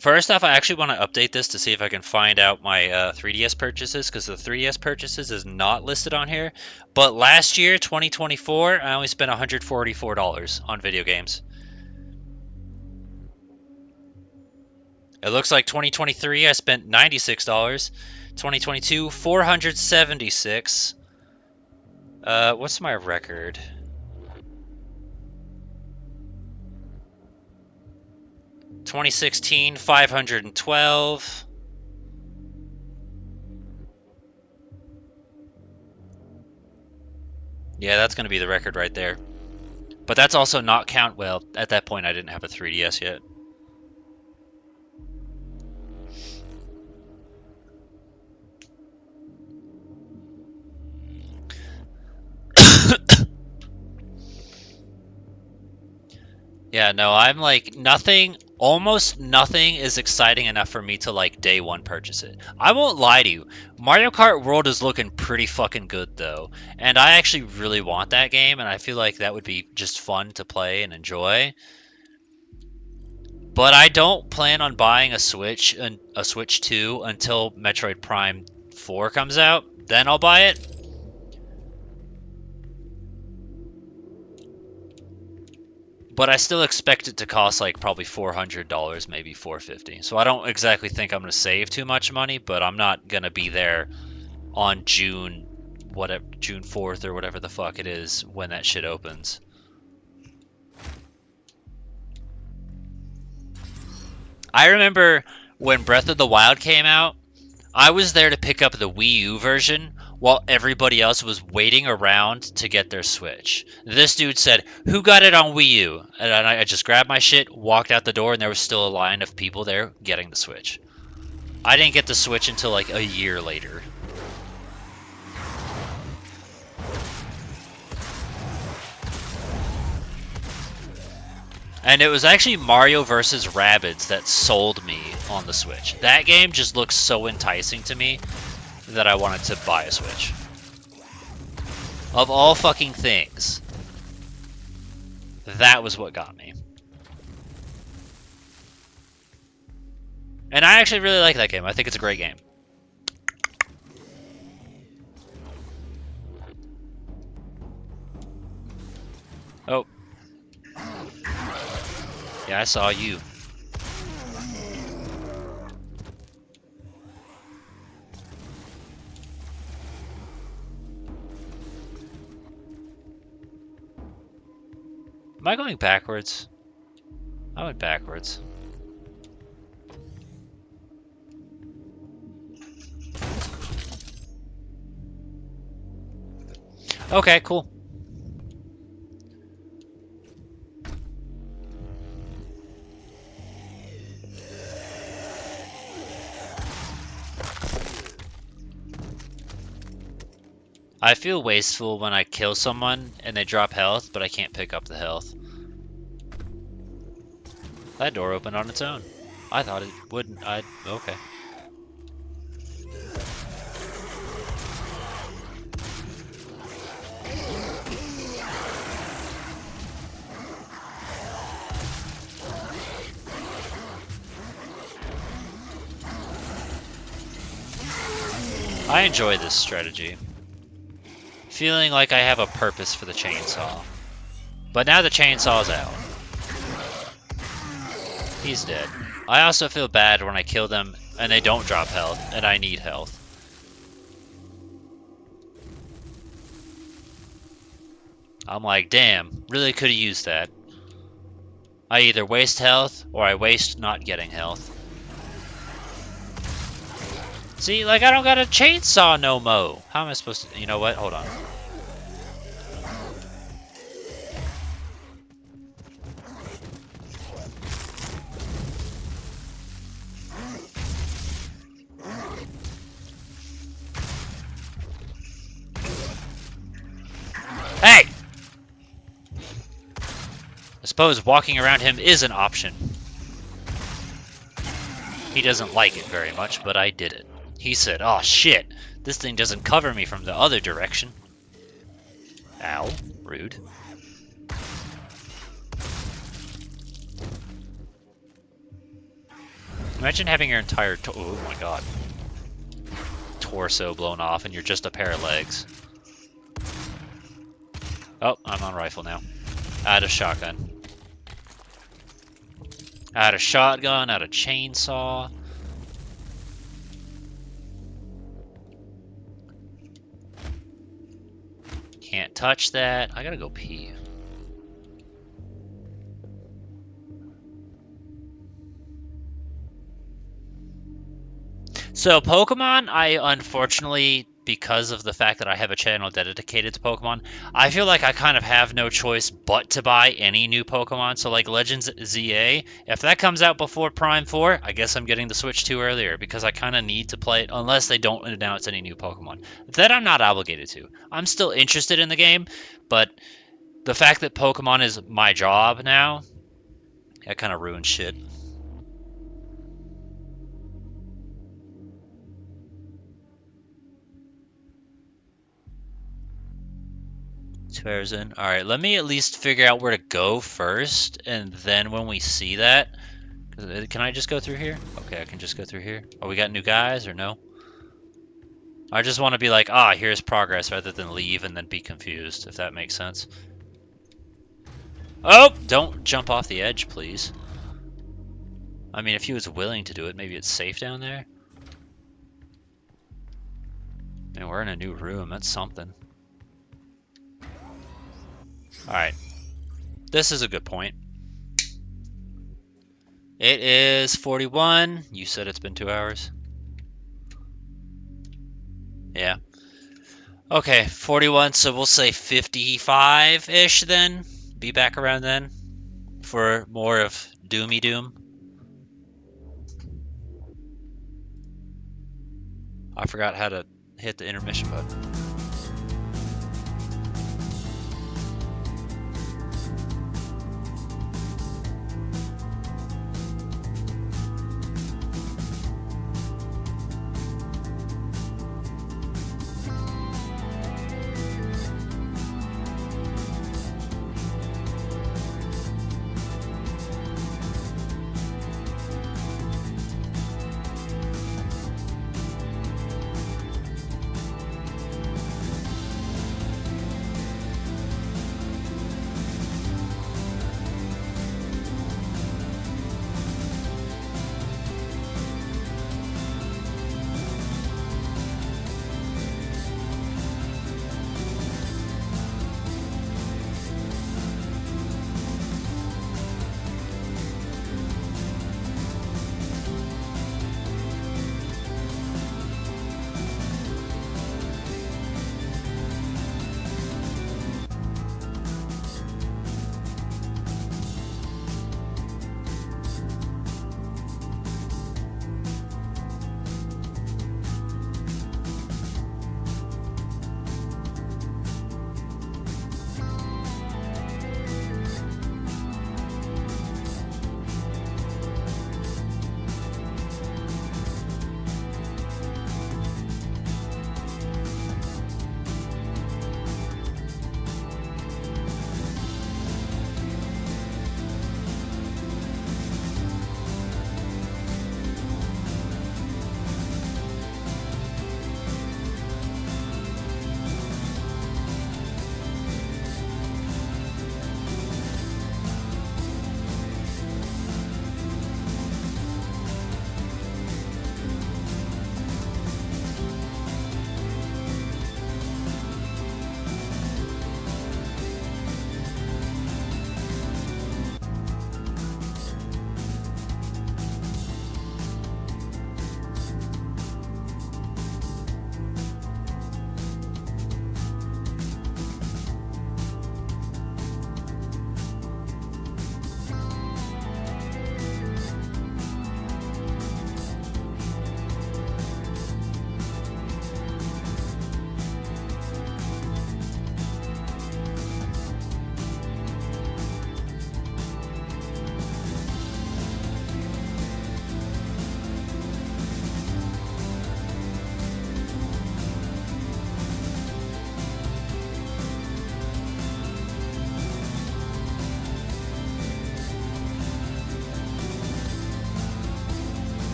First off, I actually want to update this to see if I can find out my 3DS purchases, because the 3DS purchases is not listed on here. But last year, 2024, I only spent $144 on video games. It looks like 2023, I spent $96. 2022, $476. What's my record? $2016, $512. Yeah, that's going to be the record right there. But that's also not count. Well, at that point, I didn't have a 3DS yet. Yeah, no, I'm like nothing, almost nothing is exciting enough for me to like day one purchase it. I won't lie to you. Mario Kart World is looking pretty fucking good though. And I actually really want that game and I feel like that would be just fun to play and enjoy. But I don't plan on buying a Switch and a Switch 2 until Metroid Prime 4 comes out. Then I'll buy it. But I still expect it to cost like probably $400, maybe $450. So I don't exactly think I'm going to save too much money, but I'm not going to be there on June 4th or whatever the fuck it is when that shit opens. I remember when Breath of the Wild came out, I was there to pick up the Wii U version while everybody else was waiting around to get their Switch. This dude said, "Who got it on Wii U?" And I just grabbed my shit, walked out the door, and there was still a line of people there getting the Switch. I didn't get the Switch until like a year later. And it was actually Mario vs. Rabbids that sold me on the Switch. That game just looks so enticing to me that I wanted to buy a Switch. Of all fucking things, that was what got me. And I actually really like that game. I think it's a great game. Oh. Yeah, I saw you. Am I going backwards? I went backwards. Okay, cool. I feel wasteful when I kill someone and they drop health, but I can't pick up the health. That door opened on its own. I thought it wouldn't. Okay. I enjoy this strategy. Feeling like I have a purpose for the chainsaw. But now the chainsaw's out. He's dead. I also feel bad when I kill them and they don't drop health, and I need health. I'm like, damn, really could have used that. I either waste health, or I waste not getting health. See, like, I don't got a chainsaw no mo. How am I supposed to... You know what? Hold on. Hey! I suppose walking around him is an option. He doesn't like it very much, but I did it. He said, "Oh shit, this thing doesn't cover me from the other direction." Ow, rude. Imagine having your entire oh my god, torso blown off and you're just a pair of legs. Oh, I'm on rifle now. Out of shotgun. Out of shotgun, out of chainsaw. Can't touch that. I gotta go pee. So Pokemon, I unfortunately because of the fact that I have a channel dedicated to Pokemon, I feel like I kind of have no choice but to buy any new Pokemon. So like Legends ZA, if that comes out before Prime 4, I guess I'm getting the Switch 2 earlier because I kind of need to play it unless they don't announce any new Pokemon. That I'm not obligated to. I'm still interested in the game, but the fact that Pokemon is my job now, that kind of ruins shit. In. All right, let me at least figure out where to go first, and then when we see that, can I just go through here? Okay, I can just go through here. Oh, we got new guys or no? I just want to be like, ah, here's progress, rather than leave and then be confused, if that makes sense. Oh, don't jump off the edge, please. I mean, if he was willing to do it, maybe it's safe down there. Man, we're in a new room. That's something. Alright. This is a good point. It is 41. You said it's been 2 hours. Yeah. Okay, 41, so we'll say 55-ish then. Be back around then for more of Doomy Doom. I forgot how to hit the intermission button.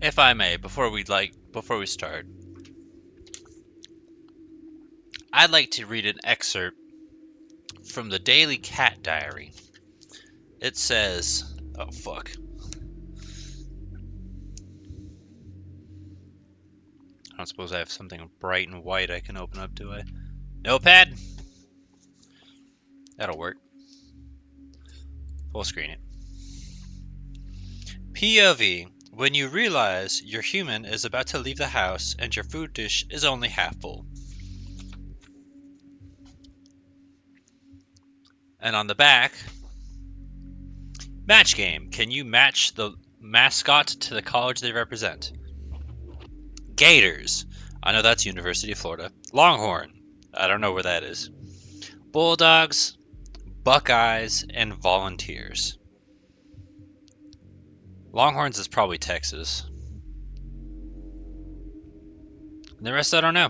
If I may, before we start, I'd like to read an excerpt from the Daily Cat Diary. It says, oh fuck. I don't suppose I have something bright and white I can open up, do I? Notepad? That'll work. Full screen it. POV. When you realize your human is about to leave the house and your food dish is only half full. And on the back, match game. Can you match the mascot to the college they represent? Gators. I know that's University of Florida. Longhorn. I don't know where that is. Bulldogs, Buckeyes, and Volunteers. Longhorns is probably Texas. And the rest I don't know.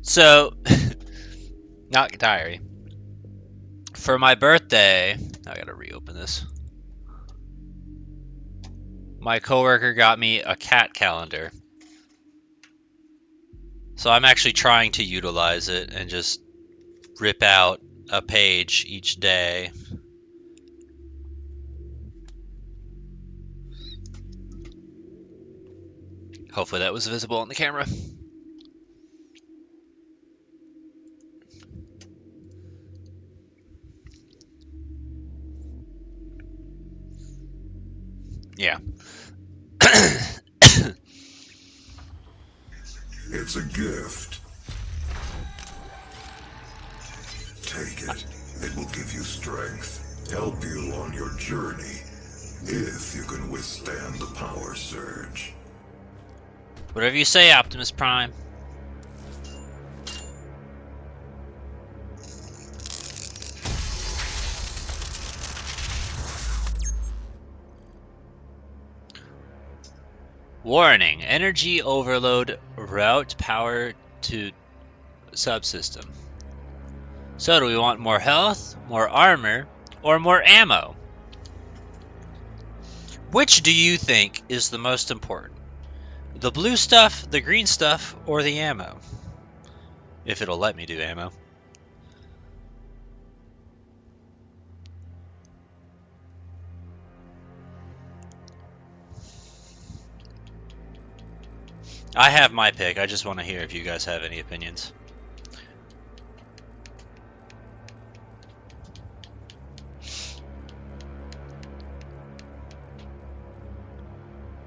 So, not diary. For my birthday, I gotta reopen this. My coworker got me a cat calendar. So I'm actually trying to utilize it and just rip out a page each day. Hopefully that was visible on the camera. Yeah. It's a gift. Take it. It will give you strength, help you on your journey, if you can withstand the power surge. Whatever you say, Optimus Prime. Warning, energy overload, route power to subsystem. So do we want more health, more armor, or more ammo? Which do you think is the most important? The blue stuff, the green stuff, or the ammo? If it'll let me do ammo. I have my pick. I just want to hear if you guys have any opinions.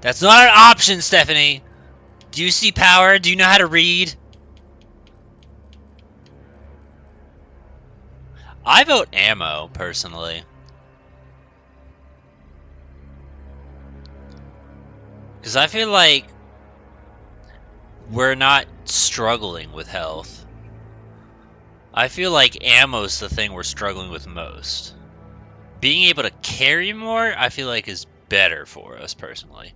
That's not an option, Stephanie. Do you see power? Do you know how to read? I vote ammo, personally. Because I feel like we're not struggling with health. I feel like ammo's the thing we're struggling with most. Being able to carry more, I feel like is better for us personally.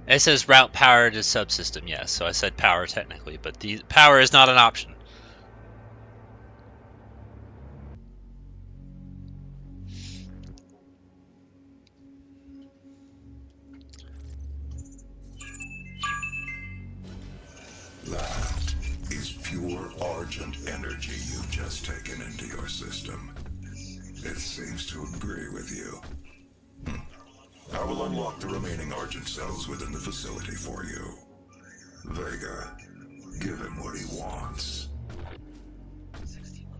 It says route power to subsystem, yes, so I said power technically, but the power is not an option. That is pure Argent energy you've just taken into your system. It seems to agree with you. I will unlock the remaining Argent cells within the facility for you. Vega, give him what he wants.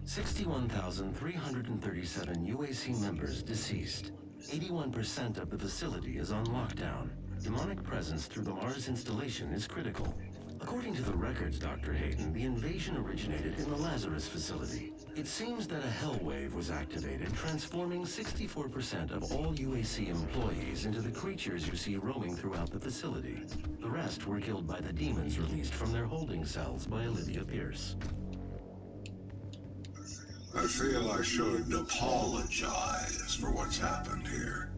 61,337 UAC members deceased. 81% of the facility is on lockdown. Demonic presence through the Mars installation is critical. According to the records, Dr. Hayden, the invasion originated in the Lazarus facility. It seems that a hell wave was activated, transforming 64% of all UAC employees into the creatures you see roaming throughout the facility. The rest were killed by the demons released from their holding cells by Olivia Pierce. I feel I should apologize for what's happened here.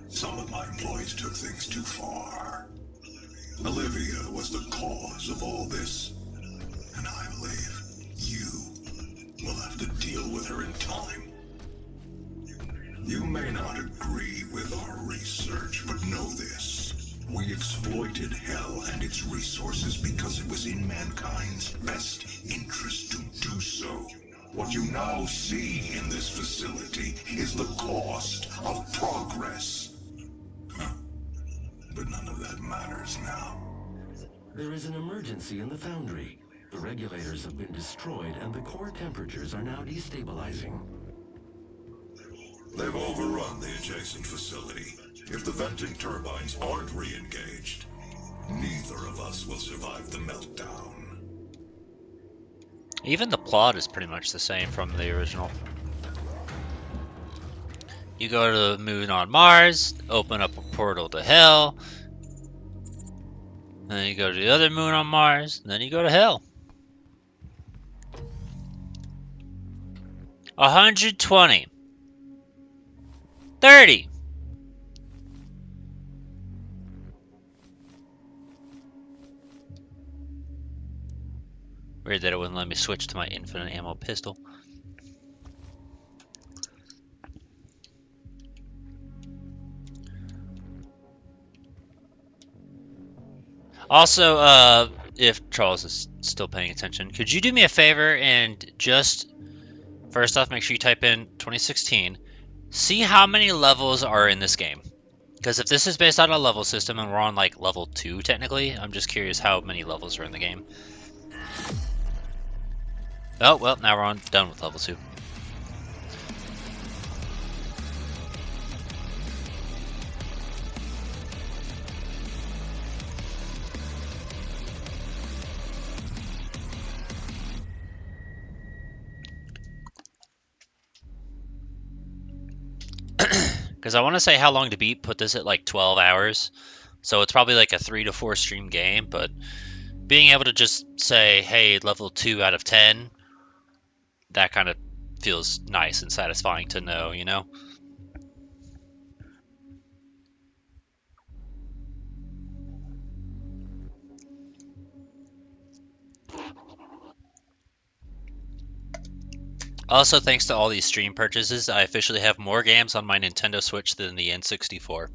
Some of my employees took things too far. Olivia was the cause of all this, and I believe you will have to deal with her in time. You may not agree with our research, but know this. We exploited Hell and its resources because it was in mankind's best interest to do so. What you now see in this facility is the cost of progress. But none of that matters now. There is an emergency in the foundry. The regulators have been destroyed and the core temperatures are now destabilizing. They've overrun the adjacent facility. If the venting turbines aren't re-engaged, neither of us will survive the meltdown. Even the plot is pretty much the same from the original. You go to the moon on Mars, open up a portal to Hell, and then you go to the other moon on Mars, and then you go to Hell. 120. 30. Weird that it wouldn't let me switch to my infinite ammo pistol. Also, if Charles is still paying attention, could you do me a favor and just, first off, make sure you type in 2016, see how many levels are in this game. Because if this is based on a level system and we're on like level 2 technically, I'm just curious how many levels are in the game. Oh, well, now we're done with level 2. Because I want to say How Long to Beat put this at like 12 hours. So it's probably like a 3 to 4 stream game, but being able to just say, hey, level 2 out of 10, that kind of feels nice and satisfying to know, you know? Also, thanks to all these stream purchases, I officially have more games on my Nintendo Switch than the N64.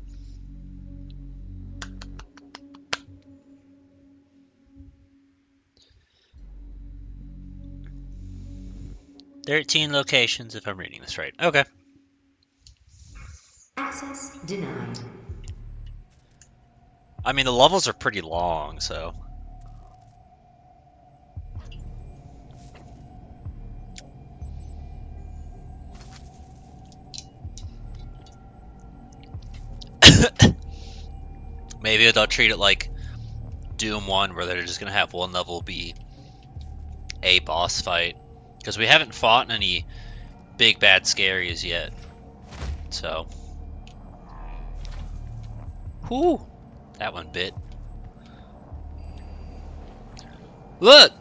"13 locations, if I'm reading this right. Okay. Access denied. I mean, the levels are pretty long, so... Maybe they'll treat it like Doom 1, where they're just going to have one level be a boss fight. Because we haven't fought in any big bad scaries yet. So. Whew. That one bit. Look!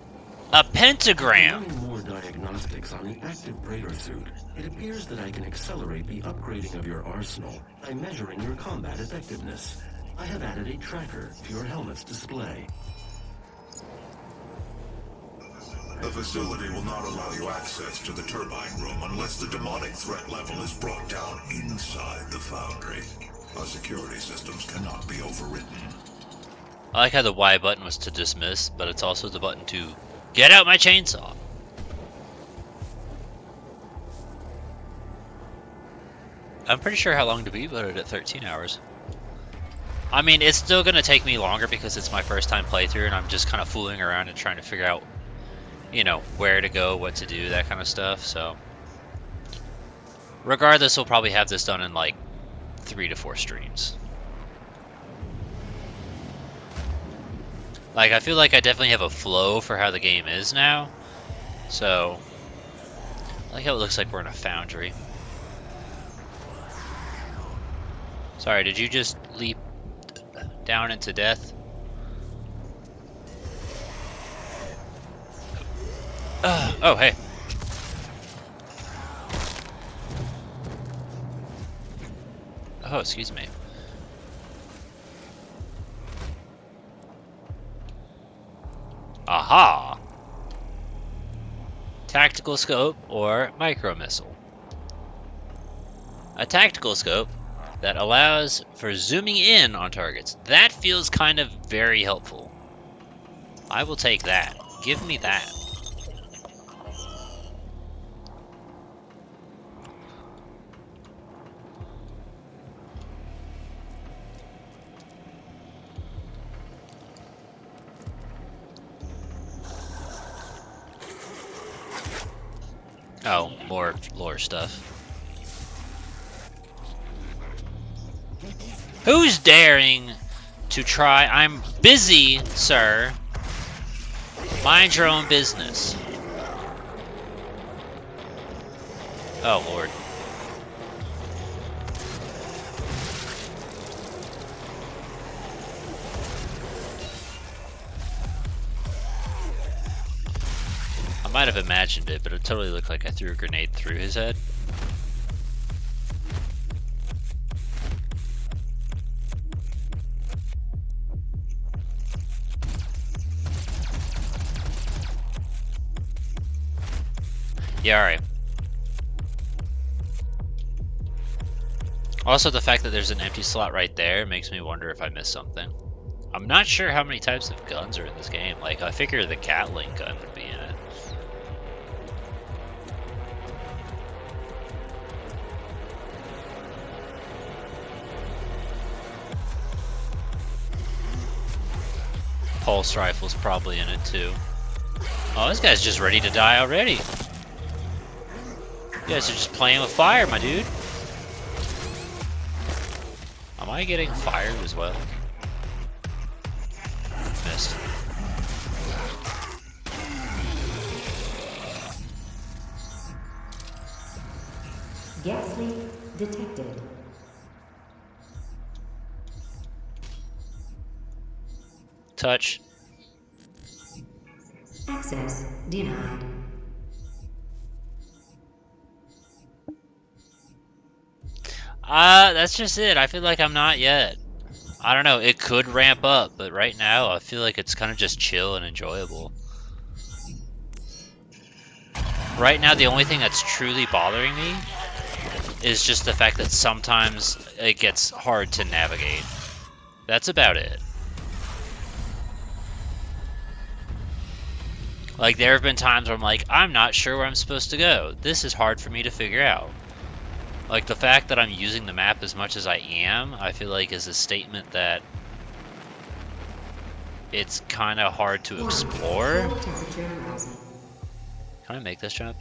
A pentagram! Running more diagnostics on the active Praetor suit, it appears that I can accelerate the upgrading of your arsenal by measuring your combat effectiveness. I have added a tracker to your helmet's display. The facility will not allow you access to the turbine room unless the demonic threat level is brought down inside the foundry. Our security systems cannot be overwritten. I like how the Y button was to dismiss, but it's also the button to get out my chainsaw. I'm pretty sure How Long to Beat put it at 13 hours. I mean, it's still going to take me longer because it's my first time playthrough and I'm just kind of fooling around and trying to figure out, you know, where to go, what to do, that kind of stuff, so. Regardless, we'll probably have this done in like 3 to 4 streams. Like, I feel like I definitely have a flow for how the game is now. So, I like how it looks like we're in a foundry. Sorry, did you just leap down into death? Oh, hey. Oh, excuse me. Aha! Tactical scope or micro missile. A tactical scope that allows for zooming in on targets. That feels kind of very helpful. I will take that. Give me that. Oh, more lore stuff. Who's daring to try? I'm busy, sir. Mind your own business. Oh, Lord. I might have imagined it, but it totally looked like I threw a grenade through his head. Yeah, alright. Also, the fact that there's an empty slot right there makes me wonder if I missed something. I'm not sure how many types of guns are in this game. Like, I figure the Gatling gun would be in it. Pulse rifle's probably in it too. Oh, this guy's just ready to die already. You guys are just playing with fire, my dude. Am I getting fired as well? Missed. Gas leak detected. Touch. Access denied. That's just it. I feel like I'm not yet. I don't know, it could ramp up, but right now I feel like it's kind of just chill and enjoyable. Right now the only thing that's truly bothering me is just the fact that sometimes it gets hard to navigate. That's about it. Like, there have been times where I'm like, I'm not sure where I'm supposed to go. This is hard for me to figure out. Like, the fact that I'm using the map as much as I am, I feel like is a statement that it's kind of hard to explore. Can I make this jump?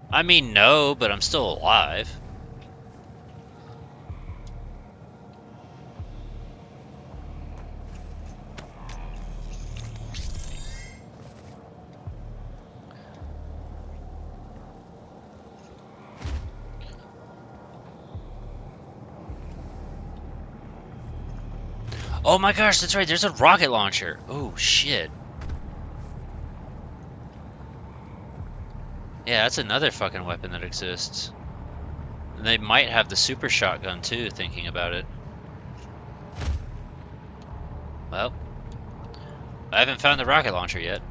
I mean, no, but I'm still alive. Oh my gosh, that's right, there's a rocket launcher. Oh shit. Yeah, that's another fucking weapon that exists. And they might have the super shotgun too, thinking about it. Well, I haven't found the rocket launcher yet.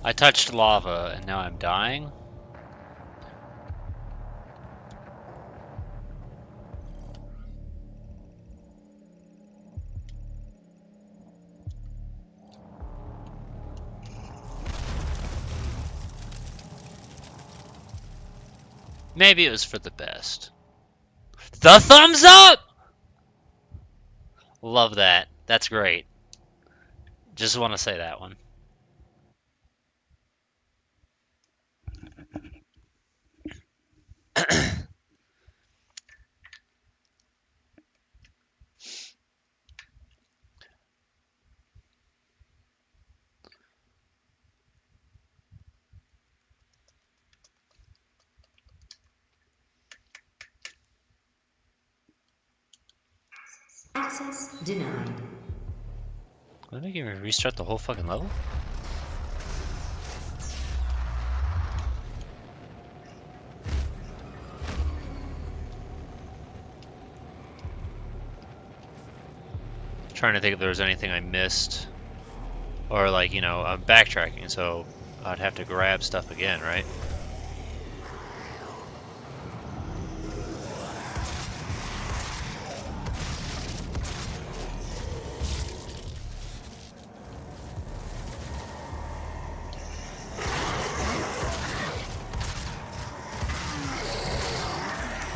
I touched lava and now I'm dying. Maybe it was for the best. The thumbs up! Love that. That's great. Just want to say that one. Access denied. Let me restart the whole fucking level? Trying to think if there was anything I missed. Or like, you know, I'm backtracking, so I'd have to grab stuff again, right?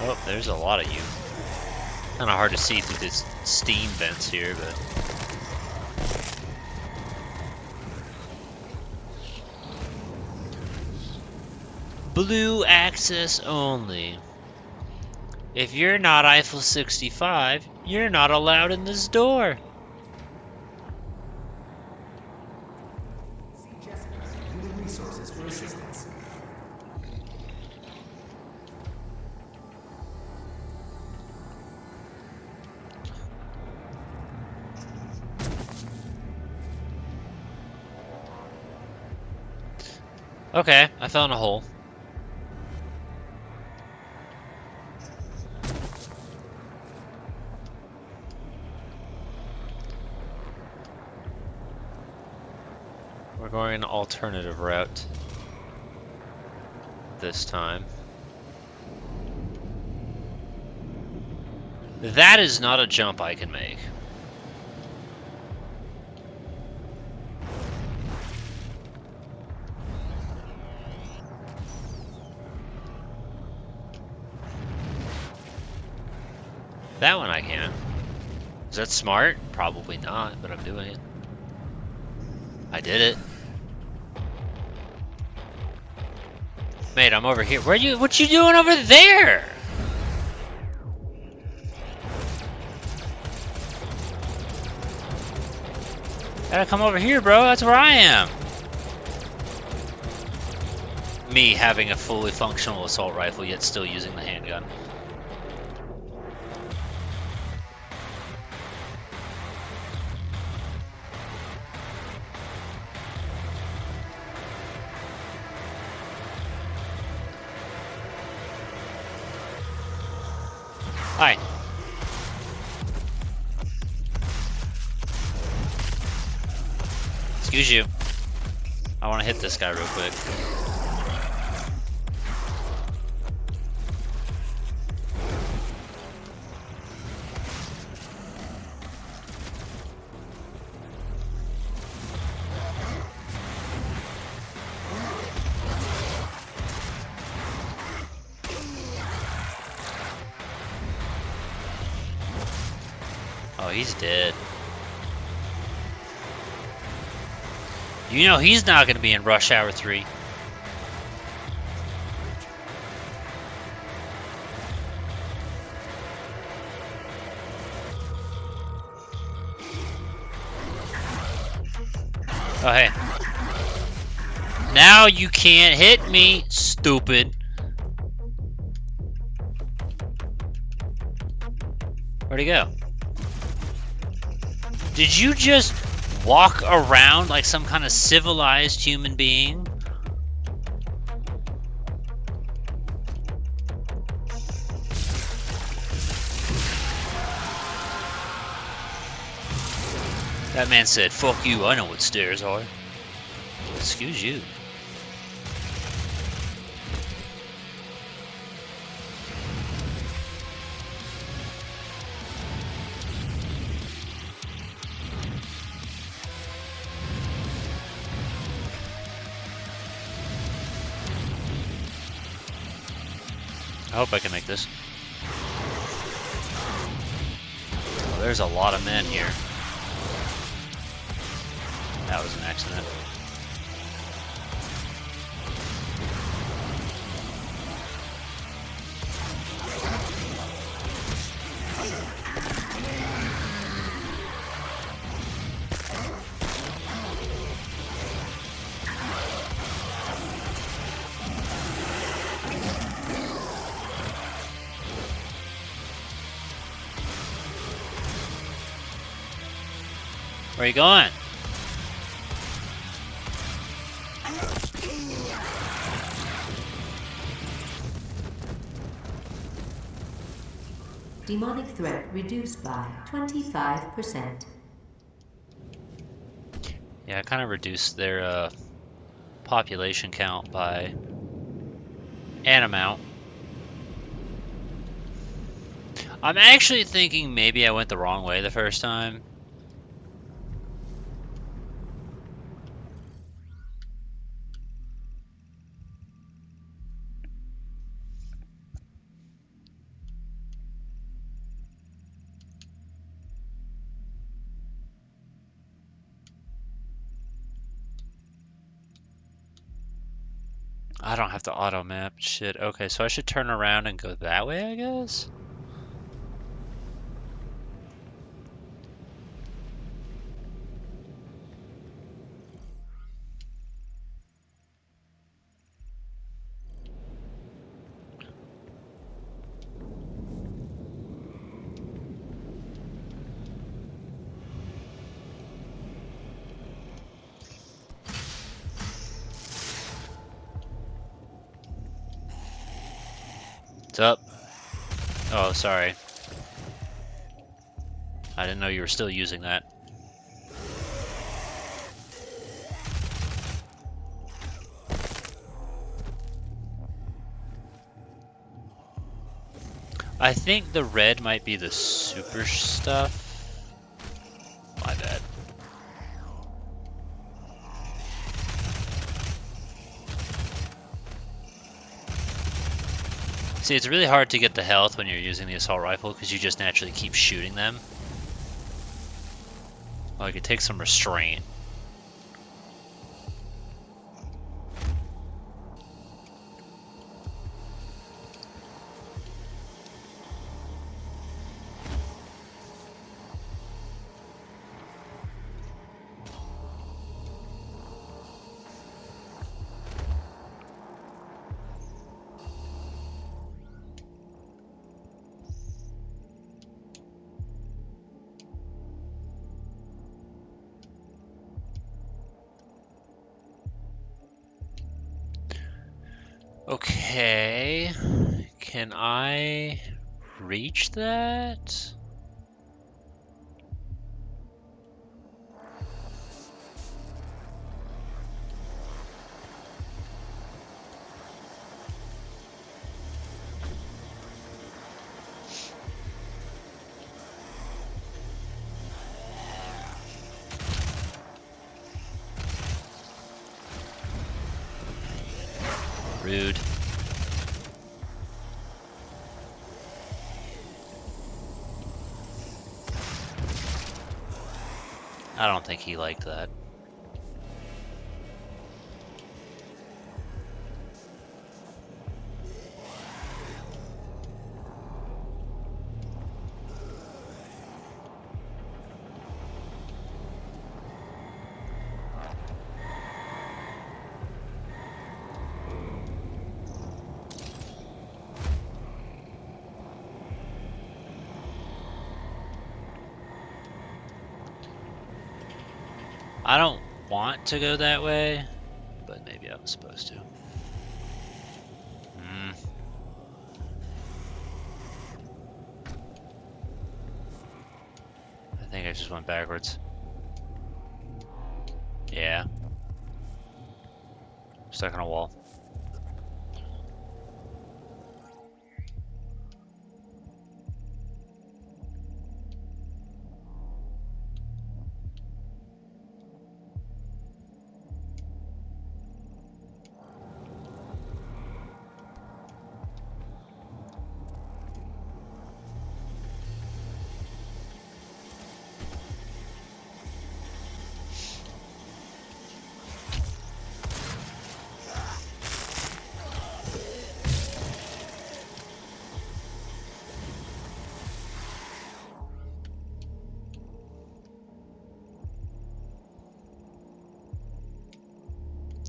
Oh, there's a lot of you. Kind of hard to see through these steam vents here, but... Blue access only. If you're not Eiffel 65, you're not allowed in this door. See Jessica, Human Resources for assistance. Okay, I fell in a hole. We're going an alternative route this time. That is not a jump I can make. That one I can. Is that smart? Probably not, but I'm doing it. I did it. Mate, I'm over here. What you doing over there? Gotta come over here, bro. That's where I am. Me having a fully functional assault rifle, yet still using the handgun. Hi. Excuse you. I want to hit this guy real quick. Oh, he's dead. You know he's not going to be in Rush Hour 3. Oh, hey. Now you can't hit me, stupid. Where'd he go? Did you just walk around like some kind of civilized human being? That man said, "Fuck you, I know what stairs are." Excuse you. I hope I can make this. Oh, there's a lot of men here. That was an accident. Where are you going? Demonic threat reduced by 25%. Yeah, I kind of reduced their population count by an amount. I'm actually thinking maybe I went the wrong way the first time. I don't have to auto map. Shit. Okay, so I should turn around and go that way, I guess? What's up? Oh, sorry. I didn't know you were still using that. I think the red might be the super stuff. My bad. See, it's really hard to get the health when you're using the assault rifle because you just naturally keep shooting them. Like, it takes some restraint. Okay, can I reach that? Rude. I don't think he liked that. I don't want to go that way, but maybe I was supposed to. I think I just went backwards. Yeah. Stuck on a wall.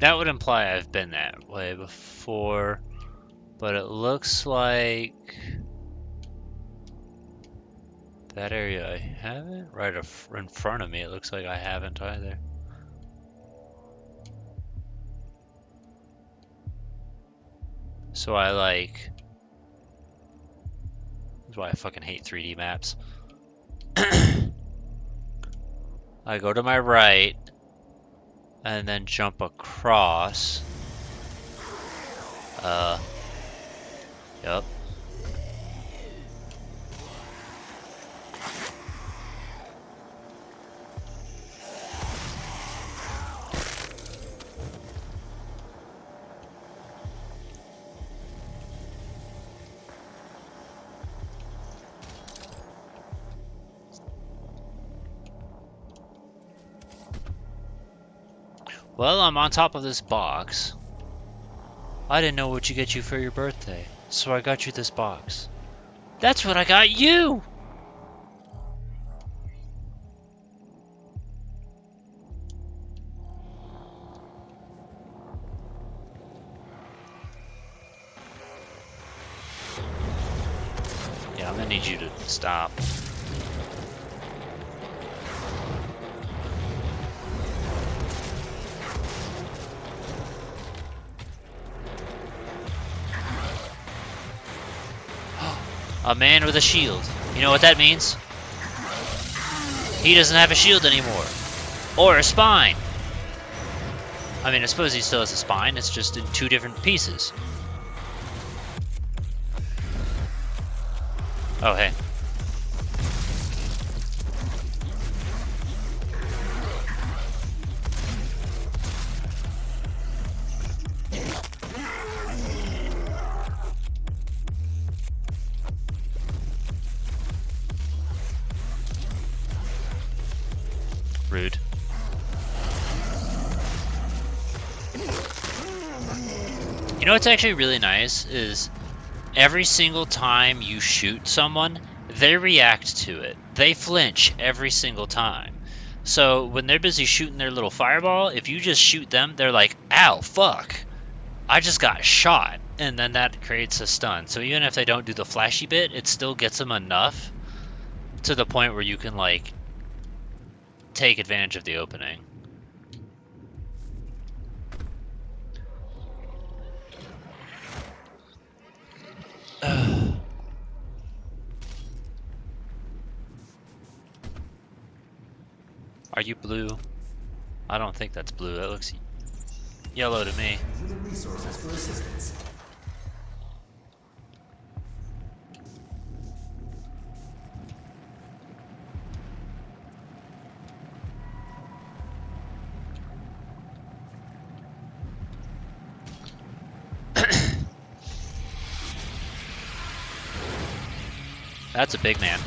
That would imply I've been that way before, but it looks like that area I haven't. Right in front of me, it looks like I haven't either. So I like... That's why I fucking hate 3D maps. I go to my right, and then jump across. Yep. Well, I'm on top of this box. I didn't know what you get you for your birthday, so I got you this box. That's what I got you! Yeah, I'm gonna need you to stop. A man with a shield. You know what that means? He doesn't have a shield anymore. Or a spine. I mean, I suppose he still has a spine, it's just in 2 different pieces. Oh, hey. Rude. You know what's actually really nice is every single time you shoot someone, they react to it. They flinch every single time. So when they're busy shooting their little fireball, if you just shoot them, they're like, ow, fuck. I just got shot. And then that creates a stun. So even if they don't do the flashy bit, it still gets them enough to the point where you can, like, take advantage of the opening. Are you blue? I don't think that's blue. That looks yellow to me. Human resources for assistance. That's a big man.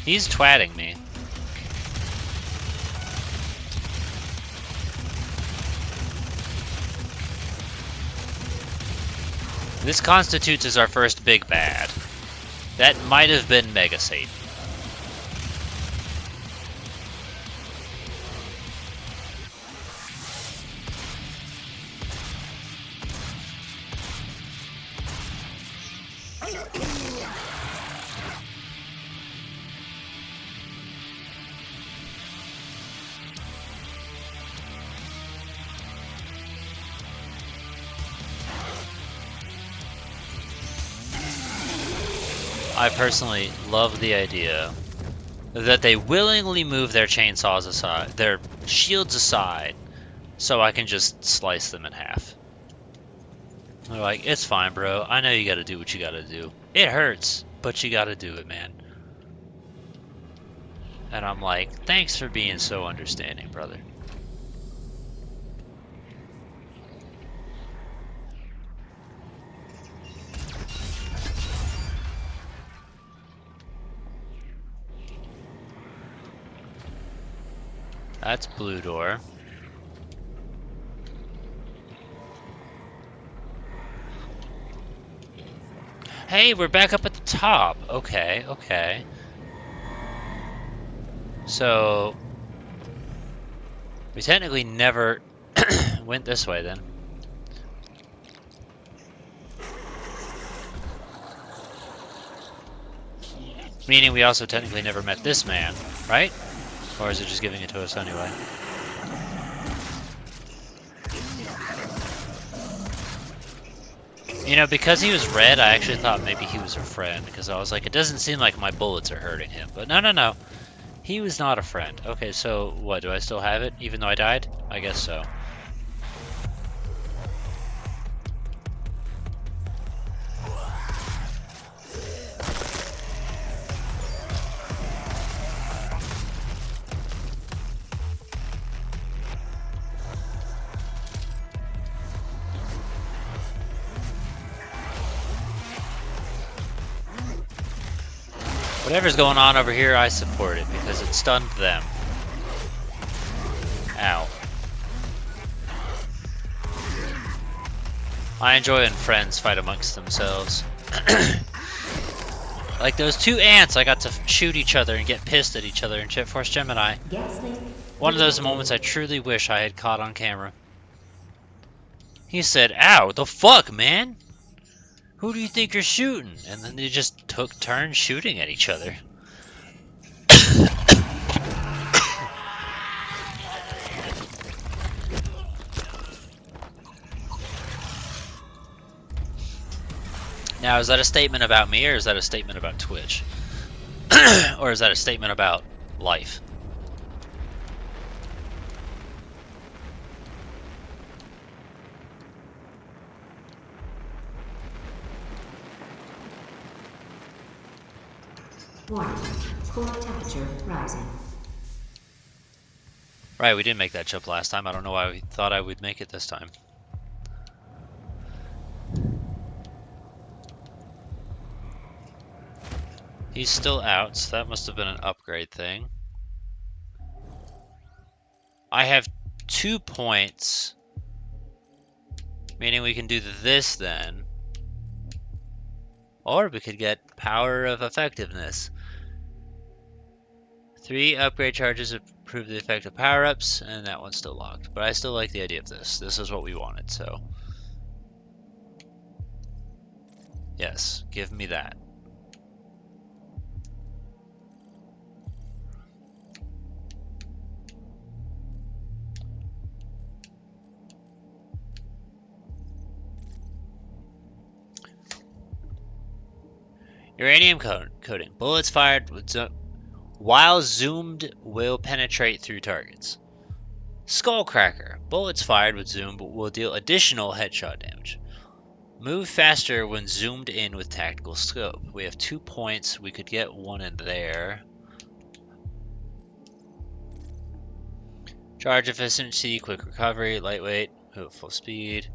He's twatting me. This constitutes as our first big bad. That might have been Mega Satan. I personally love the idea that they willingly move their chainsaws aside, their shields aside, so I can just slice them in half. They're like, it's fine, bro. I know you gotta do what you gotta do. It hurts, but you gotta do it, man. And I'm like, thanks for being so understanding, brother. That's blue door. Hey, we're back up at the top. Okay, okay. So we technically never went this way then. Meaning we also technically never met this man, right? Or is it just giving it to us anyway? You know, because he was red, I actually thought maybe he was a friend, because I was like, it doesn't seem like my bullets are hurting him. But no, no, no. He was not a friend. Okay, so what, do I still have it, even though I died? I guess so. Whatever's going on over here, I support it, because it stunned them. Ow. I enjoy when friends fight amongst themselves. Like those two ants, I got to shoot each other and get pissed at each other in Jet Force Gemini. One of those moments I truly wish I had caught on camera. He said, "Ow, the fuck, man? Who do you think you're shooting?" And then they just took turns shooting at each other. Now, is that a statement about me, or is that a statement about Twitch? Or is that a statement about life? Warning. Core temperature rising. Right, we didn't make that jump last time. I don't know why we thought I would make it this time. He's still out, so that must have been an upgrade thing. I have 2 points, meaning we can do this then. Or we could get Power of Effectiveness. 3 upgrade charges improve the effect of power-ups, and that one's still locked. But I still like the idea of this. This is what we wanted, so. Yes, give me that. Uranium coating. Bullets fired while zoomed will penetrate through targets. Skullcracker. Bullets fired with zoom will deal additional headshot damage. Move faster when zoomed in with tactical scope. We have 2 points. We could get one in there. Charge efficiency, quick recovery, lightweight, move at full speed,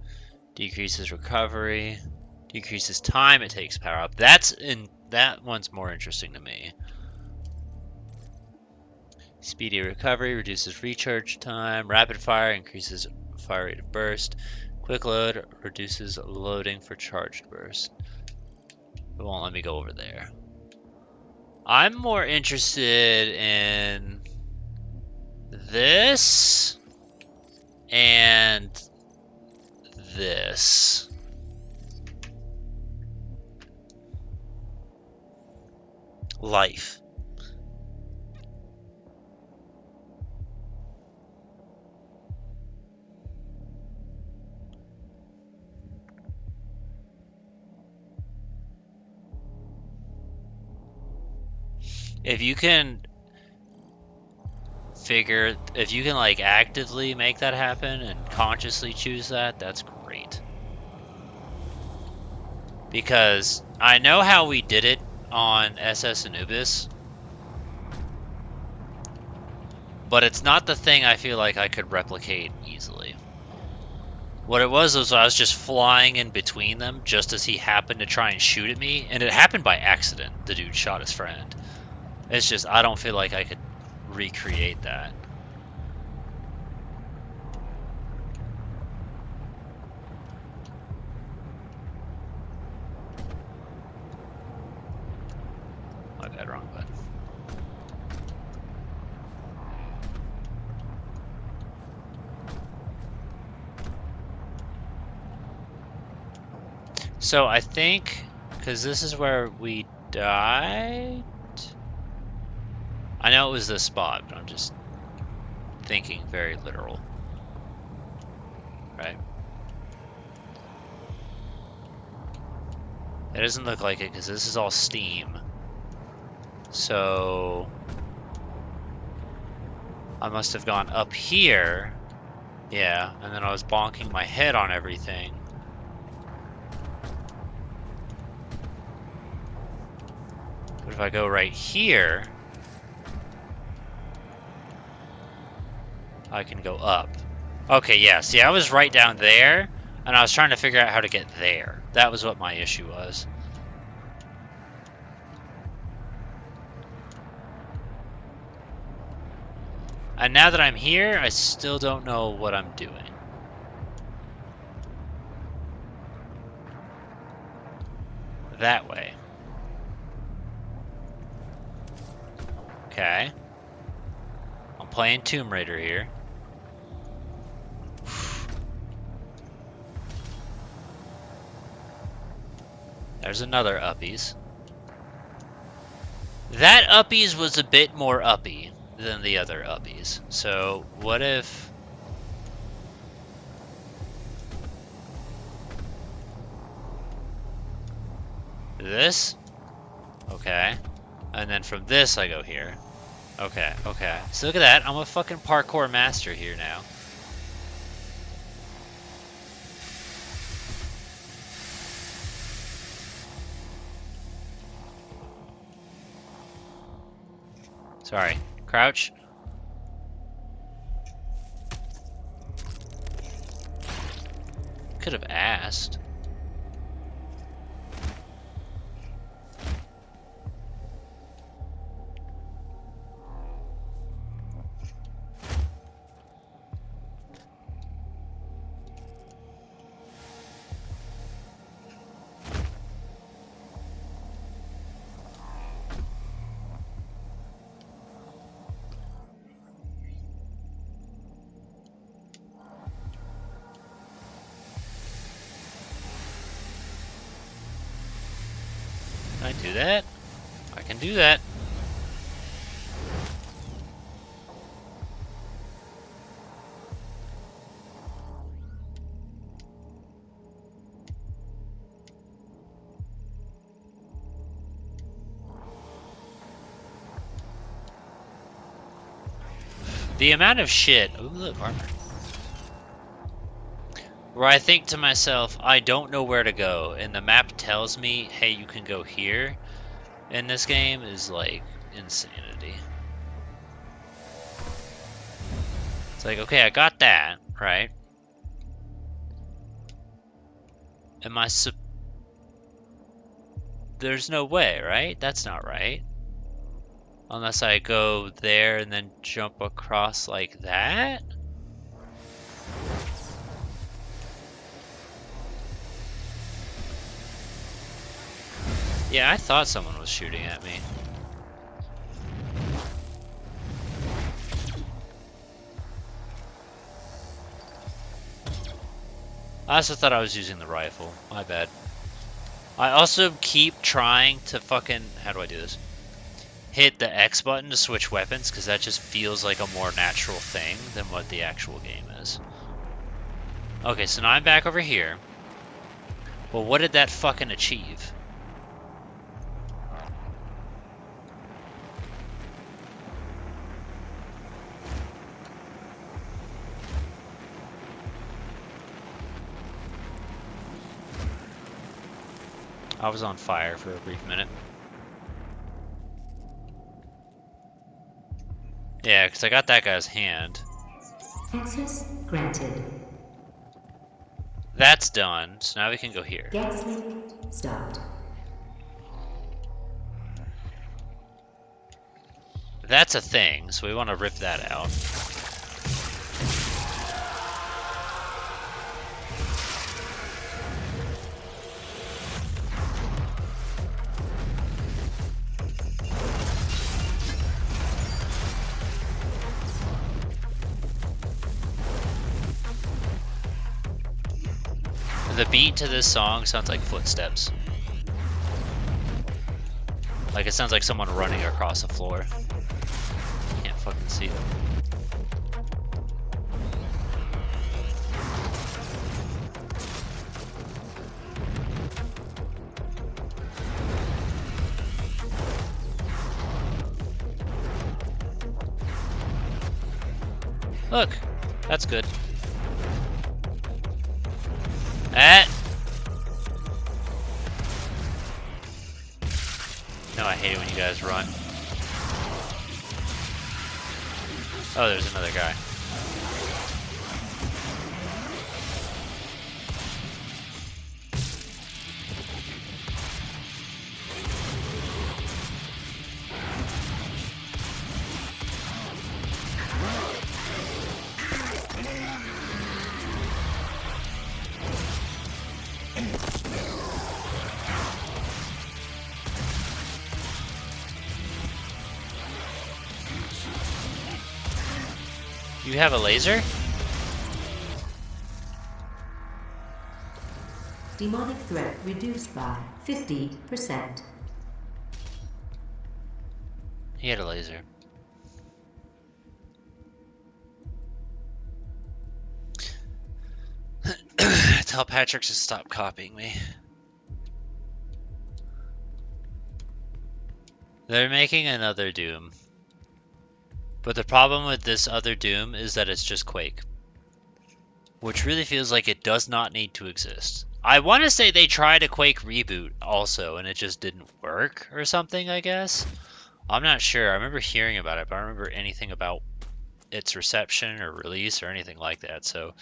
decreases recovery, decreases time it takes power up. That one's more interesting to me. Speedy recovery reduces recharge time. Rapid fire increases fire rate of burst. Quick load reduces loading for charged burst. It won't let me go over there. I'm more interested in this and this. Life. If you can like actively make that happen and consciously choose that, that's great. Because I know how we did it on SS Anubis, but it's not the thing I feel like I could replicate easily. What it was I was just flying in between them just as he happened to try and shoot at me, and it happened by accident. The dude shot his friend. It's just, I don't feel like I could recreate that. but... So I think, because this is where we died? I know it was this spot, but I'm just thinking very literal. Right? It doesn't look like it, because this is all steam. So... I must have gone up here. Yeah, and then I was bonking my head on everything. But if I go right here, I can go up. Okay, yeah, see, I was right down there, and I was trying to figure out how to get there. That was what my issue was. And now that I'm here, I still don't know what I'm doing. That way. Okay. I'm playing Tomb Raider here. There's another uppies. That uppies was a bit more uppy than the other uppies. So what if... this? Okay. And then from this I go here. Okay, okay. So look at that. I'm a fucking parkour master here now. Sorry. Crouch. Could have asked. Can I do that? I can do that. The amount of shit. Ooh, look, armor. Where I think to myself, I don't know where to go, and the map tells me, hey, you can go here, in this game is like insanity. It's like, okay, I got that, right? Am I there's no way, right? That's not right. Unless I go there and then jump across like that? Yeah, I thought someone was shooting at me. I also thought I was using the rifle. My bad. I also keep trying to fucking... how do I do this? Hit the X button to switch weapons, because that just feels like a more natural thing than what the actual game is. Okay, so now I'm back over here. Well, what did that fucking achieve? I was on fire for a brief minute. Yeah, because I got that guy's hand. Access granted. That's done, so now we can go here. Gas leak stopped. That's a thing, so we want to rip that out. The beat to this song sounds like footsteps. Like it sounds like someone running across the floor. Can't fucking see them. Look, that's good. No, I hate it when you guys run. Oh, there's another guy. You have a laser? Demonic threat reduced by 50%. He had a laser. Tell Patrick to stop copying me. They're making another Doom. But the problem with this other Doom is that it's just Quake. Which really feels like it does not need to exist. I want to say they tried a Quake reboot also, and it just didn't work or something, I guess. I'm not sure. I remember hearing about it, but I don't remember anything about its reception or release or anything like that. So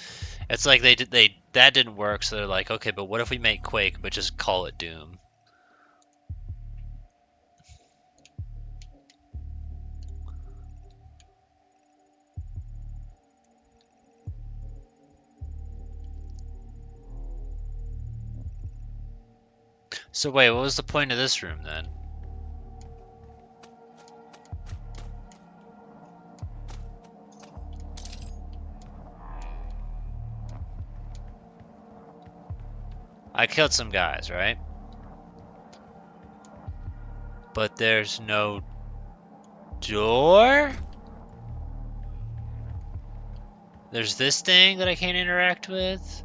it's like that didn't work, so they're like, okay, but what if we make Quake but just call it Doom? So wait, what was the point of this room then? I killed some guys, right? But there's no door? There's this thing that I can't interact with?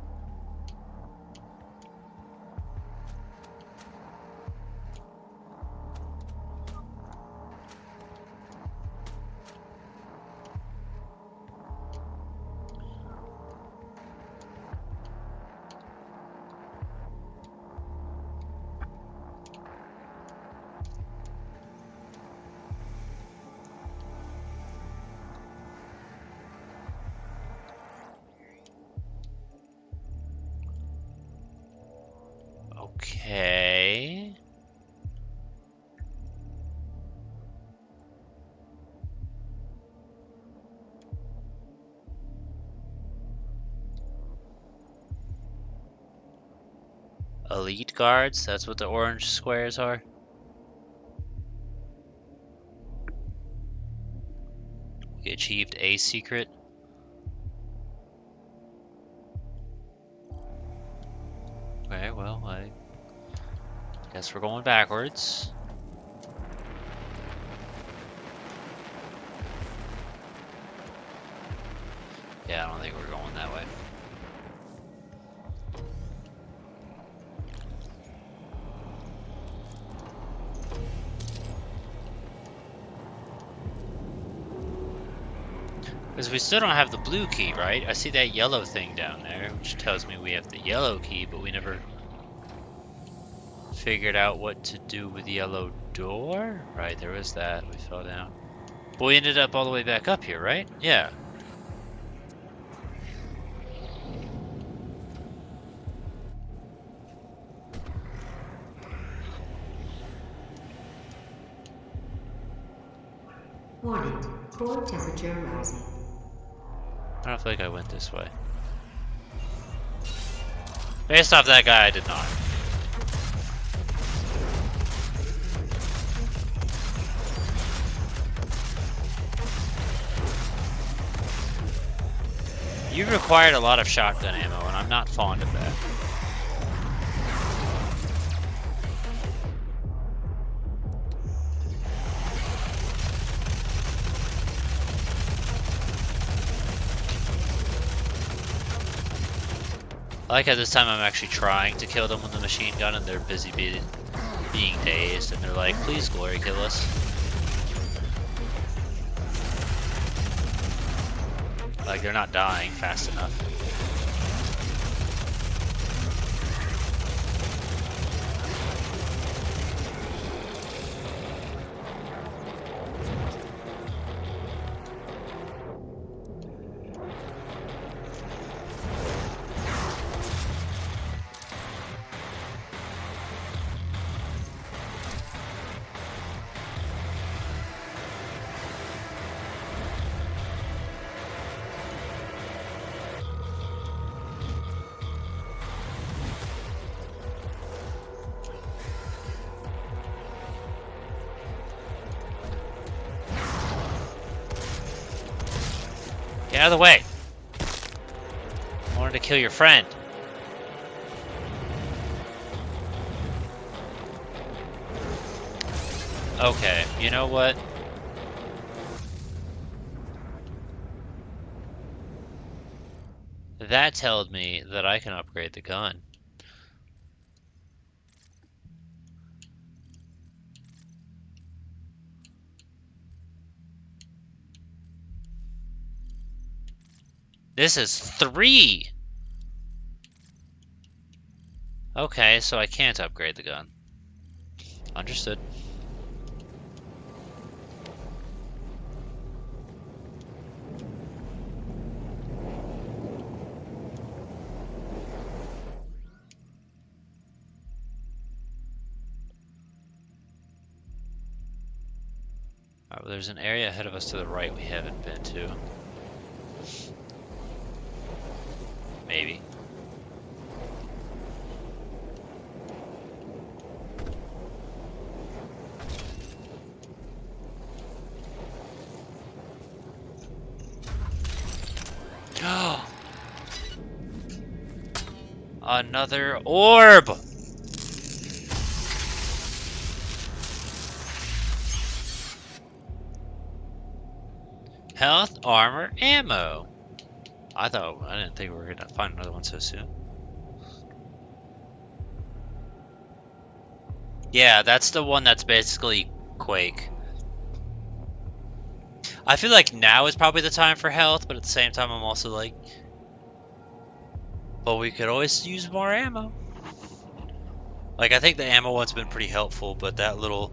Okay. Elite guards, that's what the orange squares are. We achieved a secret. Okay, well, I guess we're going backwards. Yeah, I don't think we're going that way. Because we still don't have the blue key, right? I see that yellow thing down there, which tells me we have the yellow key, but we never figured out what to do with the yellow door. Right, there was that. We fell down. But we ended up all the way back up here, right? Yeah. Warning, core temperature rising. I don't feel like I went this way. Based off that guy, I did not. You required a lot of shotgun ammo, and I'm not fond of that. I like how this time I'm actually trying to kill them with the machine gun and they're busy being dazed and they're like, please glory kill us. Like they're not dying fast enough. Get out of the way! I wanted to kill your friend. Okay, you know what? That told me that I can upgrade the gun. This is 3! Okay, so I can't upgrade the gun. Understood. Alright, well, there's an area ahead of us to the right we haven't been to. Maybe. Another orb! Health, armor, ammo. I didn't think we were gonna find another one so soon. Yeah, that's the one that's basically Quake. I feel like now is probably the time for health, but at the same time I'm also like, but we could always use more ammo. Like, I think the ammo one's been pretty helpful, but that little...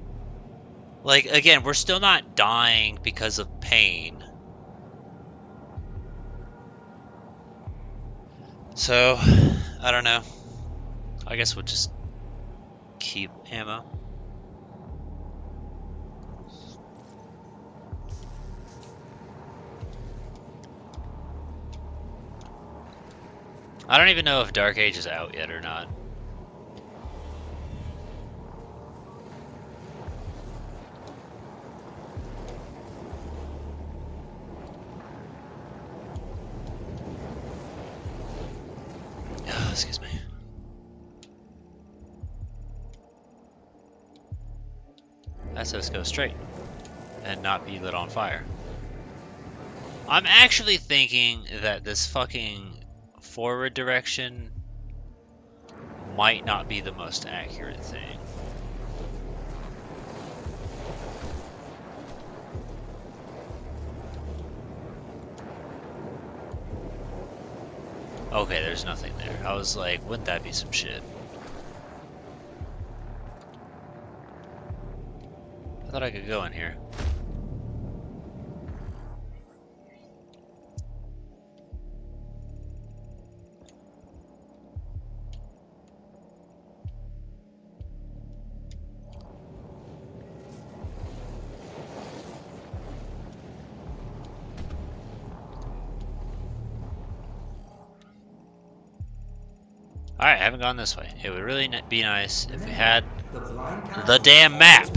Like, again, we're still not dying because of pain. So, I don't know. I guess we'll just keep ammo. I don't even know if Dark Age is out yet or not. Oh, excuse me. That says go straight and not be lit on fire. I'm actually thinking that this fucking forward direction might not be the most accurate thing. Okay, there's nothing there. I was like, wouldn't that be some shit? I thought I could go in here. Alright, I haven't gone this way. It would really be nice if we had the damn map.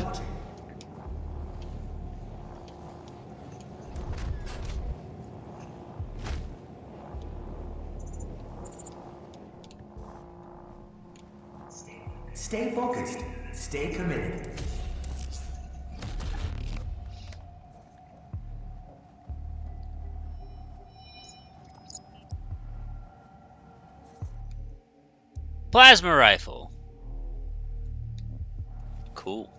Stay focused. Stay committed. Plasma rifle. Cool.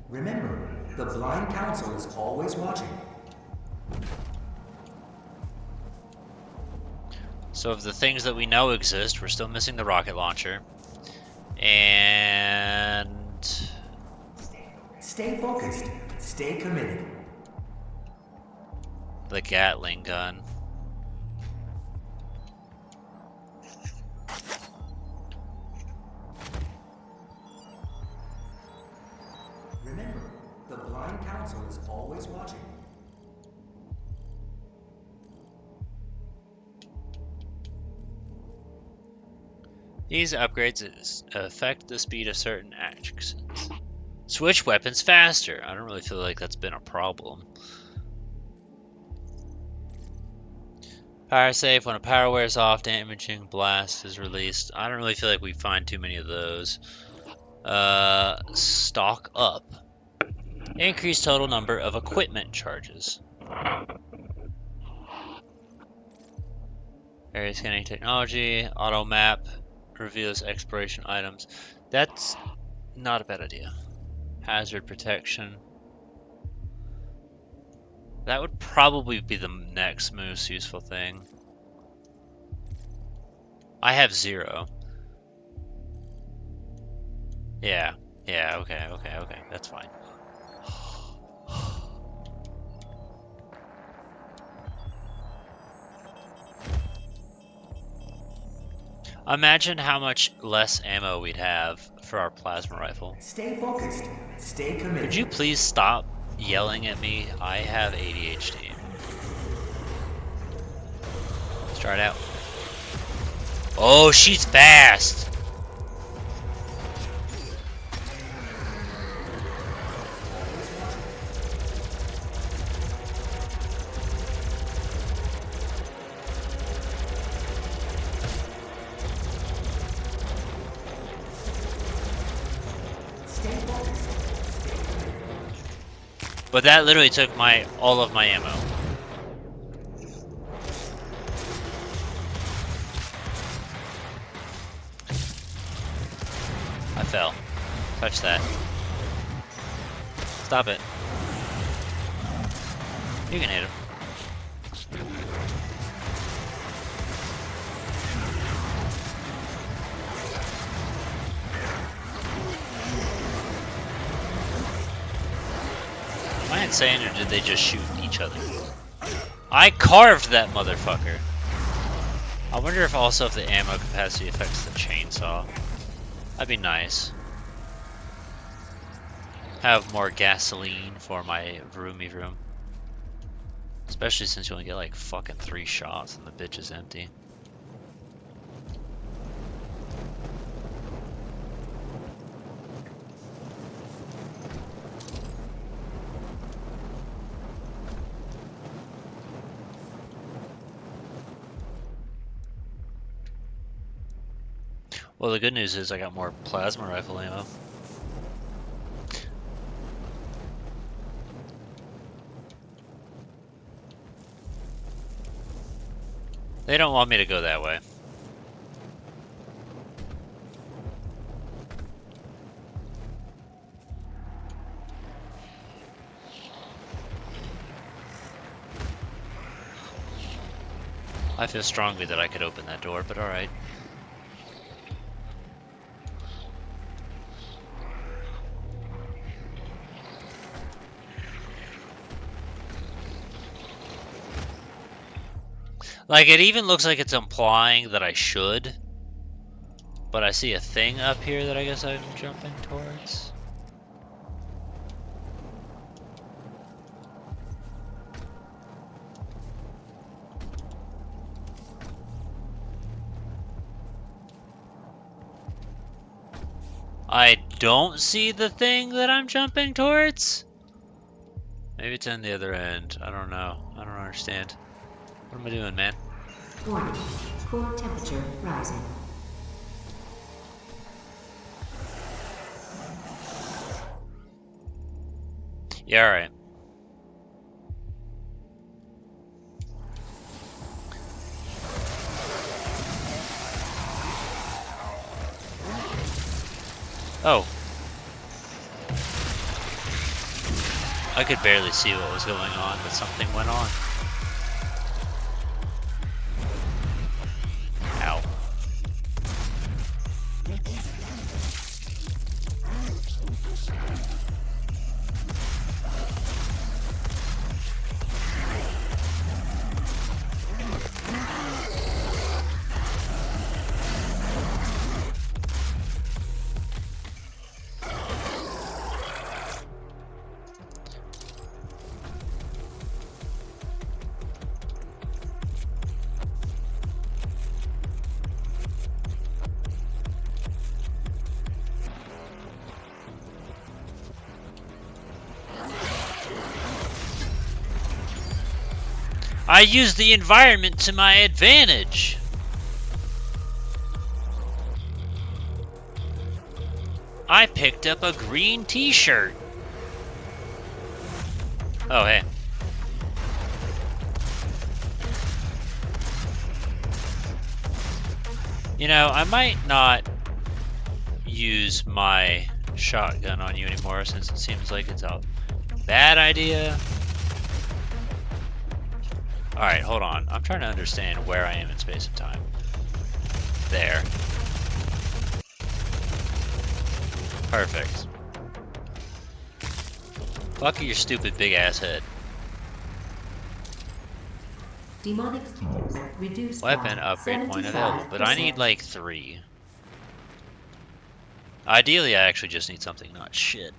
Remember, the Blind Council is always watching. So of the things that we know exist, we're still missing the rocket launcher. And... Stay focused. Stay committed. the Gatling gun. Remember, the Blind Council is always watching. These upgrades affect the speed of certain actions. Switch weapons faster. I don't really feel like that's been a problem. Power safe. When a power wears off, damaging blast is released. I don't really feel like we find too many of those. Stock up. Increase total number of equipment charges. Area scanning technology. Auto map reveals exploration items. That's not a bad idea. Hazard protection. That would probably be the next most useful thing. I have 0. Yeah, okay, that's fine. Imagine how much less ammo we'd have for our plasma rifle. Stay focused. Stay committed. Could you please stop yelling at me? I have ADHD. Let's try it out. Oh, she's fast! But that literally took all of my ammo. I fell. Touch that. Stop it. You can hit him. Am I insane, or did they just shoot each other? I carved that motherfucker. I wonder if also if the ammo capacity affects the chainsaw. That'd be nice. Have more gasoline for my roomy room. Especially since you only get like fucking 3 shots and the bitch is empty. Well, the good news is I got more plasma rifle ammo. They don't want me to go that way. I feel strongly that I could open that door, but alright. Like, it even looks like it's implying that I should. But I see a thing up here that I guess I'm jumping towards. I don't see the thing that I'm jumping towards. Maybe it's in the other end. I don't know. I don't understand. What am I doing, man? Warning. Core temperature rising. Yeah, alright. Oh. I could barely see what was going on, but something went on. Ow. I use the environment to my advantage. I picked up a green t-shirt. Oh, hey. You know, I might not use my shotgun on you anymore since it seems like it's a bad idea. Alright, hold on. I'm trying to understand where I am in space and time. There. Perfect. Fuck your stupid big ass head. Demonic reduced Weapon by upgrade point available, but I 75%. need like 3. Ideally, I actually just need something not shit.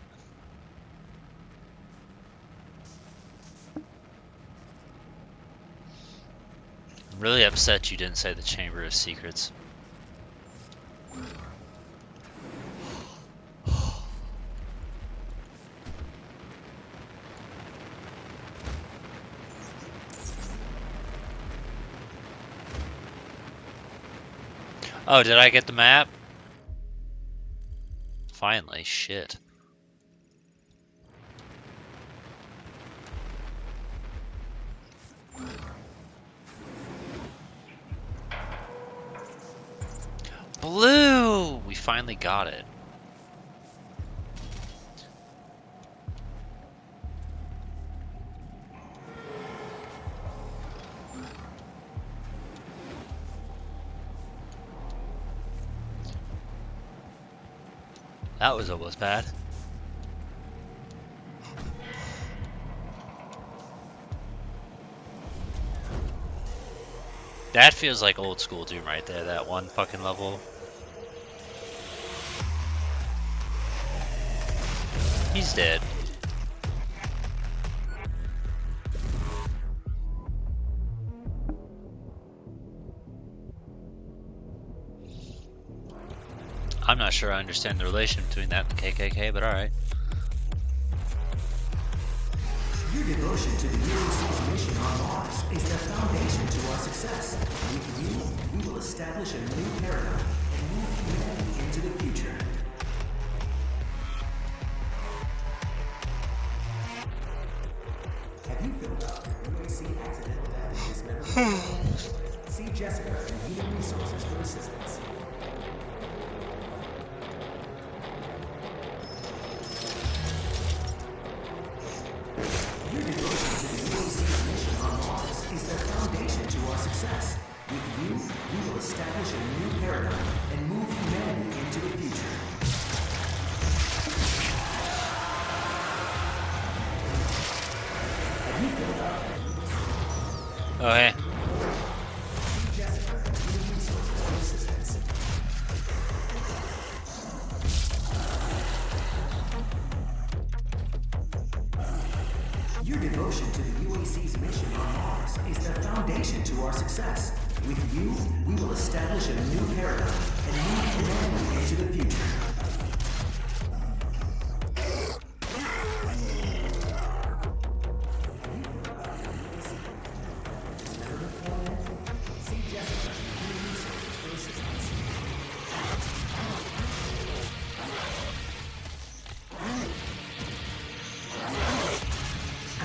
I'm really upset you didn't say the Chamber of Secrets. Oh, did I get the map? Finally, shit. Blue! We finally got it. That was almost bad. That feels like old school Doom right there, that one fucking level. He's dead. I'm not sure I understand the relation between that and the KKK, but alright. Your devotion to the UAC's mission on Mars is the foundation to our success. With you, we will establish a new paradigm and move humanity into the future. Have you filled out your UAC accidental death dismemberment? See Jessica in Human Resources for assistance. Your devotion to the UAC's mission on Mars is the foundation to our success. With you, we will establish a new paradigm and move humanity into the future. Have you filled out? Oh, hey. See Jessica in Human Resources for assistance. Your devotion to the UAC's mission on Mars is the foundation to our success. With you, we will establish a new paradigm and move humanity into the future. See Jessica in Human Resources for assistance.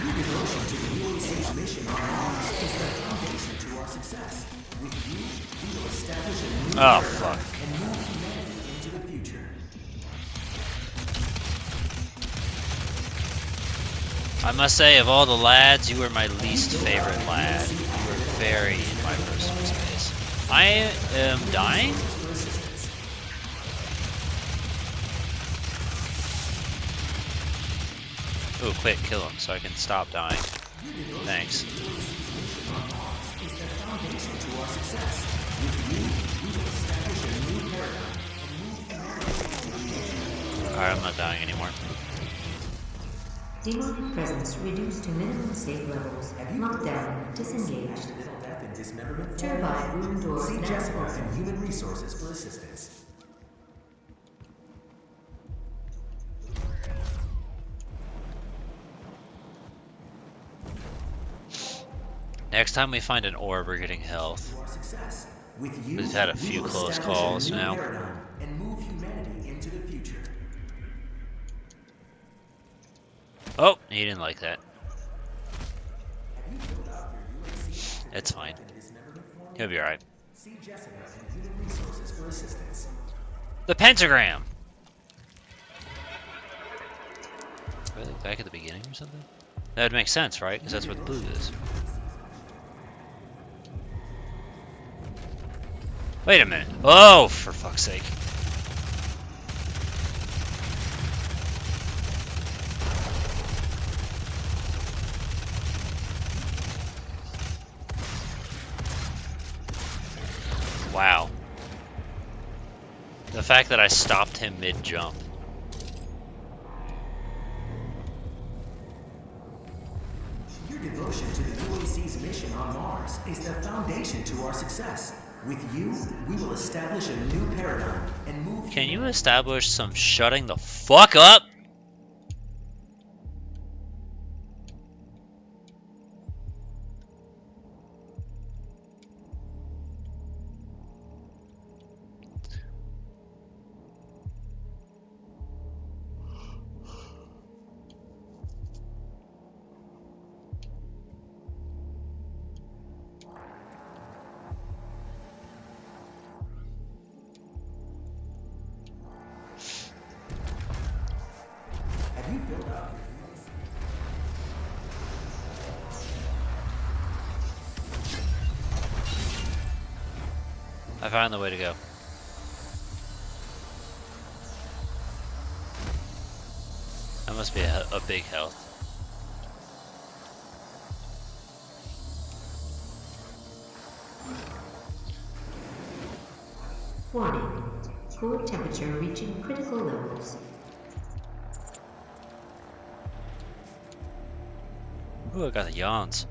Your devotion to the UAC's mission on Mars is the foundation to our success. With you, we will establish a new Oh, paradigm fuck. and move humanity into the future. I must say, of all the lads, you were my least favorite lad. You were very in my personal space. I am dying? Ooh, quick, kill him so I can stop dying. Thanks. Alright, I'm not dying anymore. Demonic presence reduced to minimum safe levels. Lockdown disengaged. Death and dismemberment. Turbine room doors See now Jessica closed. and Human Resources for assistance. Next time we find an orb, we're getting health. Our success. With you, We've had a we few will close establish calls a new now. paradigm and move humanity into the future. Oh, he didn't like that. It's fine. He'll be alright. See Jessica and Human Resources for assistance. The pentagram! Really? Back at the beginning or something? That would make sense, right? Because that's where the blue is. Wait a minute. Oh, for fuck's sake. Wow. The fact that I stopped him mid-jump. Your devotion to the UAC's mission on Mars is the foundation to our success. With you, we will establish a new paradigm and move. Can you establish some shutting the fuck up? Have you filled out? I found the way to go. That must be a big health. Warning. Core temperature reaching critical levels. Ooh, I got the yawns.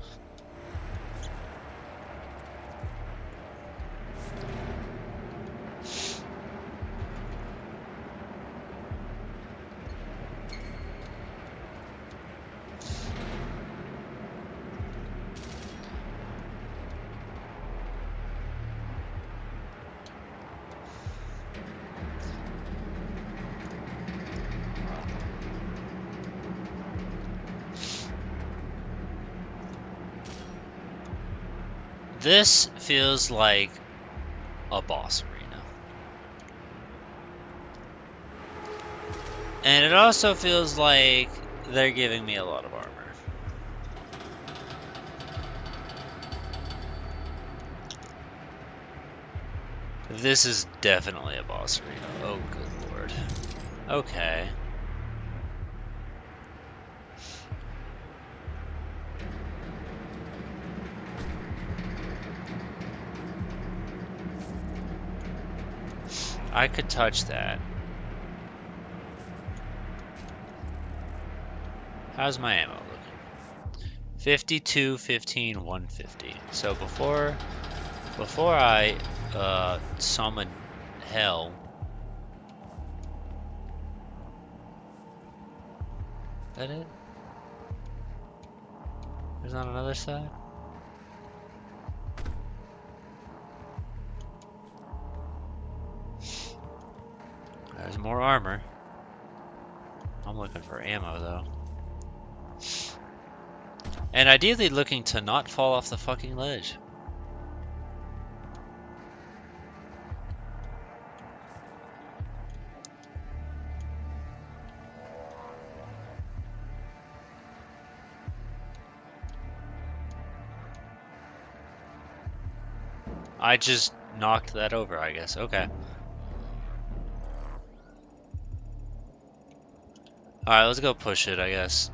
This feels like a boss arena. And it also feels like they're giving me a lot of armor. This is definitely a boss arena. Oh, good lord. Okay. I could touch that. How's my ammo looking? 52, 15, 150. So before I summon hell. That it? There's not another side? There's more armor. I'm looking for ammo though. And ideally looking to not fall off the fucking ledge. I just knocked that over, I guess. Okay. Alright, let's go push it, I guess.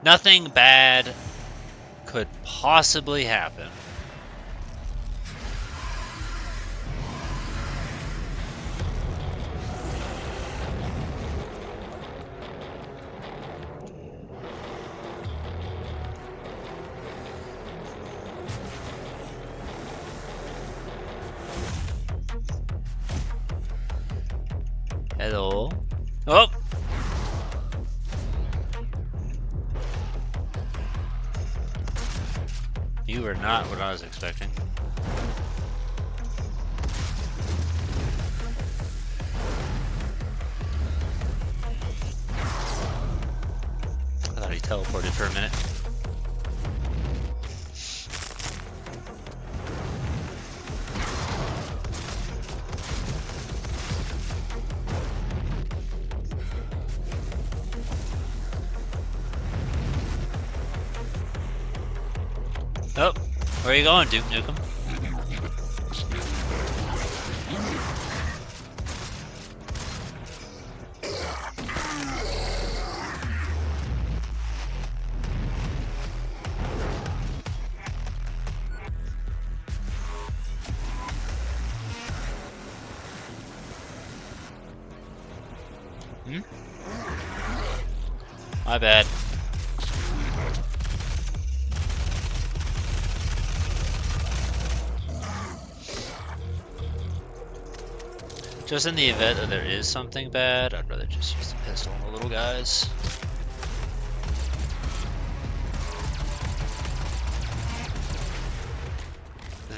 Nothing bad could possibly happen. Hello. Oh! You were not what I was expecting. I thought he teleported for a minute. Oh, where are you going, Duke Nukem? My bad. Just in the event that there is something bad, I'd rather just use the pistol on the little guys.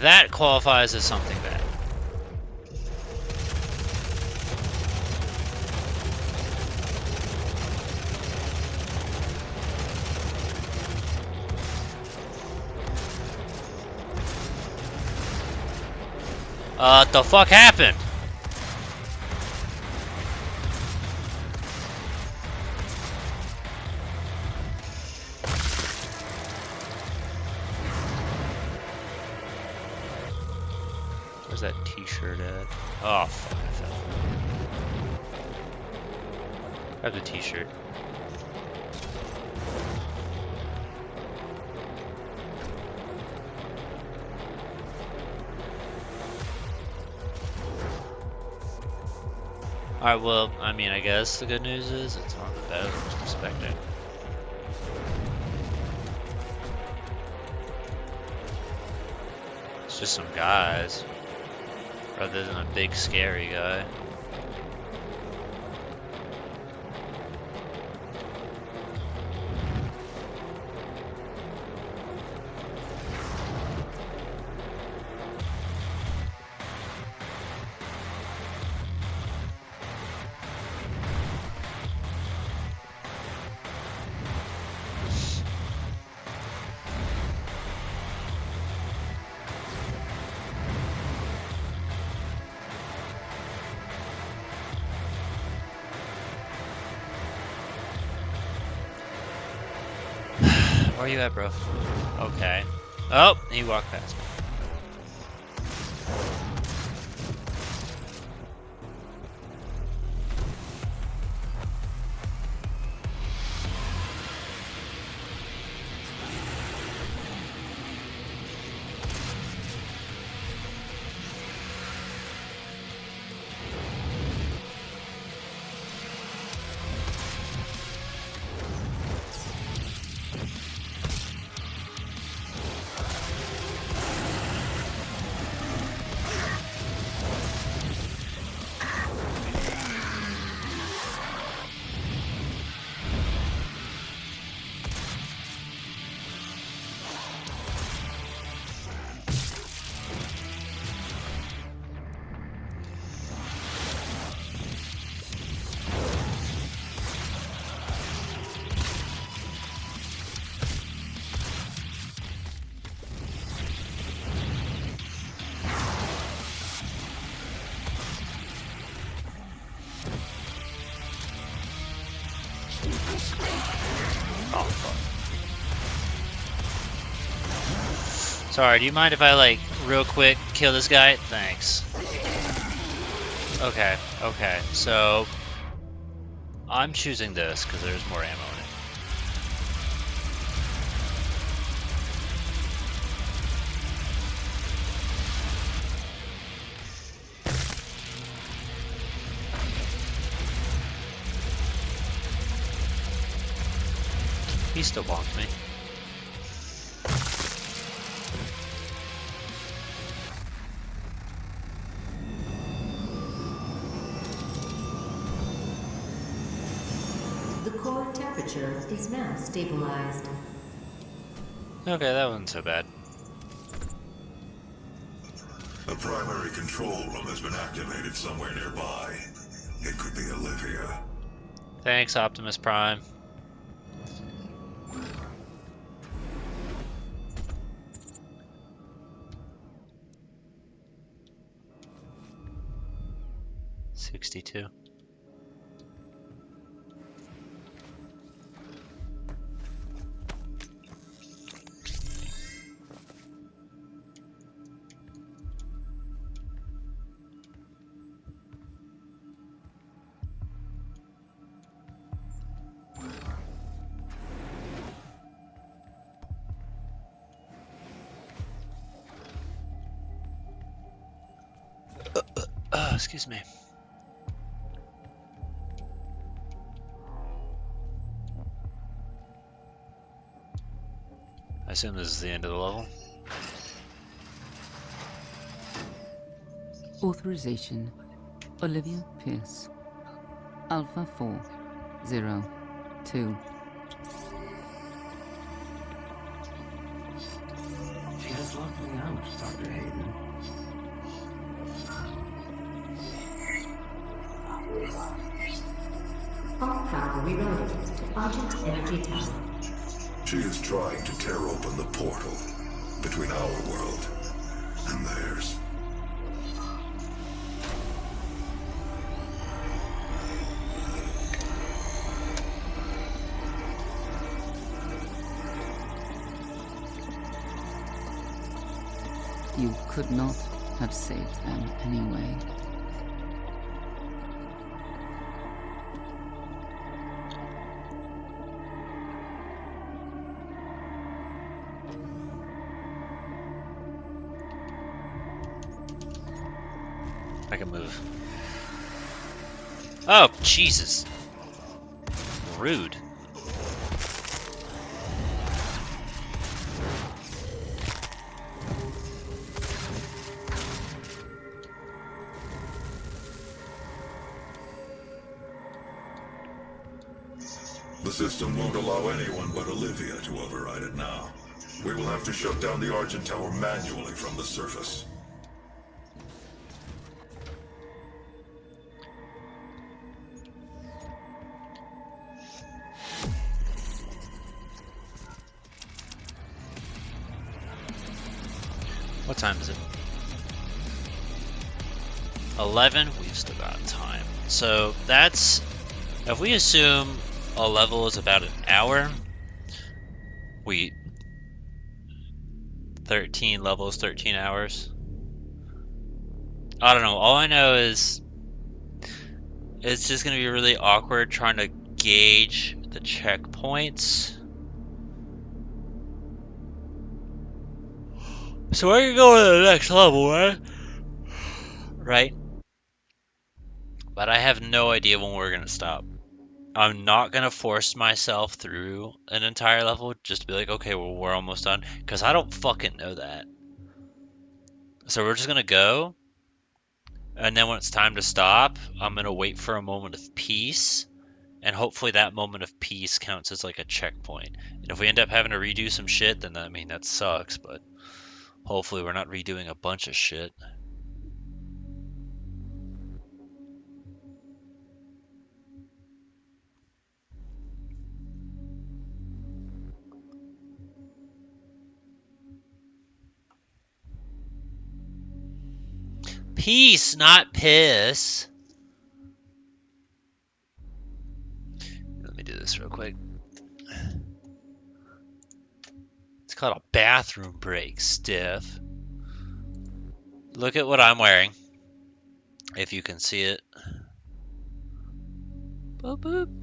That qualifies as something bad. What the fuck happened? Where's that t-shirt at? Oh, fuck, I fell. Grab the t-shirt. Alright, well, I mean, I guess the good news is it's not as bad as I was expecting. It's just some guys, rather than a big scary guy. Where are you at, bro? Okay. Oh, he walked past me. Sorry, do you mind if I, like, real quick kill this guy? Thanks. Okay, okay. So, I'm choosing this because there's more ammo in it. He still bonked me. The core temperature is now stabilized. Okay, that wasn't so bad. The primary control room has been activated somewhere nearby. It could be Olivia. Thanks, Optimus Prime. $62. Excuse me. I assume this is the end of the level. Authorization. Olivia Pierce. Alpha 402. She has locked me out, Dr. Hayden. All power rerouted to Argent Energy Tower. She is trying to tear open the portal between our world and theirs. You could not have saved them anyway. I can move. Oh, Jesus. Rude. The system won't allow anyone but Olivia to override it now. We will have to shut down the Argent Tower manually from the surface. What time is it? 11? We've still got time. So that's, if we assume a level is about an hour, 13 levels, 13 hours. I don't know. All I know is it's just going to be really awkward trying to gauge the checkpoints. So we're gonna go to the next level, right? Right? But I have no idea when we're gonna stop. I'm not gonna force myself through an entire level just to be like, okay, well, we're almost done. Because I don't fucking know that. So we're just gonna go. And then when it's time to stop, I'm gonna wait for a moment of peace. And hopefully that moment of peace counts as like a checkpoint. And if we end up having to redo some shit, then I mean, that sucks. But hopefully we're not redoing a bunch of shit. Peace, not piss. Let me do this real quick. It's It's called a bathroom break, stiff. Look at what I'm wearing. If you can see it. Boop, boop.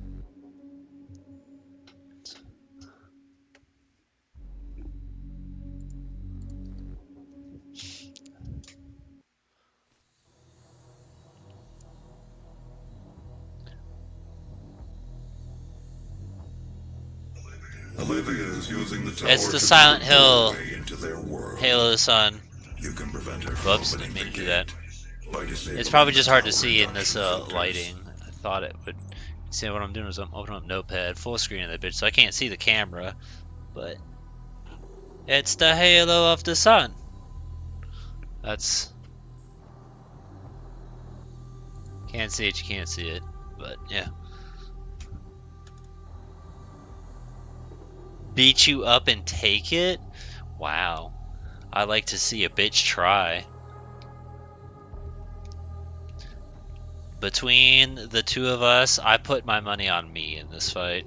Olivia is using the tower It's the to Silent make a Hill doorway into their world. Halo of the Sun. You can prevent her Whoops, from didn't opening mean to the do that. gate by disabling It's probably just hard to the see in tower this induction filters. lighting. I thought it would. See what I'm doing is I'm opening up Notepad, full screen of that bitch, so I can't see the camera. But it's the Halo of the Sun. That's. Can't see it, you can't see it. But yeah. Beat you up and take it? Wow. I like to see a bitch try. Between the two of us, I put my money on me in this fight.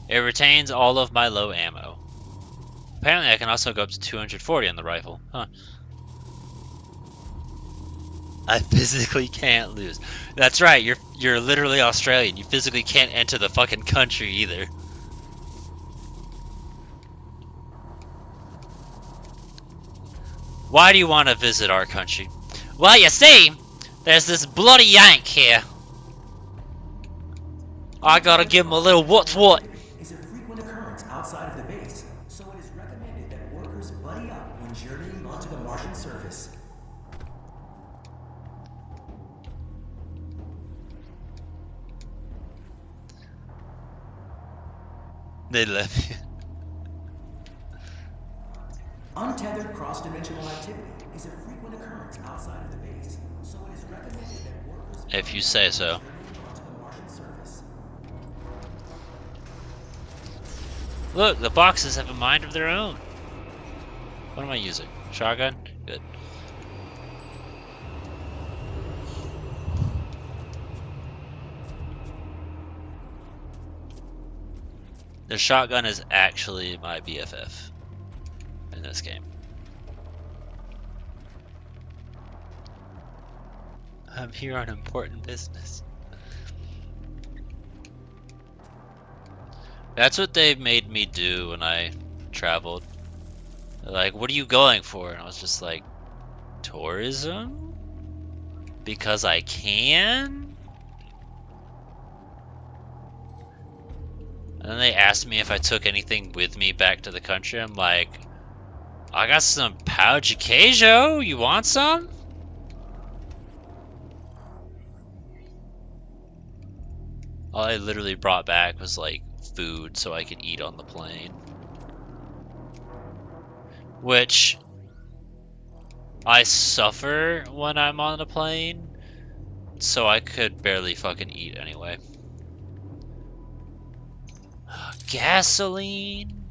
It retains all of my low ammo. Apparently I can also go up to 240 on the rifle. Huh. I physically can't lose. That's right, you're literally Australian. You physically can't enter the fucking country either. Why do you want to visit our country? Well, you see, there's this bloody Yank here. I gotta give him a little what's what. Is a frequent occurrence outside of the base, so it is recommended that workers buddy up when journeying onto the Martian surface. They left me. Untethered cross-dimensional activity is a frequent occurrence outside of the base, so it is recommended that workers If you say so. journeying onto the Martian surface. Look, the boxes have a mind of their own. What am I using? Shotgun? Good. The shotgun is actually my BFF in this game. I'm here on important business. That's what they made me do when I traveled. They're like, what are you going for? And I was just like, tourism? Because I can? And then they asked me if I took anything with me back to the country. I'm like, I got some pau de queijo. You want some? All I literally brought back was like food so I could eat on the plane. Which I suffer when I'm on the plane, so I could barely fucking eat anyway. Gasoline?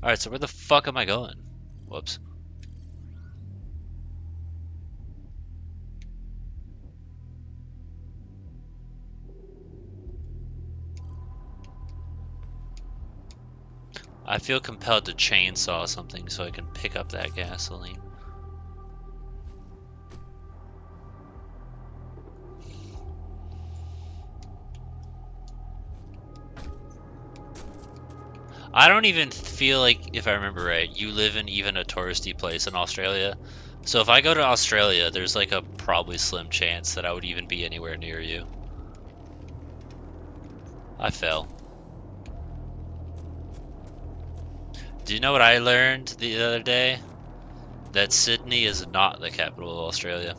Alright, so where the fuck am I going? Whoops. I feel compelled to chainsaw something so I can pick up that gasoline. I don't even feel like, if I remember right, you live in even a touristy place in Australia. So if I go to Australia, there's like a probably slim chance that I would even be anywhere near you. I fell. Do you know what I learned the other day? That Sydney is not the capital of Australia.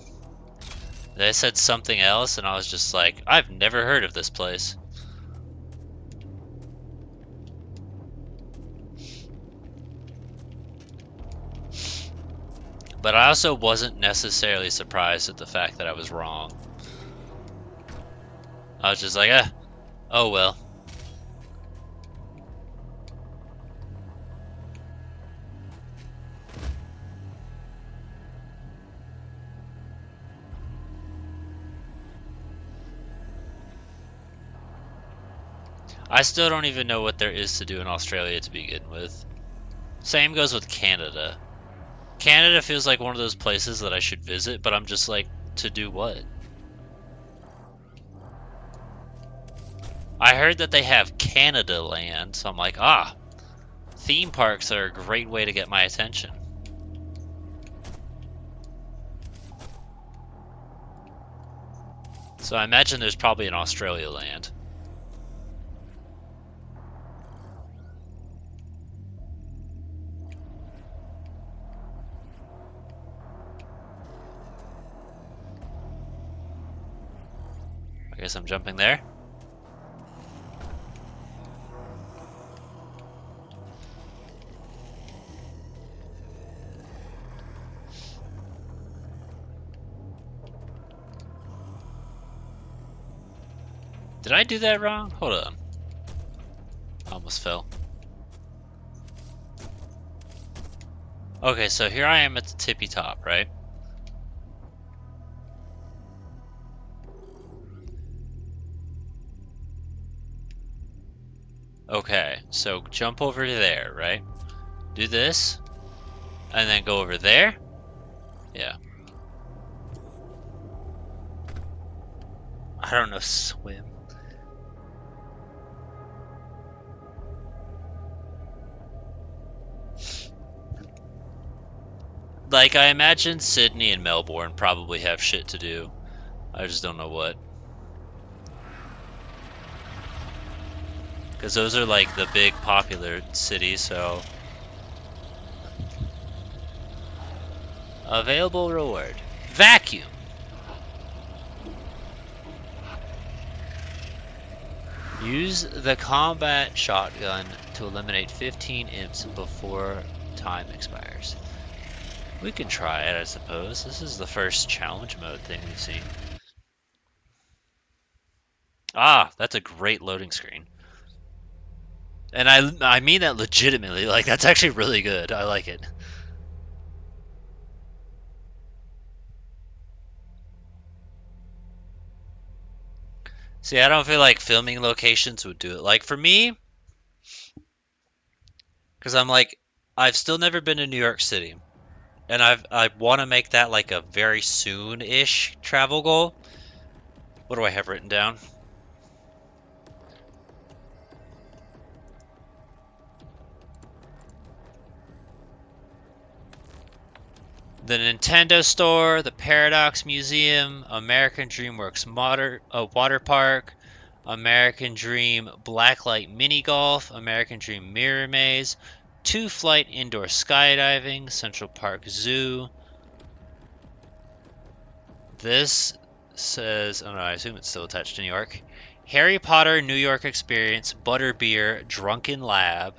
They said something else and I was just like, I've never heard of this place. But I also wasn't necessarily surprised at the fact that I was wrong. I was just like, Oh well. I still don't even know what there is to do in Australia to begin with. Same goes with Canada. Canada feels like one of those places that I should visit, but I'm just like, to do what? I heard that they have Canada Land, so I'm like, theme parks are a great way to get my attention. So I imagine there's probably an Australia Land. I guess I'm jumping there. Did I do that wrong? Hold on. I almost fell. Okay, so here I am at the tippy top, right? Okay, so jump over to there, right? Do this, and then go over there. Yeah. I don't know, swim. Like, I imagine Sydney and Melbourne probably have shit to do. I just don't know what. Because those are like the big popular cities, so. Available reward. Vacuum. Use the combat shotgun to eliminate 15 imps before time expires. We can try it, I suppose. This is the first challenge mode thing we've seen. That's a great loading screen. And I mean that legitimately. Like, that's actually really good. I like it. See, I don't feel like filming locations would do it. Like, for me, because I'm like, I've still never been to New York City. And I want to make that like a very soon-ish travel goal. What do I have written down? The Nintendo Store, the Paradox Museum, American DreamWorks Water Park, American Dream Blacklight Mini Golf, American Dream Mirror Maze, Two Flight Indoor Skydiving, Central Park Zoo. This says, oh no, I assume it's still attached to New York. Harry Potter New York Experience, Butterbeer, Drunken Lab,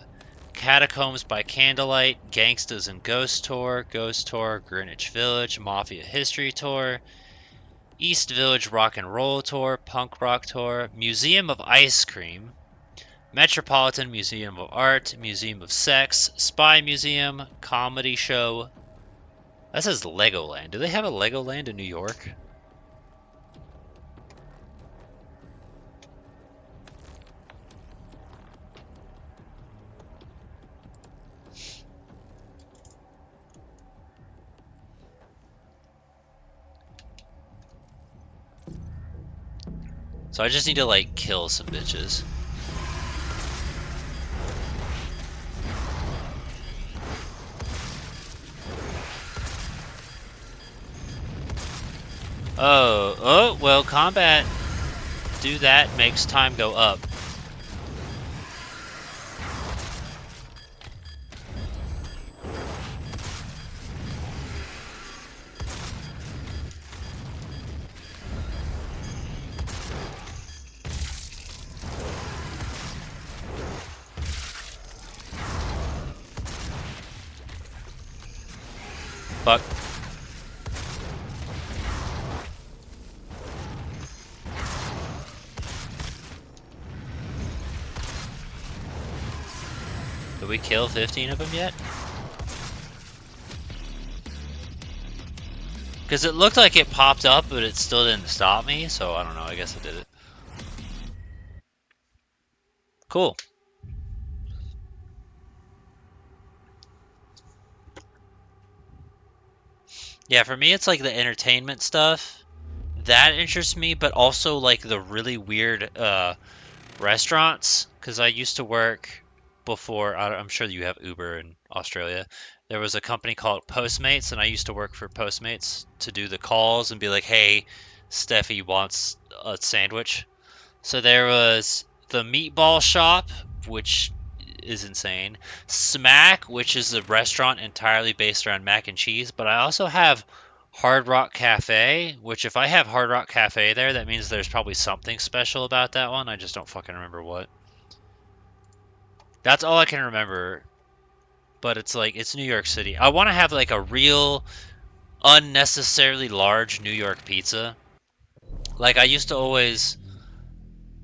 Catacombs by Candlelight, Gangstas and Ghost Tour, Greenwich Village, Mafia History Tour, East Village Rock and Roll Tour, Punk Rock Tour, Museum of Ice Cream, Metropolitan Museum of Art, Museum of Sex, Spy Museum, Comedy Show. That says Legoland. Do they have a Legoland in New York? So I just need to like kill some bitches. Oh, well, combat, do that, makes time go up. Fuck. Did we kill 15 of them yet? Because it looked like it popped up, but it still didn't stop me, so I don't know, I guess I did it. Cool. Yeah, for me it's like the entertainment stuff. That interests me, but also like the really weird restaurants, because I used to work before, I'm sure you have Uber in Australia. There was a company called Postmates, and I used to work for Postmates to do the calls and be like, hey, Steffi wants a sandwich. So there was the Meatball Shop, which is insane. Smack, which is a restaurant entirely based around mac and cheese, but I also have Hard Rock Cafe, which if I have Hard Rock Cafe there, that means there's probably something special about that one. I just don't fucking remember what. That's all I can remember. But it's like, it's New York City. I want to have like a real, unnecessarily large New York pizza. Like I used to always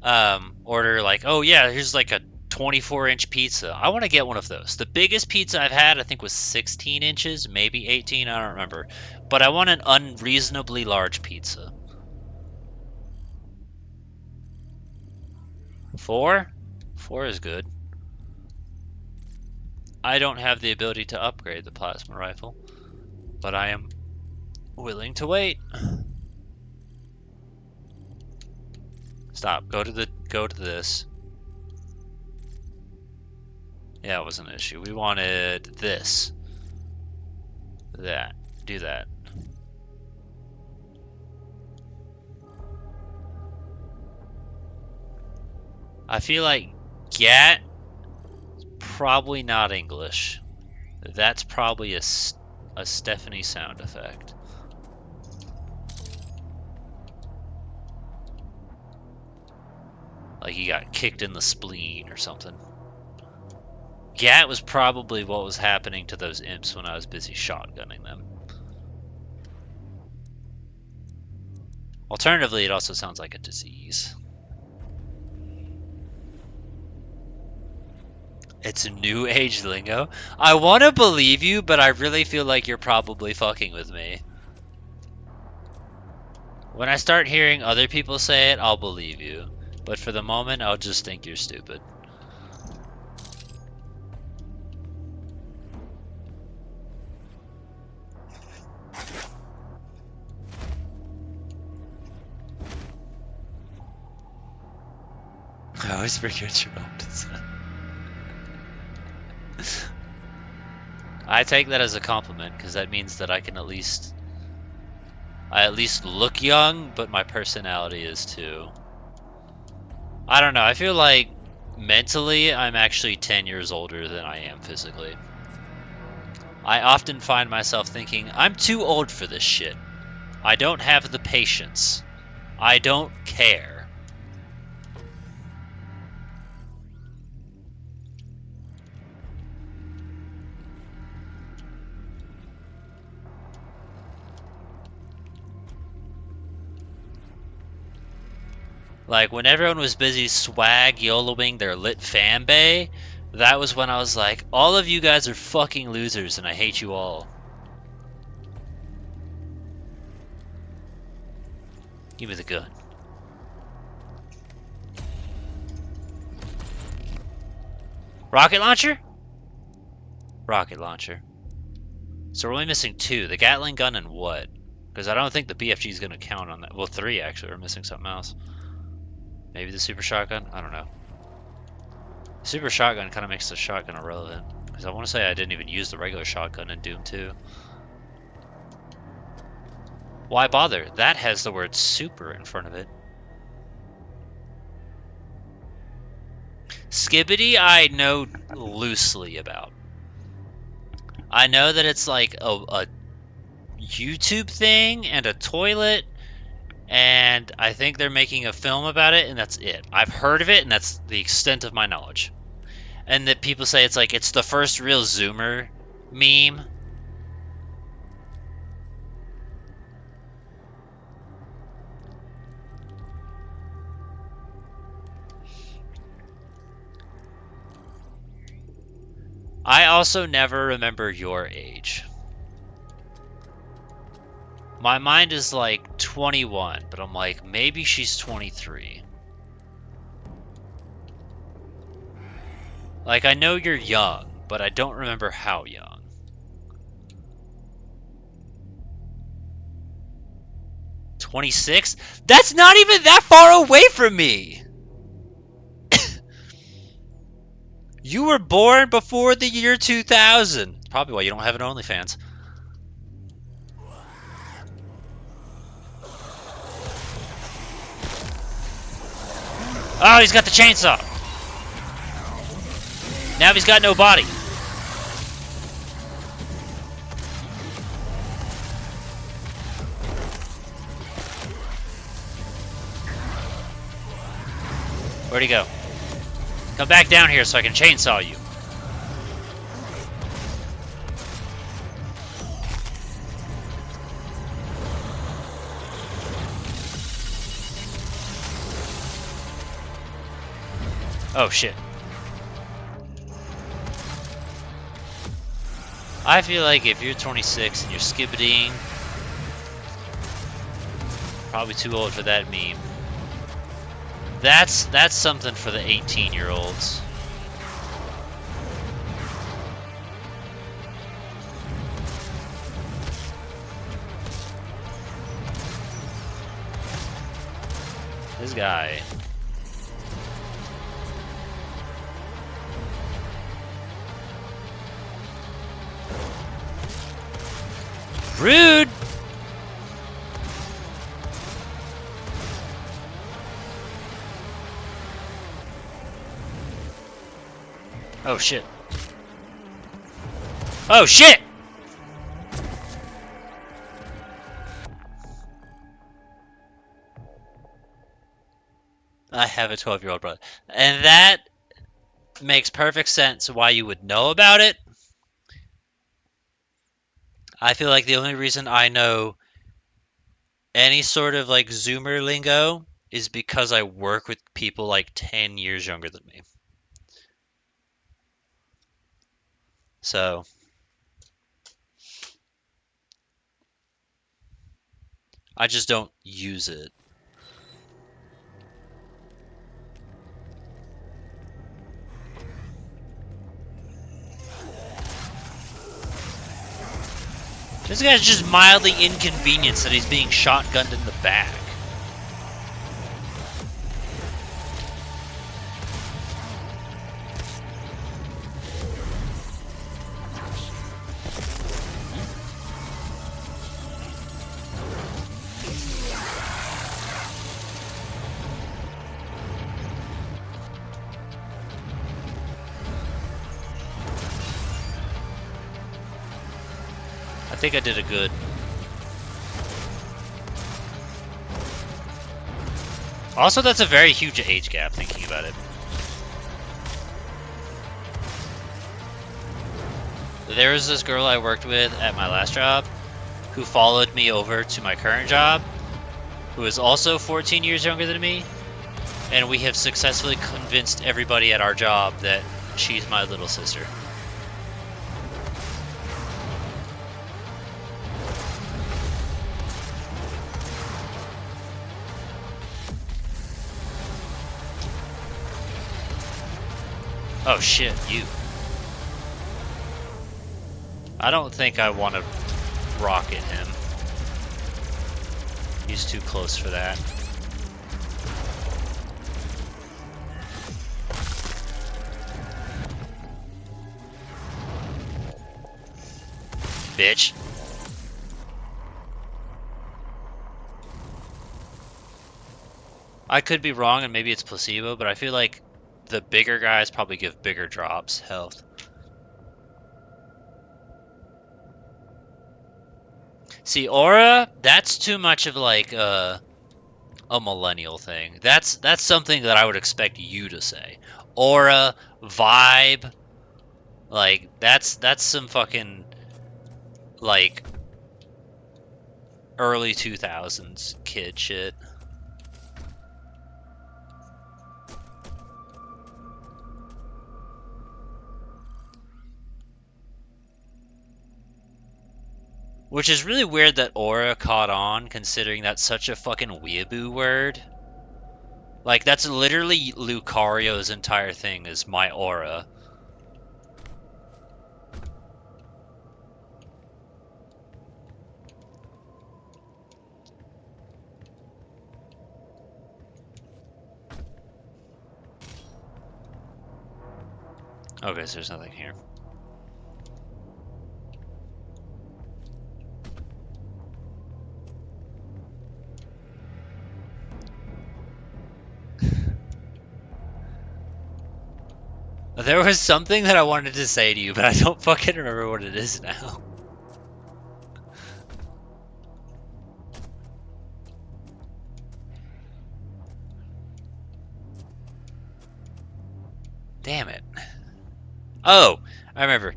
order like, oh yeah, here's like a 24-inch pizza. I want to get one of those. The biggest pizza I've had, I think, was 16 inches, maybe 18, I don't remember. But I want an unreasonably large pizza. 4? 4 is good. I don't have the ability to upgrade the plasma rifle, but I am willing to wait. Stop. Go to this. Yeah, it was an issue. We wanted this. That. Do that. I feel like GAT is probably not English. That's probably a Stephanie sound effect. Like he got kicked in the spleen or something. GAT was probably what was happening to those imps when I was busy shotgunning them. Alternatively, it also sounds like a disease. It's new age lingo. I want to believe you, but I really feel like you're probably fucking with me. When I start hearing other people say it, I'll believe you. But for the moment, I'll just think you're stupid. I always forget your own design. I take that as a compliment, because that means that I at least look young, but my personality is too. I don't know, I feel like mentally I'm actually 10 years older than I am physically. I often find myself thinking, I'm too old for this shit. I don't have the patience. I don't care. Like, when everyone was busy swag YOLOing their lit fan bay, that was when I was like, all of you guys are fucking losers and I hate you all. Give me the gun. Rocket launcher? Rocket launcher. So we're only missing 2. The Gatling gun and what? Because I don't think the BFG is going to count on that. Well, 3 actually. We're missing something else. Maybe the super shotgun? I don't know. The super shotgun kind of makes the shotgun irrelevant. Because I want to say I didn't even use the regular shotgun in Doom 2. Why bother? That has the word super in front of it. Skibidi I know loosely about. I know that it's like a YouTube thing and a toilet, and I think they're making a film about it, and that's it. I've heard of it, and that's the extent of my knowledge. And that people say it's like, it's the first real Zoomer meme. I also never remember your age. My mind is like 21, but I'm like, maybe she's 23. Like, I know you're young, but I don't remember how young. "26? That's not even that far away from me! You were born before the year 2000. Probably why you don't have an OnlyFans. Oh, he's got the chainsaw. Now he's got no body. Where'd he go? Come back down here so I can chainsaw you. Oh shit. I feel like if you're 26 and you're skibbidying, probably too old for that meme. That's something for the 18-year-olds. This guy. Rude! Oh shit. Oh shit! I have a 12-year-old brother. And that makes perfect sense why you would know about it. I feel like the only reason I know any sort of like Zoomer lingo is because I work with people like 10 years younger than me. So, I just don't use it. This guy's just mildly inconvenienced that he's being shotgunned in the back. I think I did a good. Also, that's a very huge age gap, thinking about it. There was this girl I worked with at my last job who followed me over to my current job, who is also 14 years younger than me, and we have successfully convinced everybody at our job that she's my little sister. Oh shit, you. I don't think I want to rocket him. He's too close for that. Bitch. I could be wrong and maybe it's placebo, but I feel like the bigger guys probably give bigger drops health. See, aura, that's too much of like a millennial thing. That's something that I would expect you to say. Aura, vibe, like that's some fucking like early 2000s kid shit. Which is really weird that aura caught on, considering that's such a fucking weeaboo word. Like, that's literally Lucario's entire thing is my aura. Okay, so there's nothing here. There was something that I wanted to say to you, but I don't fucking remember what it is now. Damn it. Oh, I remember.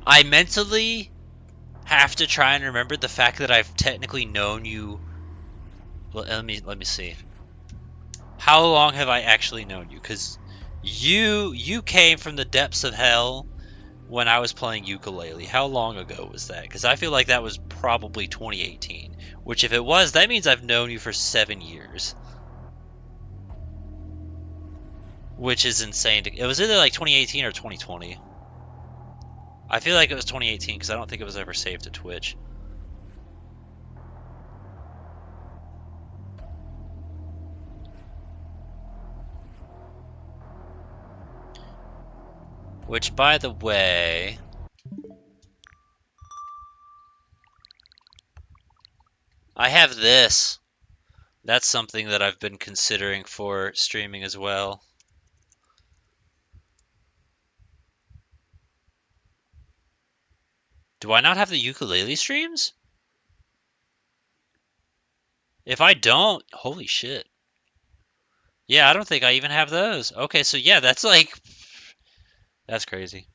I mentally have to try and remember the fact that I've technically known you. Well, let me see. How long have I actually known you? Because you came from the depths of hell when I was playing ukulele. How long ago was that? Because I feel like that was probably 2018. Which, if it was, that means I've known you for 7 years. Which is insane. It was either like 2018 or 2020. I feel like it was 2018 because I don't think it was ever saved to Twitch. Which, by the way, I have this. That's something that I've been considering for streaming as well. Do I not have the ukulele streams? If I don't, holy shit. Yeah, I don't think I even have those. Okay, so yeah, that's like... That's crazy.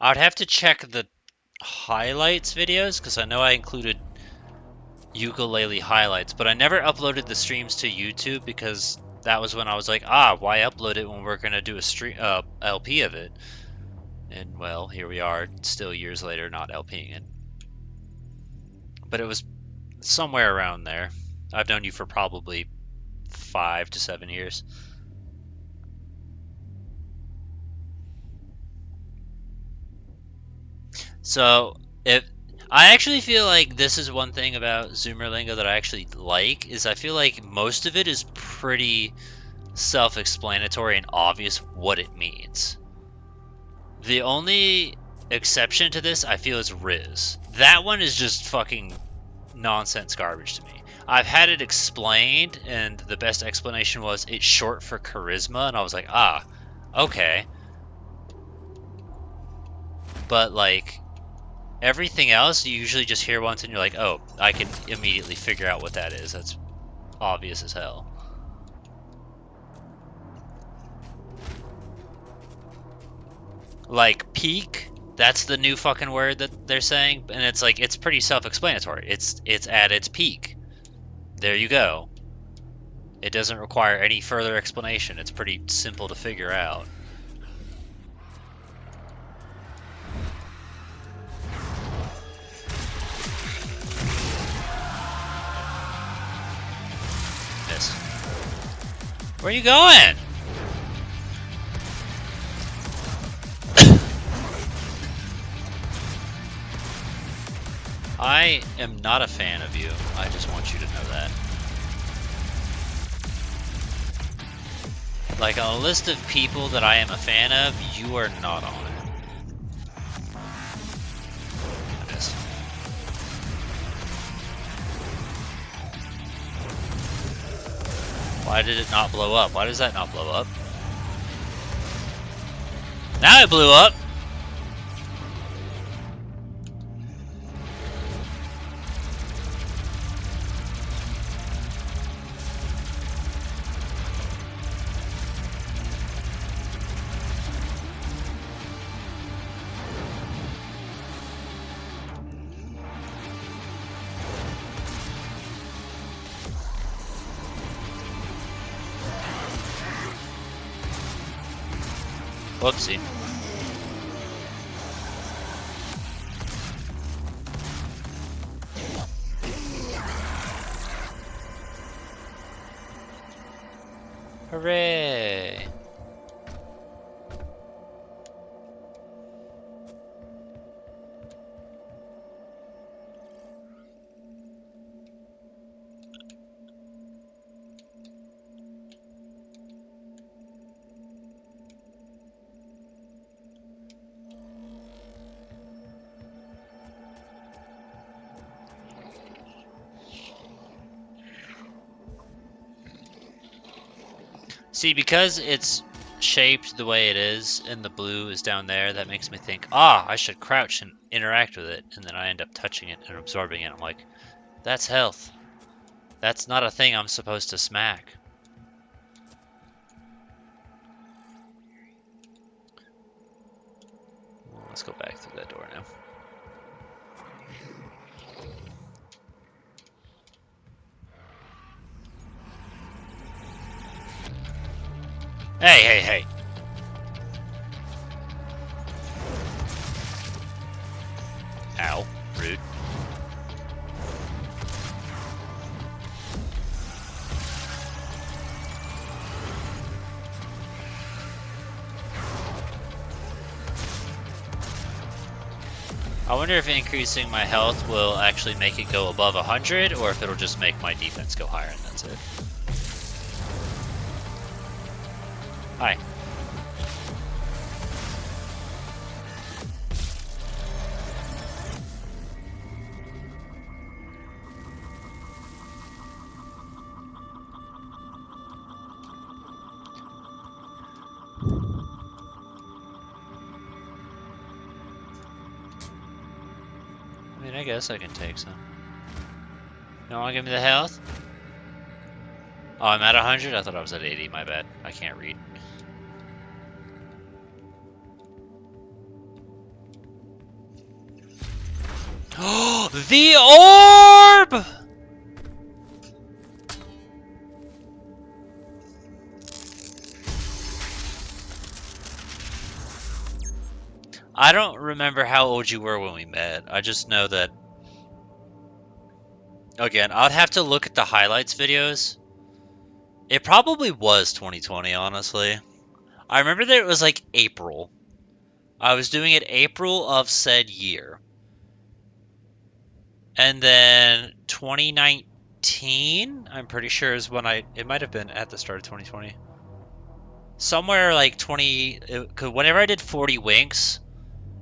I'd have to check the highlights videos, because I know I included ukulele highlights, but I never uploaded the streams to YouTube because that was when I was like, why upload it when we're gonna do a stream LP of it? And well, here we are, still years later, not LPing it. But it was somewhere around there. I've known you for probably 5 to 7 years. So, I actually feel like this is one thing about Zoomerlingo that I actually like, is I feel like most of it is pretty self-explanatory and obvious what it means. The only exception to this, I feel, is Riz. That one is just fucking nonsense garbage to me. I've had it explained, and the best explanation was it's short for charisma, and I was like, okay. But, like, everything else, you usually just hear once and you're like, oh, I can immediately figure out what that is. That's obvious as hell. Like, peak, that's the new fucking word that they're saying, and it's like, it's pretty self-explanatory. It's at its peak. There you go. It doesn't require any further explanation. It's pretty simple to figure out. Miss. Where are you going? I am not a fan of you. I just want you to know that. Like, on a list of people that I am a fan of, you are not on it. I missed. Why did it not blow up? Why does that not blow up? Now it blew up! Whoopsie. Hooray! See, because it's shaped the way it is, and the blue is down there, that makes me think, I should crouch and interact with it, and then I end up touching it and absorbing it. I'm like, that's health. That's not a thing I'm supposed to smack. Let's go back through that door now. Hey, hey, hey. Ow. Rude. I wonder if increasing my health will actually make it go above 100, or if it'll just make my defense go higher and that's it. Hi. I mean, I guess I can take some. You wanna give me the health? Oh, I'm at 100? I thought I was at 80, my bad. I can't read. Oh, the orb! I don't remember how old you were when we met. I just know that... Again, I'd have to look at the highlights videos. It probably was 2020, honestly. I remember that it was like April. I was doing it April of said year. And then 2019, I'm pretty sure is when it might have been at the start of 2020. Somewhere like whenever I did 40 winks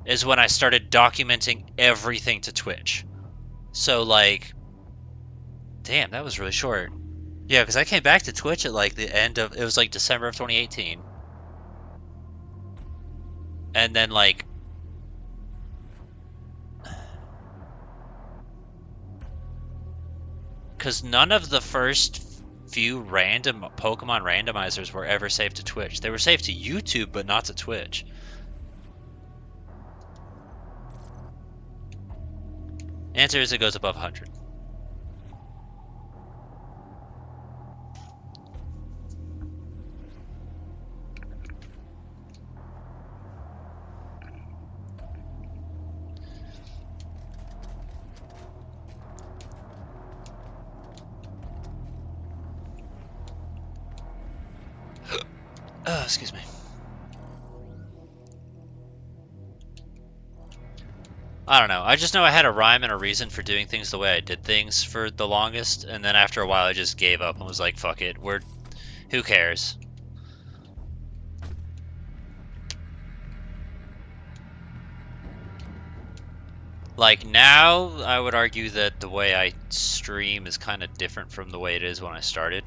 is when I started documenting everything to Twitch. So like, damn, that was really short. Yeah, because I came back to Twitch at like the end of, it was like December of 2018. And then like, because none of the first few random Pokemon randomizers were ever saved to Twitch. They were saved to YouTube, but not to Twitch. Answer is it goes above 100. Oh, excuse me. I don't know. I just know I had a rhyme and a reason for doing things the way I did things for the longest, and then after a while I just gave up and was like, fuck it, who cares? Like now, I would argue that the way I stream is kind of different from the way it is when I started.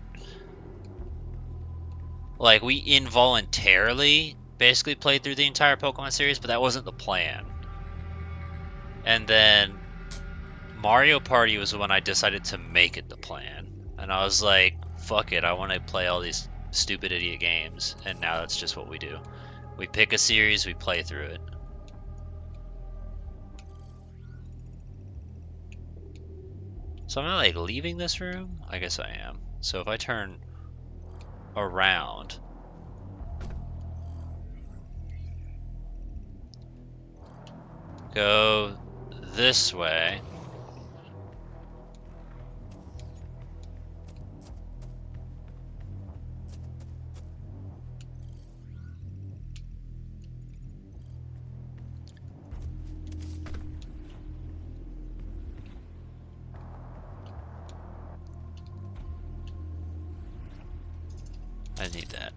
Like, we involuntarily basically played through the entire Pokemon series, but that wasn't the plan. And then Mario Party was when I decided to make it the plan. And I was like, fuck it, I want to play all these stupid idiot games. And now that's just what we do. We pick a series, we play through it. So am I like leaving this room? I guess I am. So if I turn around, go this way. I need that.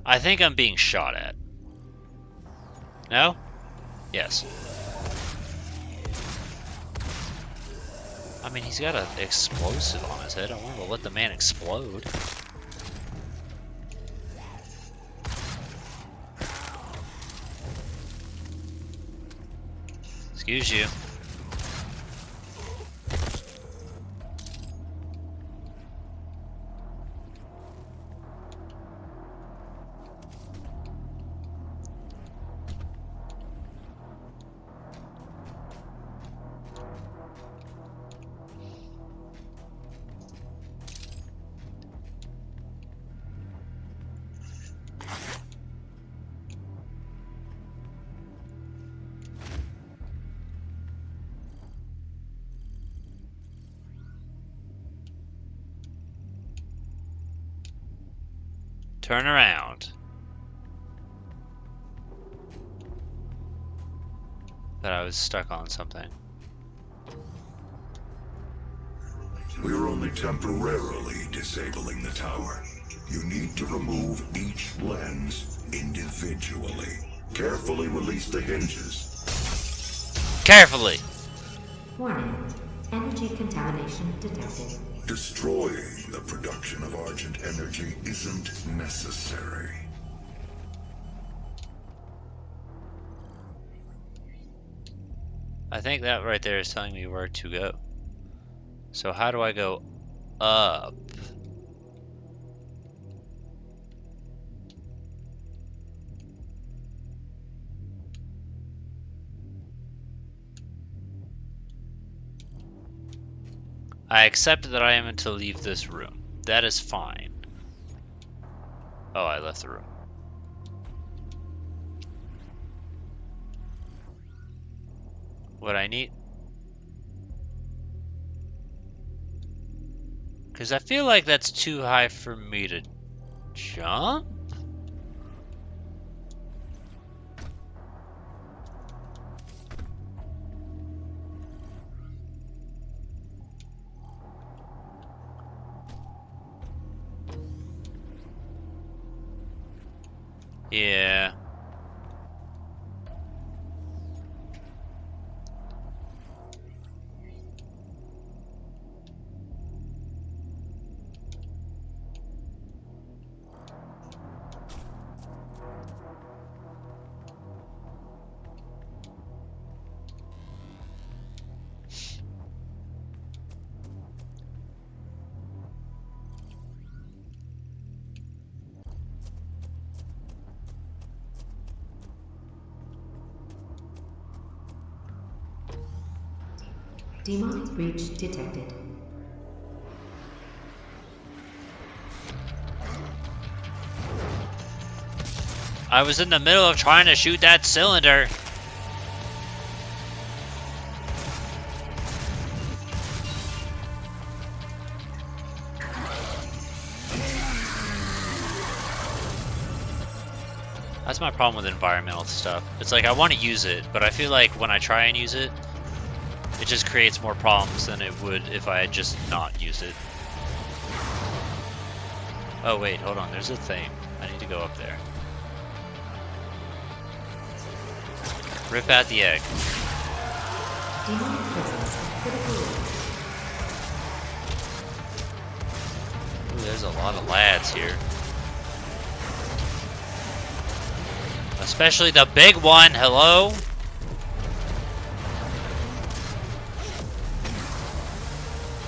I think I'm being shot at. No? Yes. I mean, he's got an explosive on his head. I want to let the man explode. Excuse you. Turn around. But I was stuck on something. We're only temporarily disabling the tower. You need to remove each lens individually. Carefully release the hinges. Carefully! Warning. Energy contamination detected. Destroying the production of Argent energy isn't necessary. I think that right there is telling me where to go. So how do I go up? I accept that I am to leave this room. That is fine. Oh, I left the room. What I need... Because I feel like that's too high for me to jump? Yeah. Demonic breach detected. I was in the middle of trying to shoot that cylinder. That's my problem with environmental stuff. It's like I want to use it, but I feel like when I try and use it, it just creates more problems than it would if I had just not used it. Oh wait, hold on, there's a thing. I need to go up there. Rip out the egg. Demonic presence at critical rate. Ooh, there's a lot of lads here. Especially the big one, hello?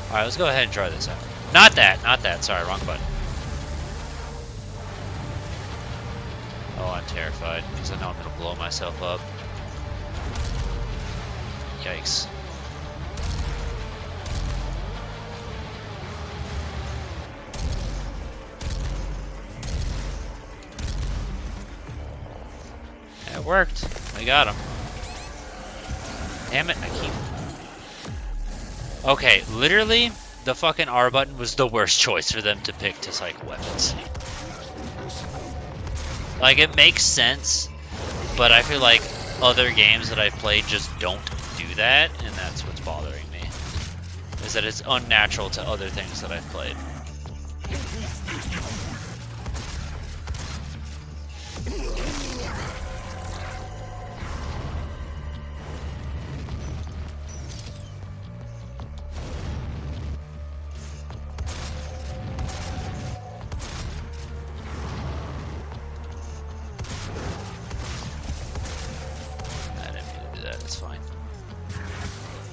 Alright, let's go ahead and try this out. Not that, sorry, wrong button. Oh, I'm terrified, because I know I'm gonna blow myself up. Yikes. worked. I got him. Damn it, I keep... Okay, literally, the fucking R button was the worst choice for them to pick to cycle weapons. Like, it makes sense, but I feel like other games that I've played just don't do that, and that's what's bothering me. Is that it's unnatural to other things that I've played.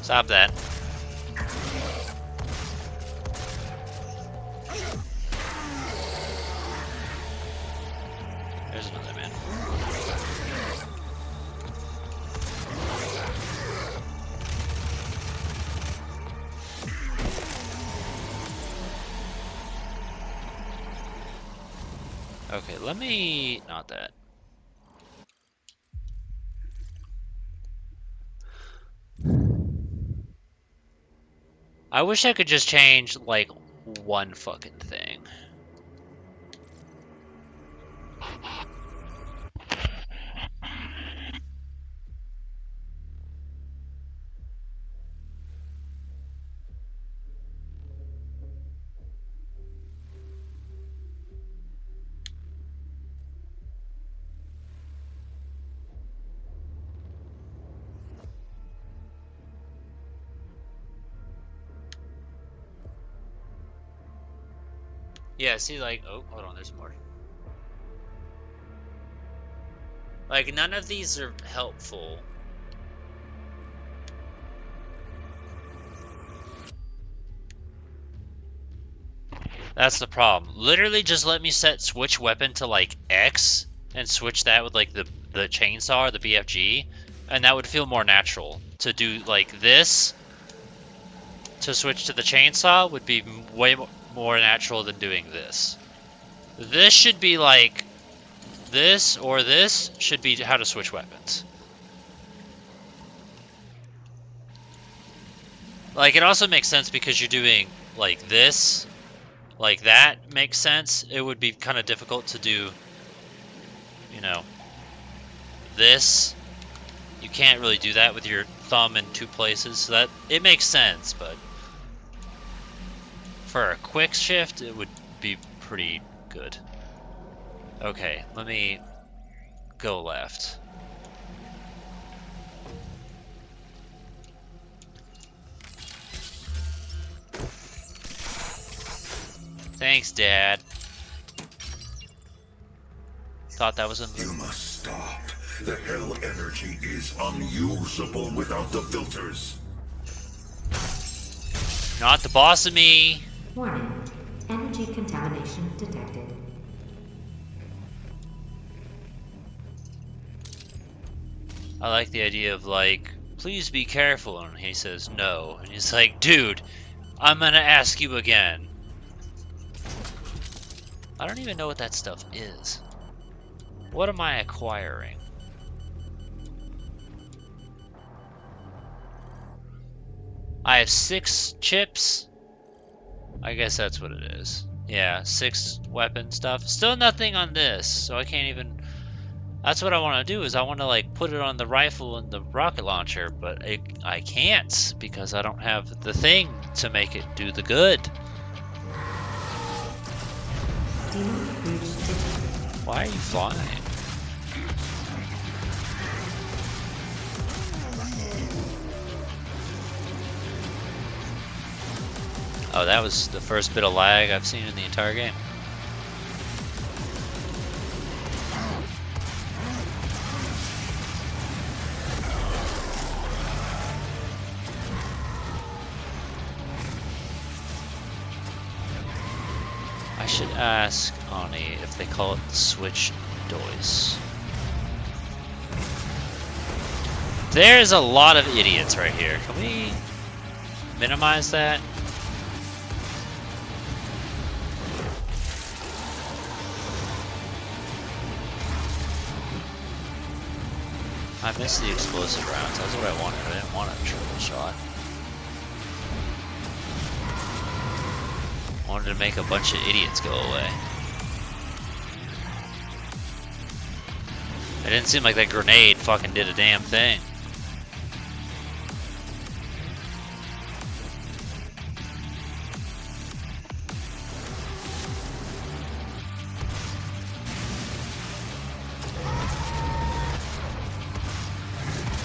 Stop that. There's another man. Okay, let me... not that. I wish I could just change, like, one fucking thing. Yeah, see, like, oh, hold on, there's more. Like, none of these are helpful. That's the problem. Literally just let me set switch weapon to, like, X, and switch that with, like, the chainsaw or the BFG, and that would feel more natural. To do, like, this, to switch to the chainsaw, would be way more natural than doing this. This should be like this, or this should be how to switch weapons. Like, it also makes sense because you're doing like this, like that makes sense. It would be kind of difficult to do, you know, this. You can't really do that with your thumb in two places, so that it makes sense, but for a quick shift, it would be pretty good. Okay, let me go left. Thanks, Dad. Thought that was a... You must stop. The hell energy is unusable without the filters. Not the boss of me. Warning. Energy contamination detected. I like the idea of, like, please be careful, and he says no. And he's like, dude, I'm gonna ask you again. I don't even know what that stuff is. What am I acquiring? I have 6 chips. I guess that's what it is. Yeah, 6 weapon stuff. Still nothing on this, so I can't even... That's what I want to do, is I want to, like, put it on the rifle and the rocket launcher, but I can't, because I don't have the thing to make it do the good. Why are you flying? Oh, that was the first bit of lag I've seen in the entire game. I should ask Ani if they call it the Switch Dois. There's a lot of idiots right here. Can we minimize that? I missed the explosive rounds. That's what I wanted. I didn't want a triple shot. I wanted to make a bunch of idiots go away. It didn't seem like that grenade fucking did a damn thing.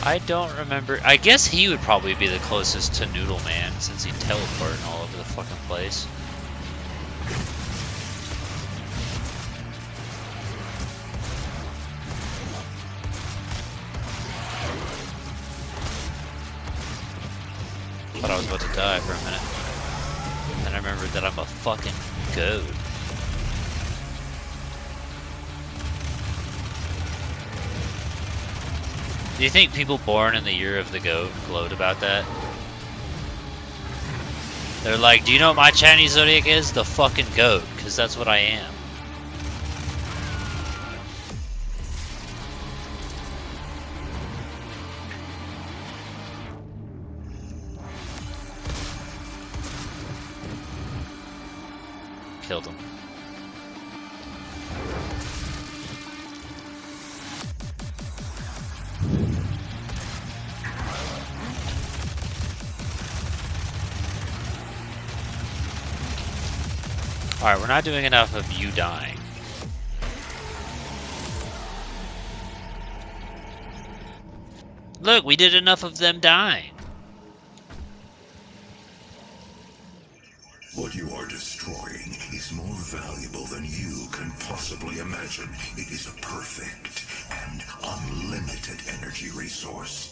I don't remember. I guess he would probably be the closest to Noodle Man since he'd teleporting all over the fucking place. Thought I was about to die for a minute. Then I remembered that I'm a fucking goat. Do you think people born in the year of the goat gloat about that? They're like, do you know what my Chinese zodiac is? The fucking goat, because that's what I am. Killed him. Alright, we're not doing enough of you dying. Look, we did enough of them dying. What you are destroying is more valuable than you can possibly imagine. It is a perfect and unlimited energy resource.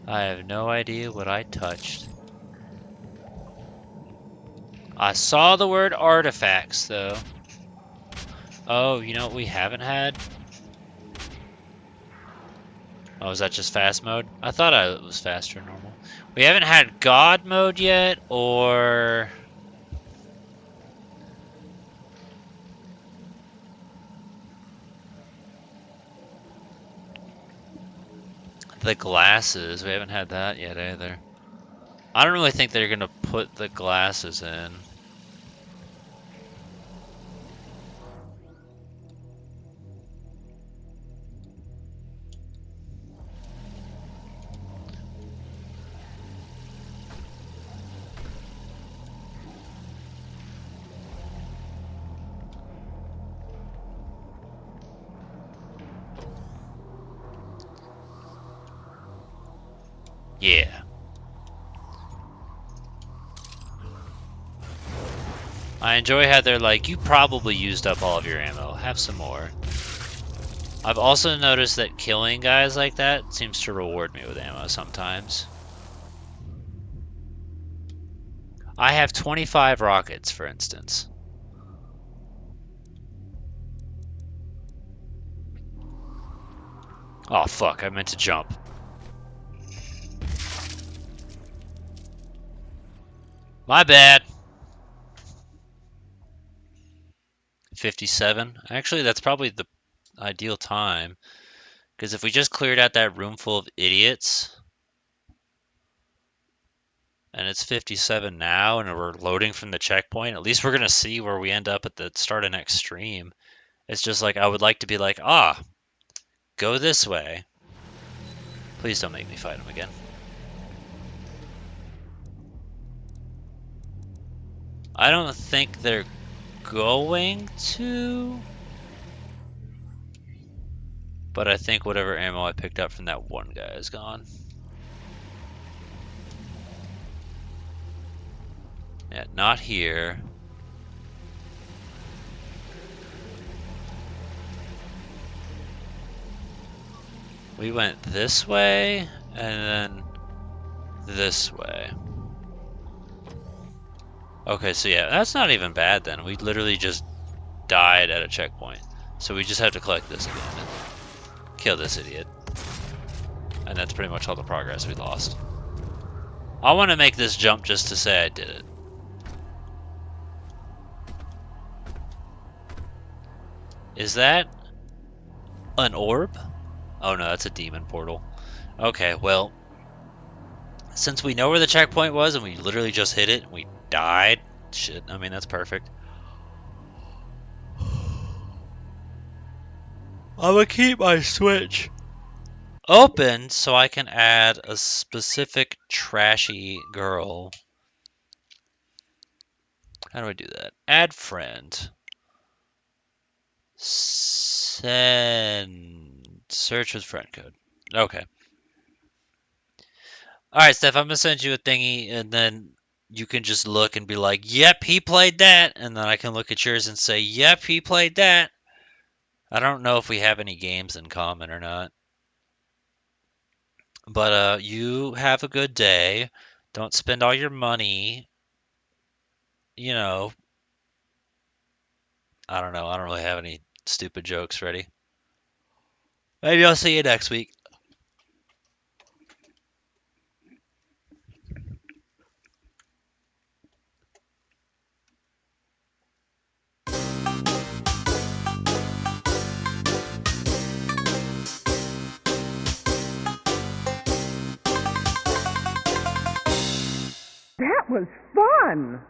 I have no idea what I touched. I saw the word artifacts, though. Oh, you know what we haven't had? Oh, is that just fast mode? I thought it was faster than normal. We haven't had God mode yet, or... the glasses. We haven't had that yet either. I don't really think they're gonna put the glasses in. Yeah. I enjoy how they're like, you probably used up all of your ammo. Have some more. I've also noticed that killing guys like that seems to reward me with ammo sometimes. I have 25 rockets, for instance. Oh, fuck. I meant to jump. My bad. 57. Actually, that's probably the ideal time. Because if we just cleared out that room full of idiots, and it's 57 now, and we're loading from the checkpoint, at least we're going to see where we end up at the start of next stream. It's just like, I would like to be like, go this way. Please don't make me fight him again. I don't think they're going to, but I think whatever ammo I picked up from that one guy is gone. Yeah, not here. We went this way and then this way. Okay, so yeah, that's not even bad then. We literally just died at a checkpoint. So we just have to collect this again and kill this idiot. And that's pretty much all the progress we lost. I want to make this jump just to say I did it. Is that an orb? Oh no, that's a demon portal. Okay, well, since we know where the checkpoint was and we literally just hit it and we died, shit, I mean, that's perfect. I'm gonna keep my Switch open so I can add a specific trashy girl. How do I do that? Add friend. Send. Search with friend code. Okay. Alright, Steph, I'm gonna send you a thingy and then you can just look and be like, yep, he played that. And then I can look at yours and say, yep, he played that. I don't know if we have any games in common or not. But you have a good day. Don't spend all your money. You know, I don't know. I don't really have any stupid jokes ready. Maybe I'll see you next week. That was fun!